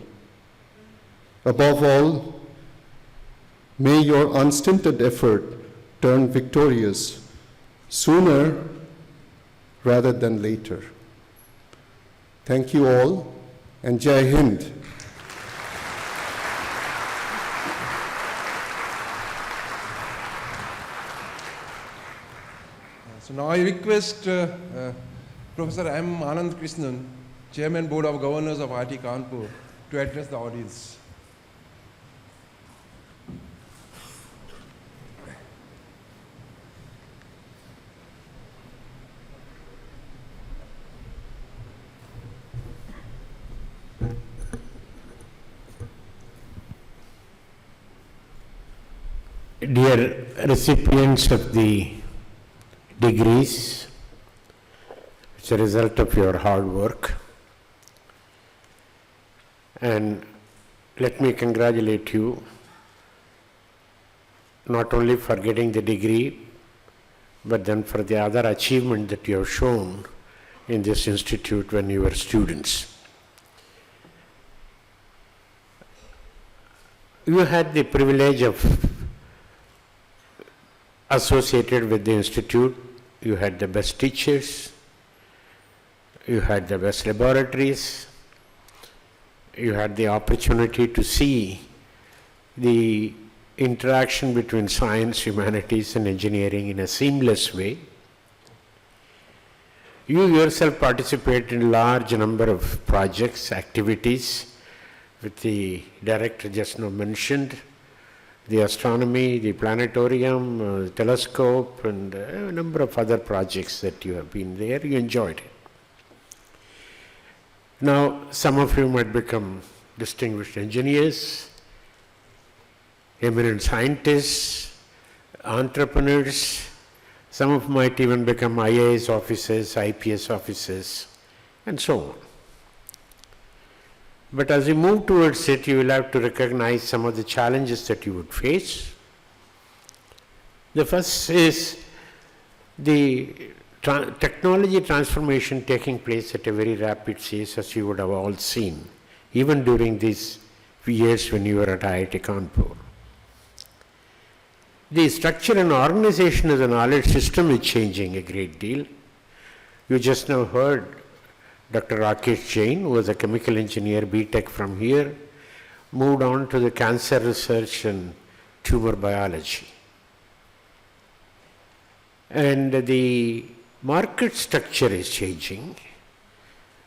Above all, may your unstinted effort turn victorious sooner rather than later. Thank you all, and Jai Hind. So now I request Professor M. Anand Krishnan, Chairman Board of Governors of IIT Kanpur, to address the audience. Dear recipients of the degrees, it's a result of your hard work. And let me congratulate you not only for getting the degree, but then for the other achievement that you have shown in this institute when you were students. You had the privilege of associated with the institute, you had the best teachers, you had the best laboratories, you had the opportunity to see the interaction between science, humanities, and engineering in a seamless way. You yourself participate in a large number of projects, activities, with the director just now mentioned, the astronomy, the planetarium, the telescope, and a number of other projects that you have been there. You enjoyed it. Now, some of you might become distinguished engineers, eminent scientists, entrepreneurs. Some of them might even become IAS officers, IPS officers, and so on. But as you move towards it, you will have to recognize some of the challenges that you would face. The first is the technology transformation taking place at a very rapid pace, as you would have all seen, even during these years when you were at IIT Kanpur. The structure and organization of the knowledge system is changing a great deal. You just now heard Dr. Rakesh Jain, who was a chemical engineer, BTech from here, moved on to the cancer research and tumor biology. And the market structure is changing.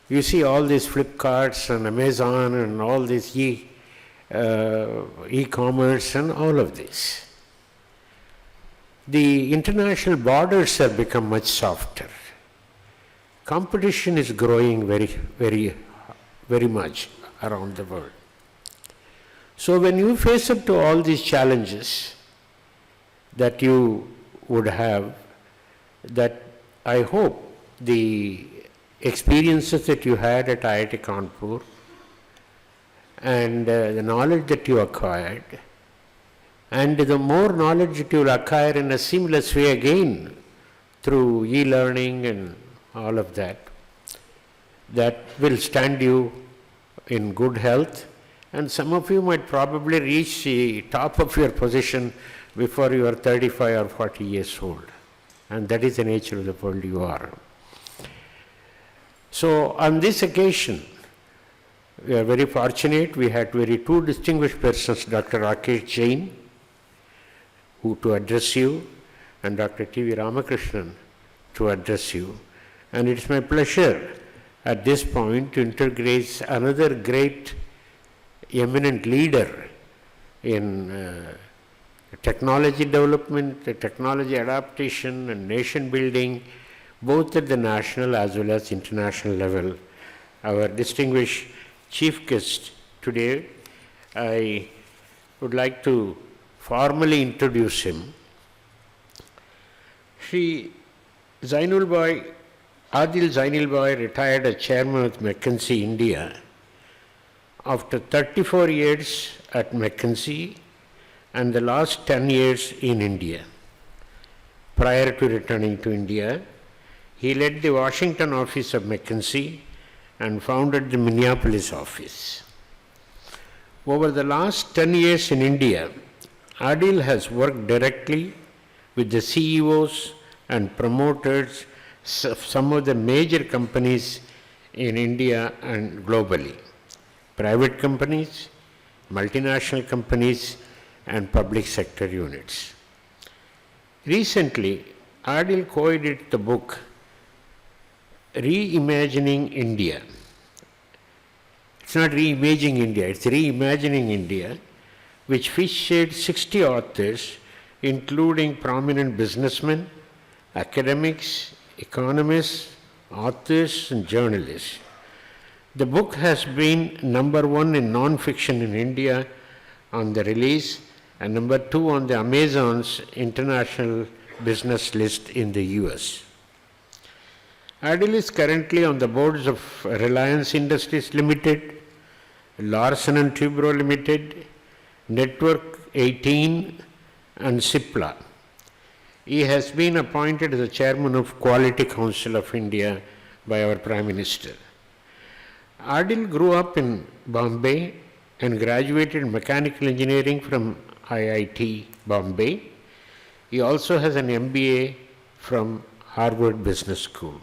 You see all these Flipkarts and Amazon and all this e-commerce and all of this. The international borders have become much softer. Competition is growing very much around the world. So when you face up to all these challenges that you would have, that I hope the experiences that you had at IIT Kanpur and the knowledge that you acquired, and the more knowledge that you will acquire in a seamless way again through e-learning and all of that, that will stand you in good health, and some of you might probably reach the top of your position before you are 35 or 40 years old. And that is the nature of the world you are. So on this occasion, we are very fortunate. We had two distinguished persons, Dr. Rakesh Jain, who to address you, and Dr. T.V. Ramakrishnan to address you. And it's my pleasure at this point to introduce another great eminent leader in technology development, technology adaptation, and nation building, both at the national as well as international level. Our distinguished chief guest today, I would like to formally introduce him. Adil Zainul Bhai retired as chairman of McKinsey India after 34 years at McKinsey and the last 10 years in India. Prior to returning to India, he led the Washington office of McKinsey and founded the Minneapolis office. Over the last 10 years in India, Adil has worked directly with the CEOs and promoters of some of the major companies in India and globally, private companies, multinational companies, and public sector units. Recently, Adil co-edited the book Reimagining India. It's not reimagining India, it's reimagining India, which featured 60 authors, including prominent businessmen, academics, economists, authors, and journalists. The book has been #1 in non-fiction in India on the release and #2 on the Amazon's international business list in the US. Adil is currently on the boards of Reliance Industries Limited, Larsen & Toubro Limited, Network 18, and Cipla. He has been appointed as the chairman of Quality Council of India by our Prime Minister. Adil grew up in Bombay and graduated in mechanical engineering from IIT Bombay. He also has an MBA from Harvard Business School.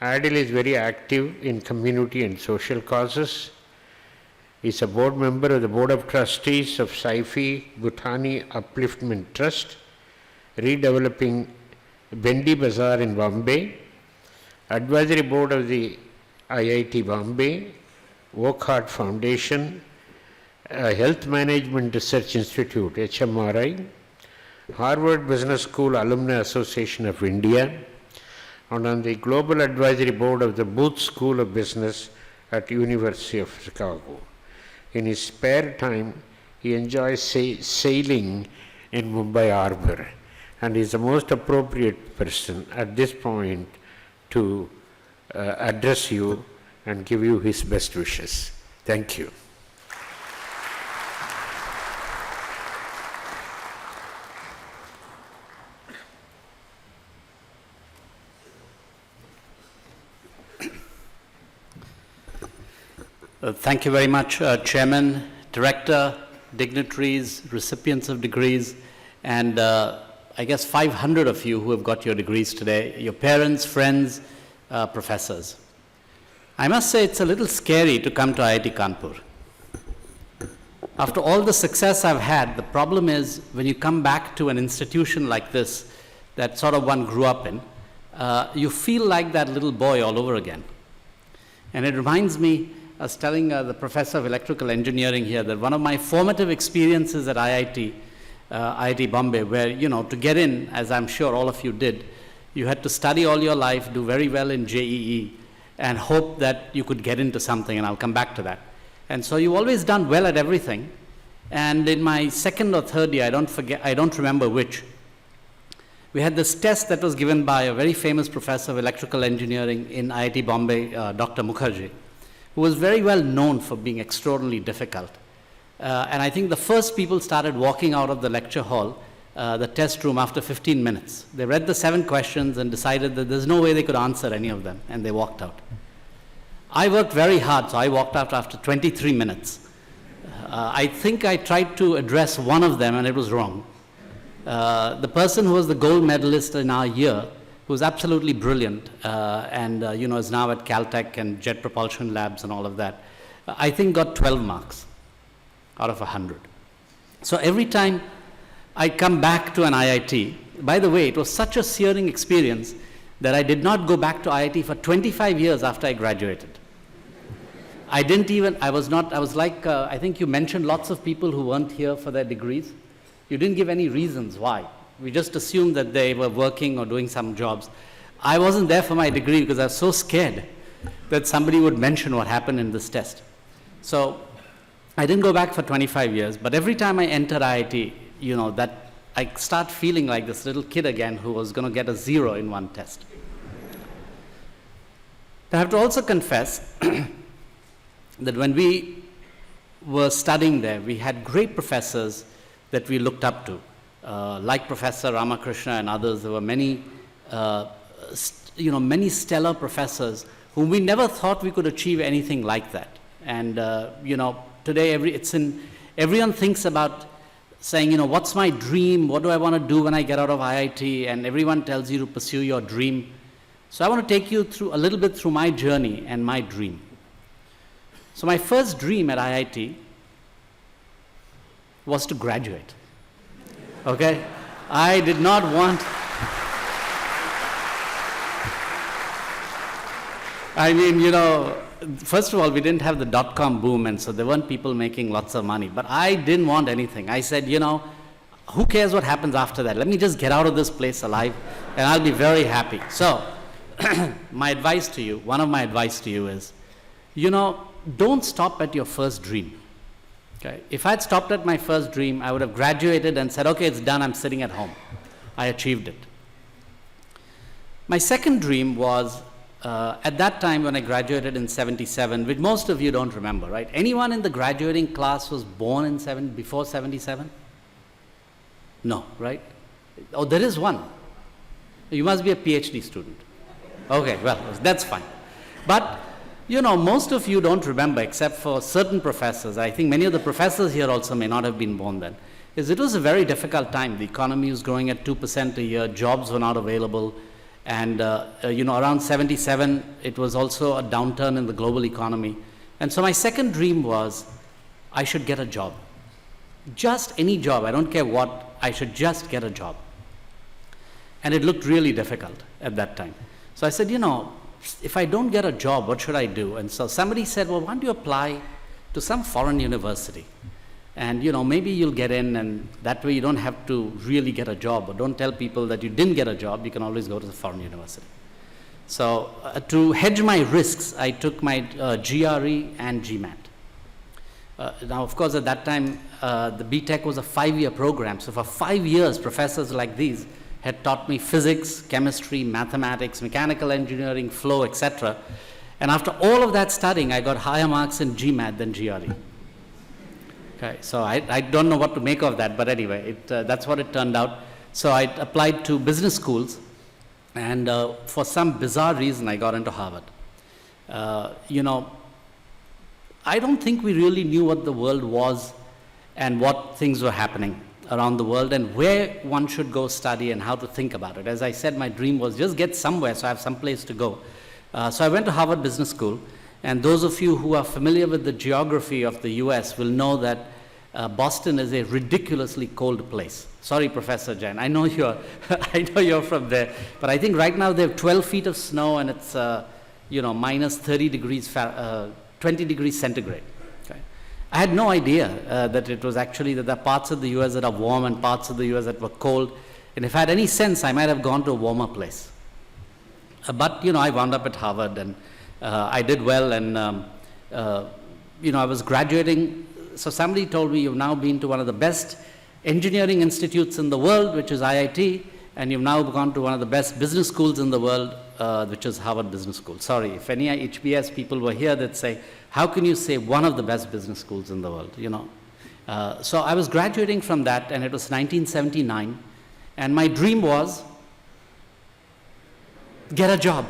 Adil is very active in community and social causes. He is a board member of the Board of Trustees of Saifi Bhutani Upliftment Trust, redeveloping Bendi Bazaar in Bombay, Advisory Board of the IIT Bombay, Wokhart Foundation, Health Management Research Institute, HMRI, Harvard Business School Alumni Association of India, and on the Global Advisory Board of the Booth School of Business at University of Chicago. In his spare time, he enjoys sailing in Mumbai Harbor, and is the most appropriate person at this point to address you and give you his best wishes. Thank you. Thank you very much, Chairman, Director, dignitaries, recipients of degrees, and I guess 500 of you who have got your degrees today, your parents, friends, professors. I must say it's a little scary to come to IIT Kanpur. After all the success I've had, the problem is when you come back to an institution like this that sort of one grew up in, you feel like that little boy all over again. And it reminds me, I was telling the professor of electrical engineering here that one of my formative experiences at IIT Bombay, where, you know, to get in, as I'm sure all of you did, you had to study all your life, do very well in JEE, and hope that you could get into something, and I'll come back to that. And so you've always done well at everything. And in my second or third year, I don't remember which, we had this test that was given by a very famous professor of electrical engineering in IIT Bombay, Dr. Mukherjee, who was very well known for being extraordinarily difficult. And I think the first people started walking out of the lecture hall, the test room, after 15 minutes. They read the 7 questions and decided that there's no way they could answer any of them, and they walked out. I worked very hard, so I walked out after 23 minutes. I think I tried to address one of them, and it was wrong. The person who was the gold medalist in our year, who was absolutely brilliant, and you know, is now at Caltech and Jet Propulsion Labs and all of that, I think got 12 marks out of 100. So every time I come back to an IIT, by the way, it was such a searing experience that I did not go back to IIT for 25 years after I graduated. I was like, I think you mentioned lots of people who weren't here for their degrees. You didn't give any reasons why. We just assumed that they were working or doing some jobs. I wasn't there for my degree because I was so scared that somebody would mention what happened in this test. So I didn't go back for 25 years, but every time I enter IIT, you know, that I start feeling like this little kid again who was going to get a 0 in one test. I have to also confess that when we were studying there, we had great professors that we looked up to. Like Professor Ramakrishna and others, there were many, many stellar professors whom we never thought we could achieve anything like that. And today everyone thinks about saying, what's my dream? What do I want to do when I get out of IIT? And everyone tells you to pursue your dream. So I want to take you through a little bit through my journey and my dream. So my first dream at IIT was to graduate. Okay? I did not want... first of all, we didn't have the dot-com boom, and so there weren't people making lots of money. But I didn't want anything. I said, who cares what happens after that? Let me just get out of this place alive, and I'll be very happy. So, my advice to you, one of my advice to you is, don't stop at your first dream. Okay? If I'd stopped at my first dream, I would have graduated and said, okay, it's done, I'm sitting at home. I achieved it. My second dream was, at that time when I graduated in 77, which most of you don't remember, right? Anyone in the graduating class was born before 77? No, right? Oh, there is one. You must be a PhD student. Okay, well, that's fine. But, most of you don't remember except for certain professors. I think many of the professors here also may not have been born then. is it was a very difficult time. The economy was growing at 2% a year, jobs were not available, and around 77, it was also a downturn in the global economy. And so my second dream was, I should get a job. Just any job, I don't care what, I should just get a job. And it looked really difficult at that time. So I said, if I don't get a job, what should I do? And so somebody said, well, why don't you apply to some foreign university? And maybe you'll get in, and that way you don't have to really get a job, or don't tell people that you didn't get a job. You can always go to the foreign university. So to hedge my risks, I took my GRE and GMAT. Now, of course, at that time, the BTech was a 5-year program. So for 5 years, professors like these had taught me physics, chemistry, mathematics, mechanical engineering, flow, etc. And after all of that studying, I got higher marks in GMAT than GRE. Okay, so I don't know what to make of that, but anyway, that's what it turned out. So I applied to business schools, and for some bizarre reason, I got into Harvard. I don't think we really knew what the world was and what things were happening around the world and where one should go study and how to think about it. As I said, my dream was just get somewhere so I have some place to go. So I went to Harvard Business School, and those of you who are familiar with the geography of the US will know that Boston is a ridiculously cold place. Sorry, Professor Jain, I know you're from there, but I think right now they have 12 feet of snow, and it's minus 30 degrees 20 degrees centigrade. Okay. I had no idea that it was actually that there are parts of the US that are warm and parts of the US that were cold. And if I had any sense, I might have gone to a warmer place. But I wound up at Harvard, and I did well, and I was graduating. So somebody told me, you've now been to one of the best engineering institutes in the world, which is IIT, and you've now gone to one of the best business schools in the world, which is Harvard Business School. Sorry, if any HBS people were here, they'd say, how can you say one of the best business schools in the world, So I was graduating from that, and it was 1979, and my dream was, get a job.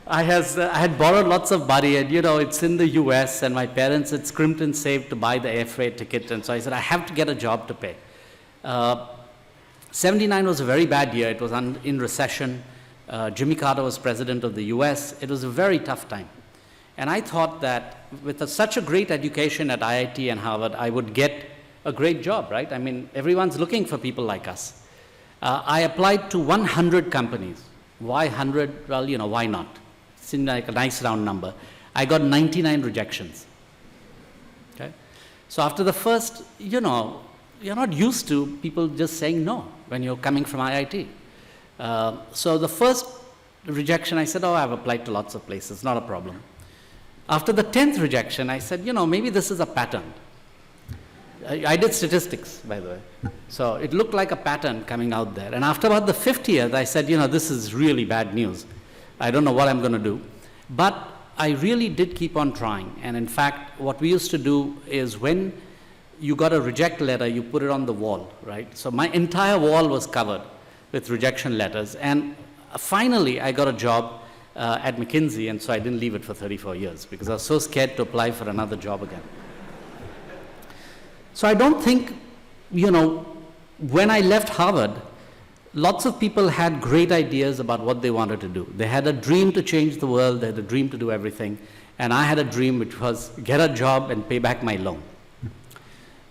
I had borrowed lots of money, and it's in the US, and my parents had scrimped and saved to buy the air freight ticket, and so I said, I have to get a job to pay. 79 was a very bad year. It was in recession. Jimmy Carter was president of the US. It was a very tough time. And I thought that with such a great education at IIT and Harvard, I would get a great job, right? I mean, everyone's looking for people like us. I applied to 100 companies. Why 100? Well, why not? Seemed like a nice round number. I got 99 rejections. Okay? So after the first, you're not used to people just saying no when you're coming from IIT. So the first rejection, I said, I've applied to lots of places, not a problem. After the 10th rejection, I said, maybe this is a pattern. I did statistics, by the way. So it looked like a pattern coming out there. And after about the 50th, I said, this is really bad news. I don't know what I'm going to do. But I really did keep on trying. And in fact, what we used to do is when you got a reject letter, you put it on the wall, right? So my entire wall was covered with rejection letters. And finally, I got a job at McKinsey, and so I didn't leave it for 34 years because I was so scared to apply for another job again. So I don't think, when I left Harvard, lots of people had great ideas about what they wanted to do. They had a dream to change the world, they had a dream to do everything, and I had a dream which was get a job and pay back my loan.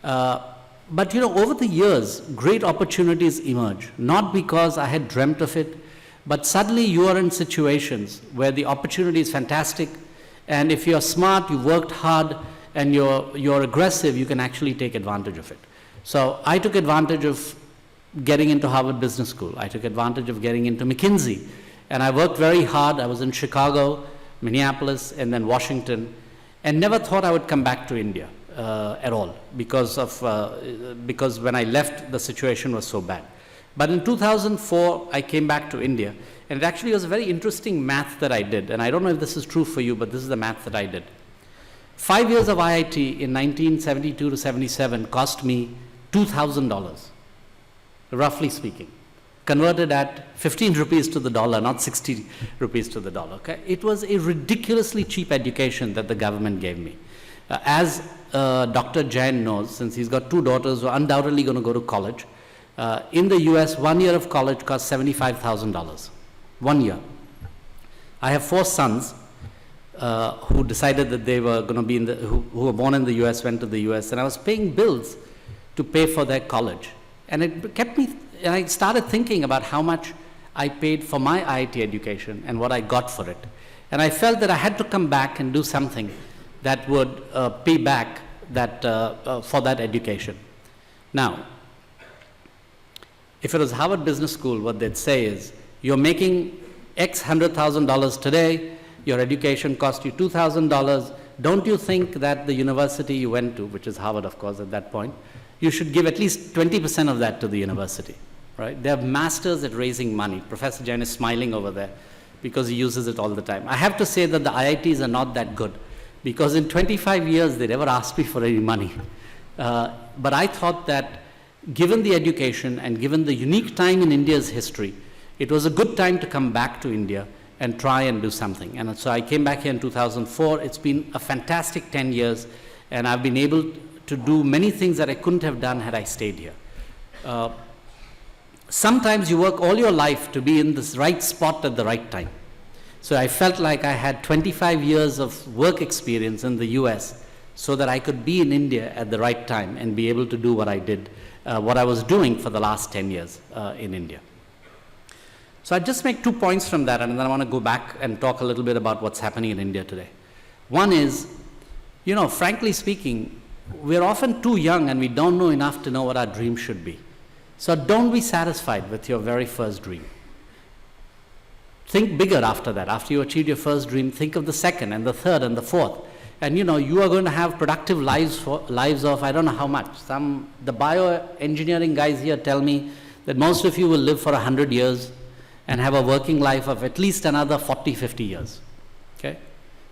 But over the years, great opportunities emerge, not because I had dreamt of it, but suddenly you are in situations where the opportunity is fantastic, and if you're smart, you worked hard, and you're aggressive, you can actually take advantage of it. So I took advantage of getting into Harvard Business School. I took advantage of getting into McKinsey, and I worked very hard. I was in Chicago, Minneapolis, and then Washington, and never thought I would come back to India at all because when I left, the situation was so bad. But in 2004, I came back to India, and it actually was a very interesting math that I did, and I don't know if this is true for you, but this is the math that I did. 5 years of IIT in 1972 to 77 cost me $2,000, roughly speaking, converted at 15 rupees to the dollar, not 60 rupees to the dollar. Okay? It was a ridiculously cheap education that the government gave me. As Dr. Jain knows, since he's got 2 daughters who are undoubtedly going to go to college, in the US, 1 year of college costs $75,000. 1 year. I have 4 sons who decided that they were going to be who were born in the US, went to the US, and I was paying bills to pay for their college. And it kept me, and I started thinking about how much I paid for my IIT education and what I got for it. And I felt that I had to come back and do something that would pay back that, for that education. Now, if it was Harvard Business School, what they'd say is, you're making X $100,000 today, your education cost you $2,000, don't you think that the university you went to, which is Harvard of course at that point, you should give at least 20% of that to the university, right? They have masters at raising money. Professor Jain is smiling over there because he uses it all the time. I have to say that the IITs are not that good because in 25 years they never asked me for any money. But I thought that given the education and given the unique time in India's history, it was a good time to come back to India and try and do something. And so I came back here in 2004. It's been a fantastic 10 years, and I've been able to do many things that I couldn't have done had I stayed here. Sometimes you work all your life to be in this right spot at the right time. So I felt like I had 25 years of work experience in the US so that I could be in India at the right time and be able to do what I did, what I was doing for the last 10 years in India. So I just make 2 points from that, and then I want to go back and talk a little bit about what's happening in India today. One is, you know, frankly speaking, we're often too young and we don't know enough to know what our dream should be. So don't be satisfied with your very first dream. Think bigger after that. After you achieve your first dream, think of the second and the third and the fourth. And you know, you are going to have productive lives of I don't know how much. The bioengineering guys here tell me that most of you will live for 100 years and have a working life of at least another 40, 50 years. Okay?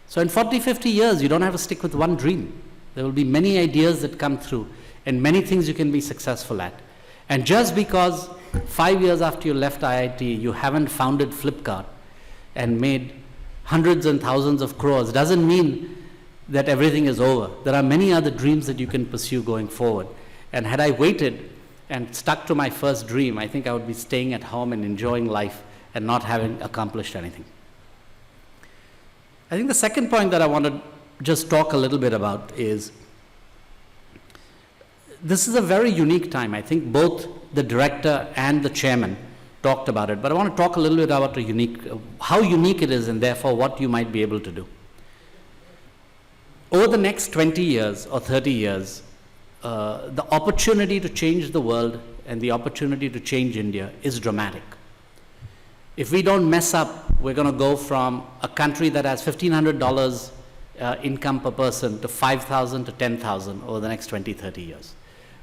So in 40, 50 years, you don't have to stick with one dream. There will be many ideas that come through and many things you can be successful at. And just because 5 years after you left IIT, you haven't founded Flipkart and made hundreds and thousands of crores, doesn't mean that everything is over. There are many other dreams that you can pursue going forward. And had I waited and stuck to my first dream, I think I would be staying at home and enjoying life and not having accomplished anything. I think the second point that I want to just talk a little bit about is, this is a very unique time. I think both the director and the chairman talked about it, but I want to talk a little bit about how unique it is and therefore what you might be able to do. Over the next 20 years or 30 years, the opportunity to change the world and the opportunity to change India is dramatic. If we don't mess up, we're going to go from a country that has $1,500 income per person to 5,000 to 10,000 over the next 20, 30 years.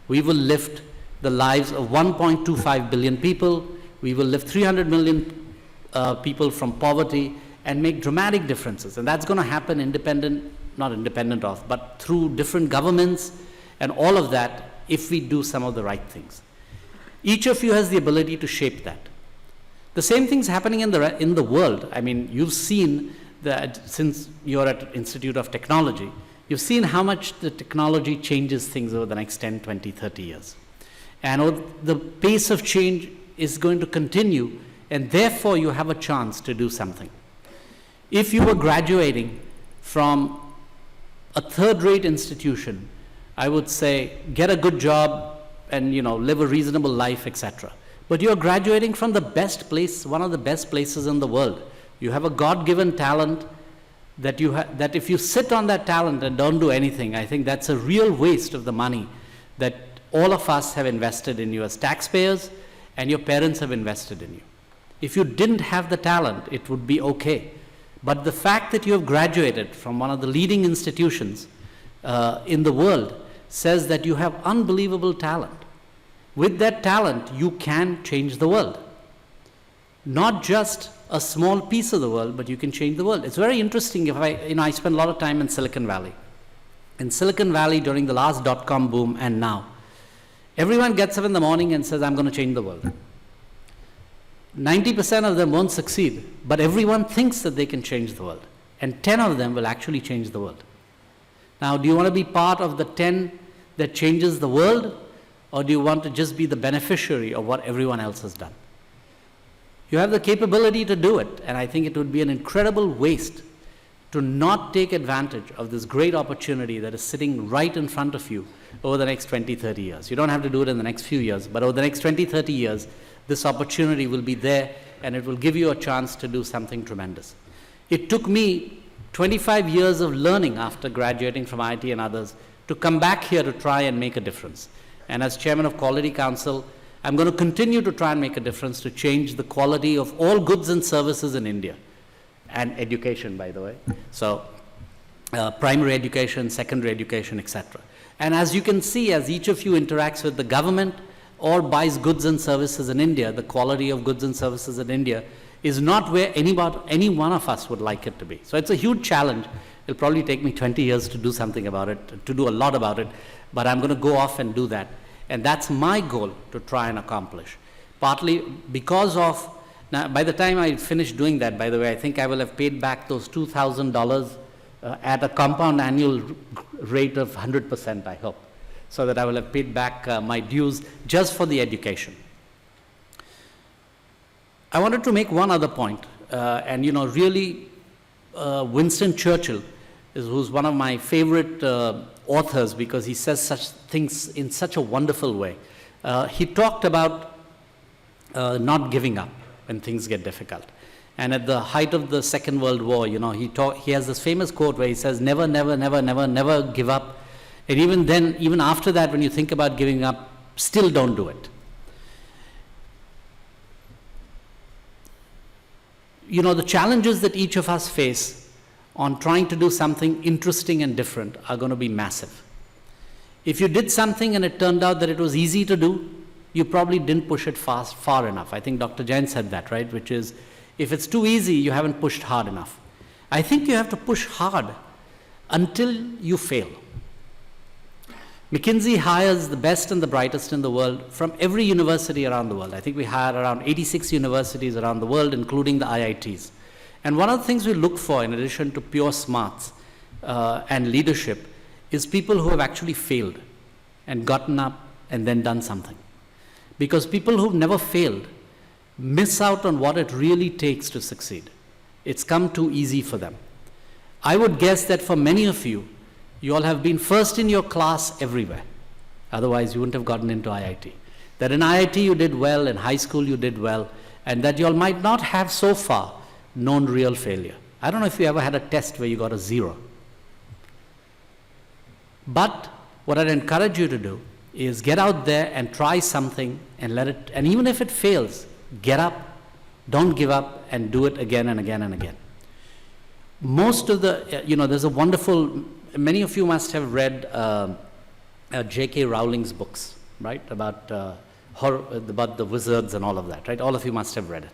We will lift the lives of 1.25 billion people. We will lift 300 million people from poverty and make dramatic differences. And that's going to happen not independent of, but through different governments and all of that if we do some of the right things. Each of you has the ability to shape that. The same thing's happening in the world. I mean, you've seen that since you're at Institute of Technology, you've seen how much the technology changes things over the next 10, 20, 30 years. And the pace of change is going to continue, and therefore you have a chance to do something. If you were graduating from a third-rate institution, I would say get a good job and live a reasonable life, etc. But you're graduating from the best place, one of the best places in the world. You have a God-given talent that if you sit on that talent and don't do anything, I think that's a real waste of the money that all of us have invested in you as taxpayers and your parents have invested in you. If you didn't have the talent, it would be okay. But the fact that you have graduated from one of the leading institutions in the world says that you have unbelievable talent. With that talent, you can change the world. Not just a small piece of the world, but you can change the world. It's very interesting. I spend a lot of time in Silicon Valley. In Silicon Valley during the last .com boom and now, everyone gets up in the morning and says, I'm going to change the world. 90% of them won't succeed, but everyone thinks that they can change the world. And 10 of them will actually change the world. Now, do you want to be part of the 10 that changes the world, or do you want to just be the beneficiary of what everyone else has done? You have the capability to do it, and I think it would be an incredible waste to not take advantage of this great opportunity that is sitting right in front of you over the next 20, 30 years. You don't have to do it in the next few years, but over the next 20, 30 years, this opportunity will be there, and it will give you a chance to do something tremendous. It took me 25 years of learning after graduating from IIT and others to come back here to try and make a difference. And as chairman of Quality Council, I'm going to continue to try and make a difference to change the quality of all goods and services in India, and education, by the way. So primary education, secondary education, etc. And as you can see, as each of you interacts with the government or buys goods and services in India, the quality of goods and services in India is not where any one of us would like it to be. So it's a huge challenge. It'll probably take me 20 years to do something about it, to do a lot about it, but I'm going to go off and do that. And that's my goal to try and accomplish. Partly because of, now by the time I finish doing that, by the way, I think I will have paid back those $2,000 at a compound annual rate of 100%, I hope, so that I will have paid back my dues just for the education. I wanted to make one other point, and really Winston Churchill, who's one of my favorite authors because he says such things in such a wonderful way. He talked about not giving up when things get difficult. And at the height of the Second World War, he has this famous quote where he says, never, never, never, never, never give up. And even then, even after that, when you think about giving up, still don't do it. The challenges that each of us face on trying to do something interesting and different are going to be massive. If you did something and it turned out that it was easy to do, you probably didn't push it far enough. I think Dr. Jain said that, right? Which is, if it's too easy, you haven't pushed hard enough. I think you have to push hard until you fail. McKinsey hires the best and the brightest in the world from every university around the world. I think we hire around 86 universities around the world, including the IITs. And one of the things we look for, in addition to pure smarts and leadership, is people who have actually failed and gotten up and then done something. Because people who've never failed miss out on what it really takes to succeed. It's come too easy for them. I would guess that for many of you, you all have been first in your class everywhere. Otherwise, you wouldn't have gotten into IIT. That in IIT you did well, in high school you did well, and that you all might not have so far known real failure. I don't know if you ever had a test where you got a 0. But what I'd encourage you to do is get out there and try something and let it, and even if it fails, get up, don't give up, and do it again and again and again. Most of the, there's a wonderful, many of you must have read J.K. Rowling's books, right, about the wizards and all of that, right? All of you must have read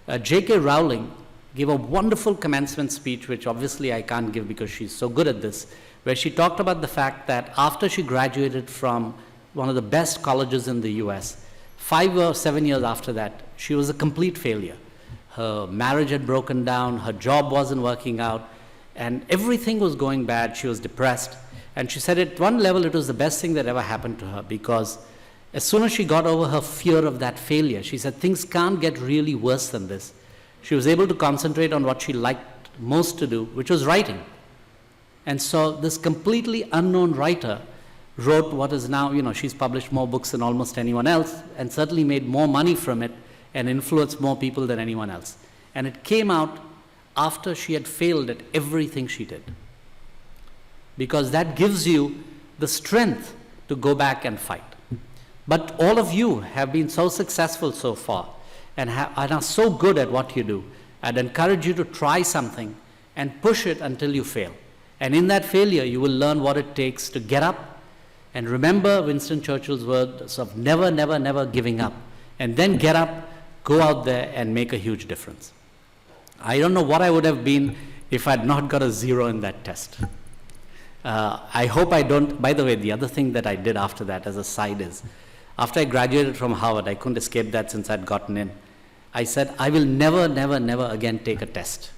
it. J.K. Rowling gave a wonderful commencement speech, which obviously I can't give because she's so good at this, where she talked about the fact that after she graduated from one of the best colleges in the US, 5 or 7 years after that, she was a complete failure. Her marriage had broken down, her job wasn't working out, and everything was going bad. She was depressed. And she said at one level it was the best thing that ever happened to her, because as soon as she got over her fear of that failure, she said things can't get really worse than this. She was able to concentrate on what she liked most to do, which was writing. And so this completely unknown writer wrote what is now, she's published more books than almost anyone else, and certainly made more money from it and influenced more people than anyone else. And it came out after she had failed at everything she did. Because that gives you the strength to go back and fight. But all of you have been so successful so far and are so good at what you do. I'd encourage you to try something and push it until you fail. And in that failure, you will learn what it takes to get up and remember Winston Churchill's words of never, never, never giving up. And then get up, go out there and make a huge difference. I don't know what I would have been if I'd not got a 0 in that test. I hope I don't. By the way, the other thing that I did after that as a side is, after I graduated from Harvard, I couldn't escape that since I'd gotten in. I said, I will never, never, never again take a test.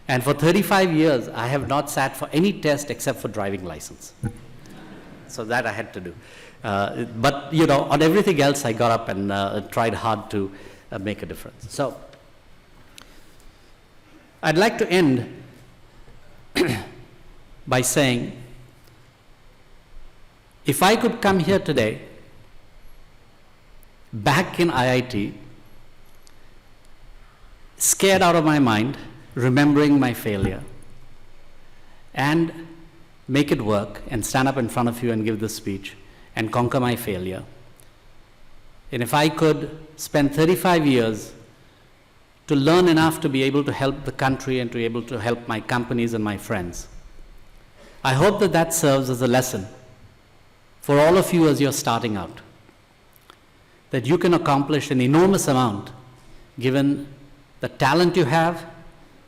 And for 35 years, I have not sat for any test except for driving license. So that I had to do. But, you know, on everything else, I got up and tried hard to make a difference. So I'd like to end by saying, if I could come here today, back in IIT, scared out of my mind, remembering my failure, and make it work and stand up in front of you and give this speech and conquer my failure. And if I could spend 35 years to learn enough to be able to help the country and to be able to help my companies and my friends, I hope that that serves as a lesson for all of you as you're starting out, that you can accomplish an enormous amount given the talent you have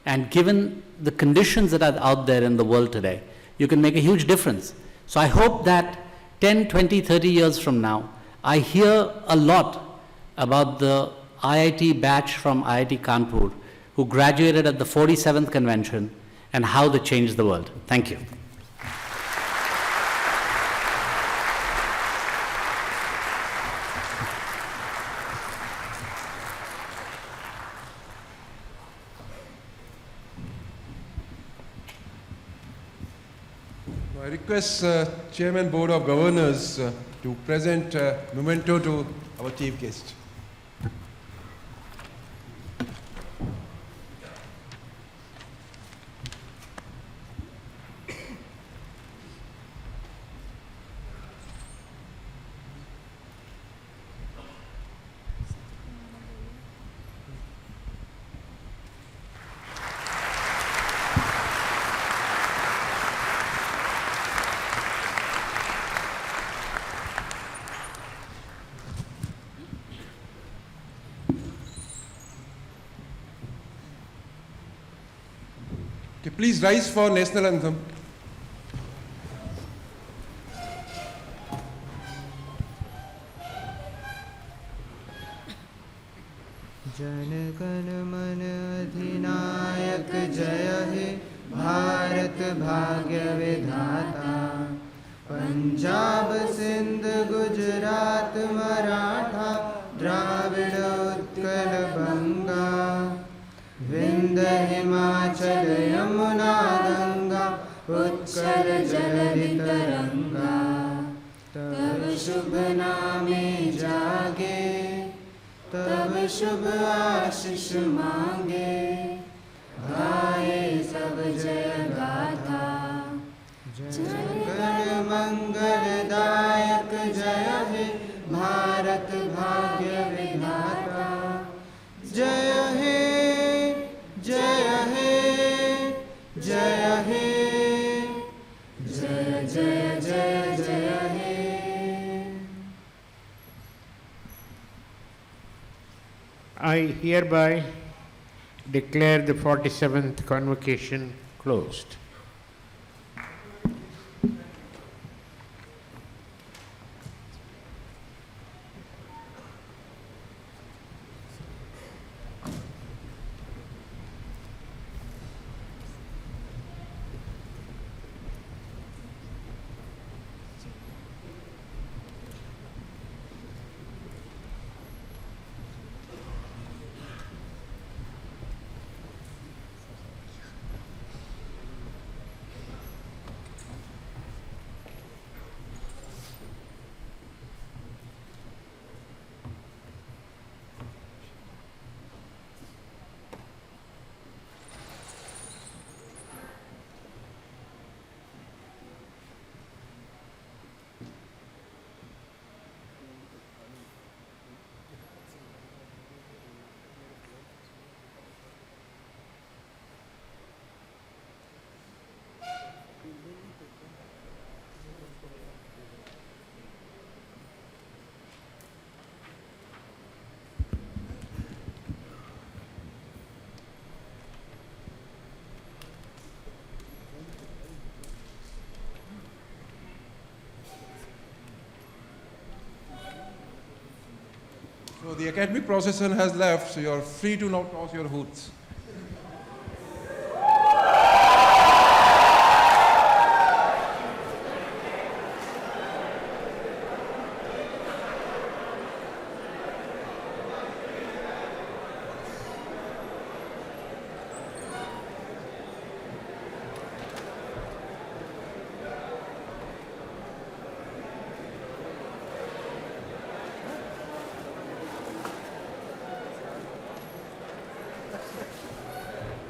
and given the conditions that are out there in the world today. You can make a huge difference. So I hope that 10, 20, 30 years from now, I hear a lot about the IIT batch from IIT Kanpur who graduated at the 47th convention and how they changed the world. Thank you. I request Chairman Board of Governors to present memento to our chief guest. Please rise for national anthem. Jana Gana मन अधिनायक जय हे भारत भाग्य विधाता पंजाब सिंध गुजरात मराठा द्राविड़ उत्कल बंगा विंध्य हिमाचल यमुना गंगा उत्कल जलधि तरंगा तब शुभ नामे जागे तब शुभ आशीष मांगे गाए सब जय गाथा जन मंगलदायक जय हे भारत भाग्य विधाता जय हे जय हे जय हे जय जय जय जय हे I hereby declare the 47th Convocation closed. So the academic procession has left, so you are free to now toss your hoods.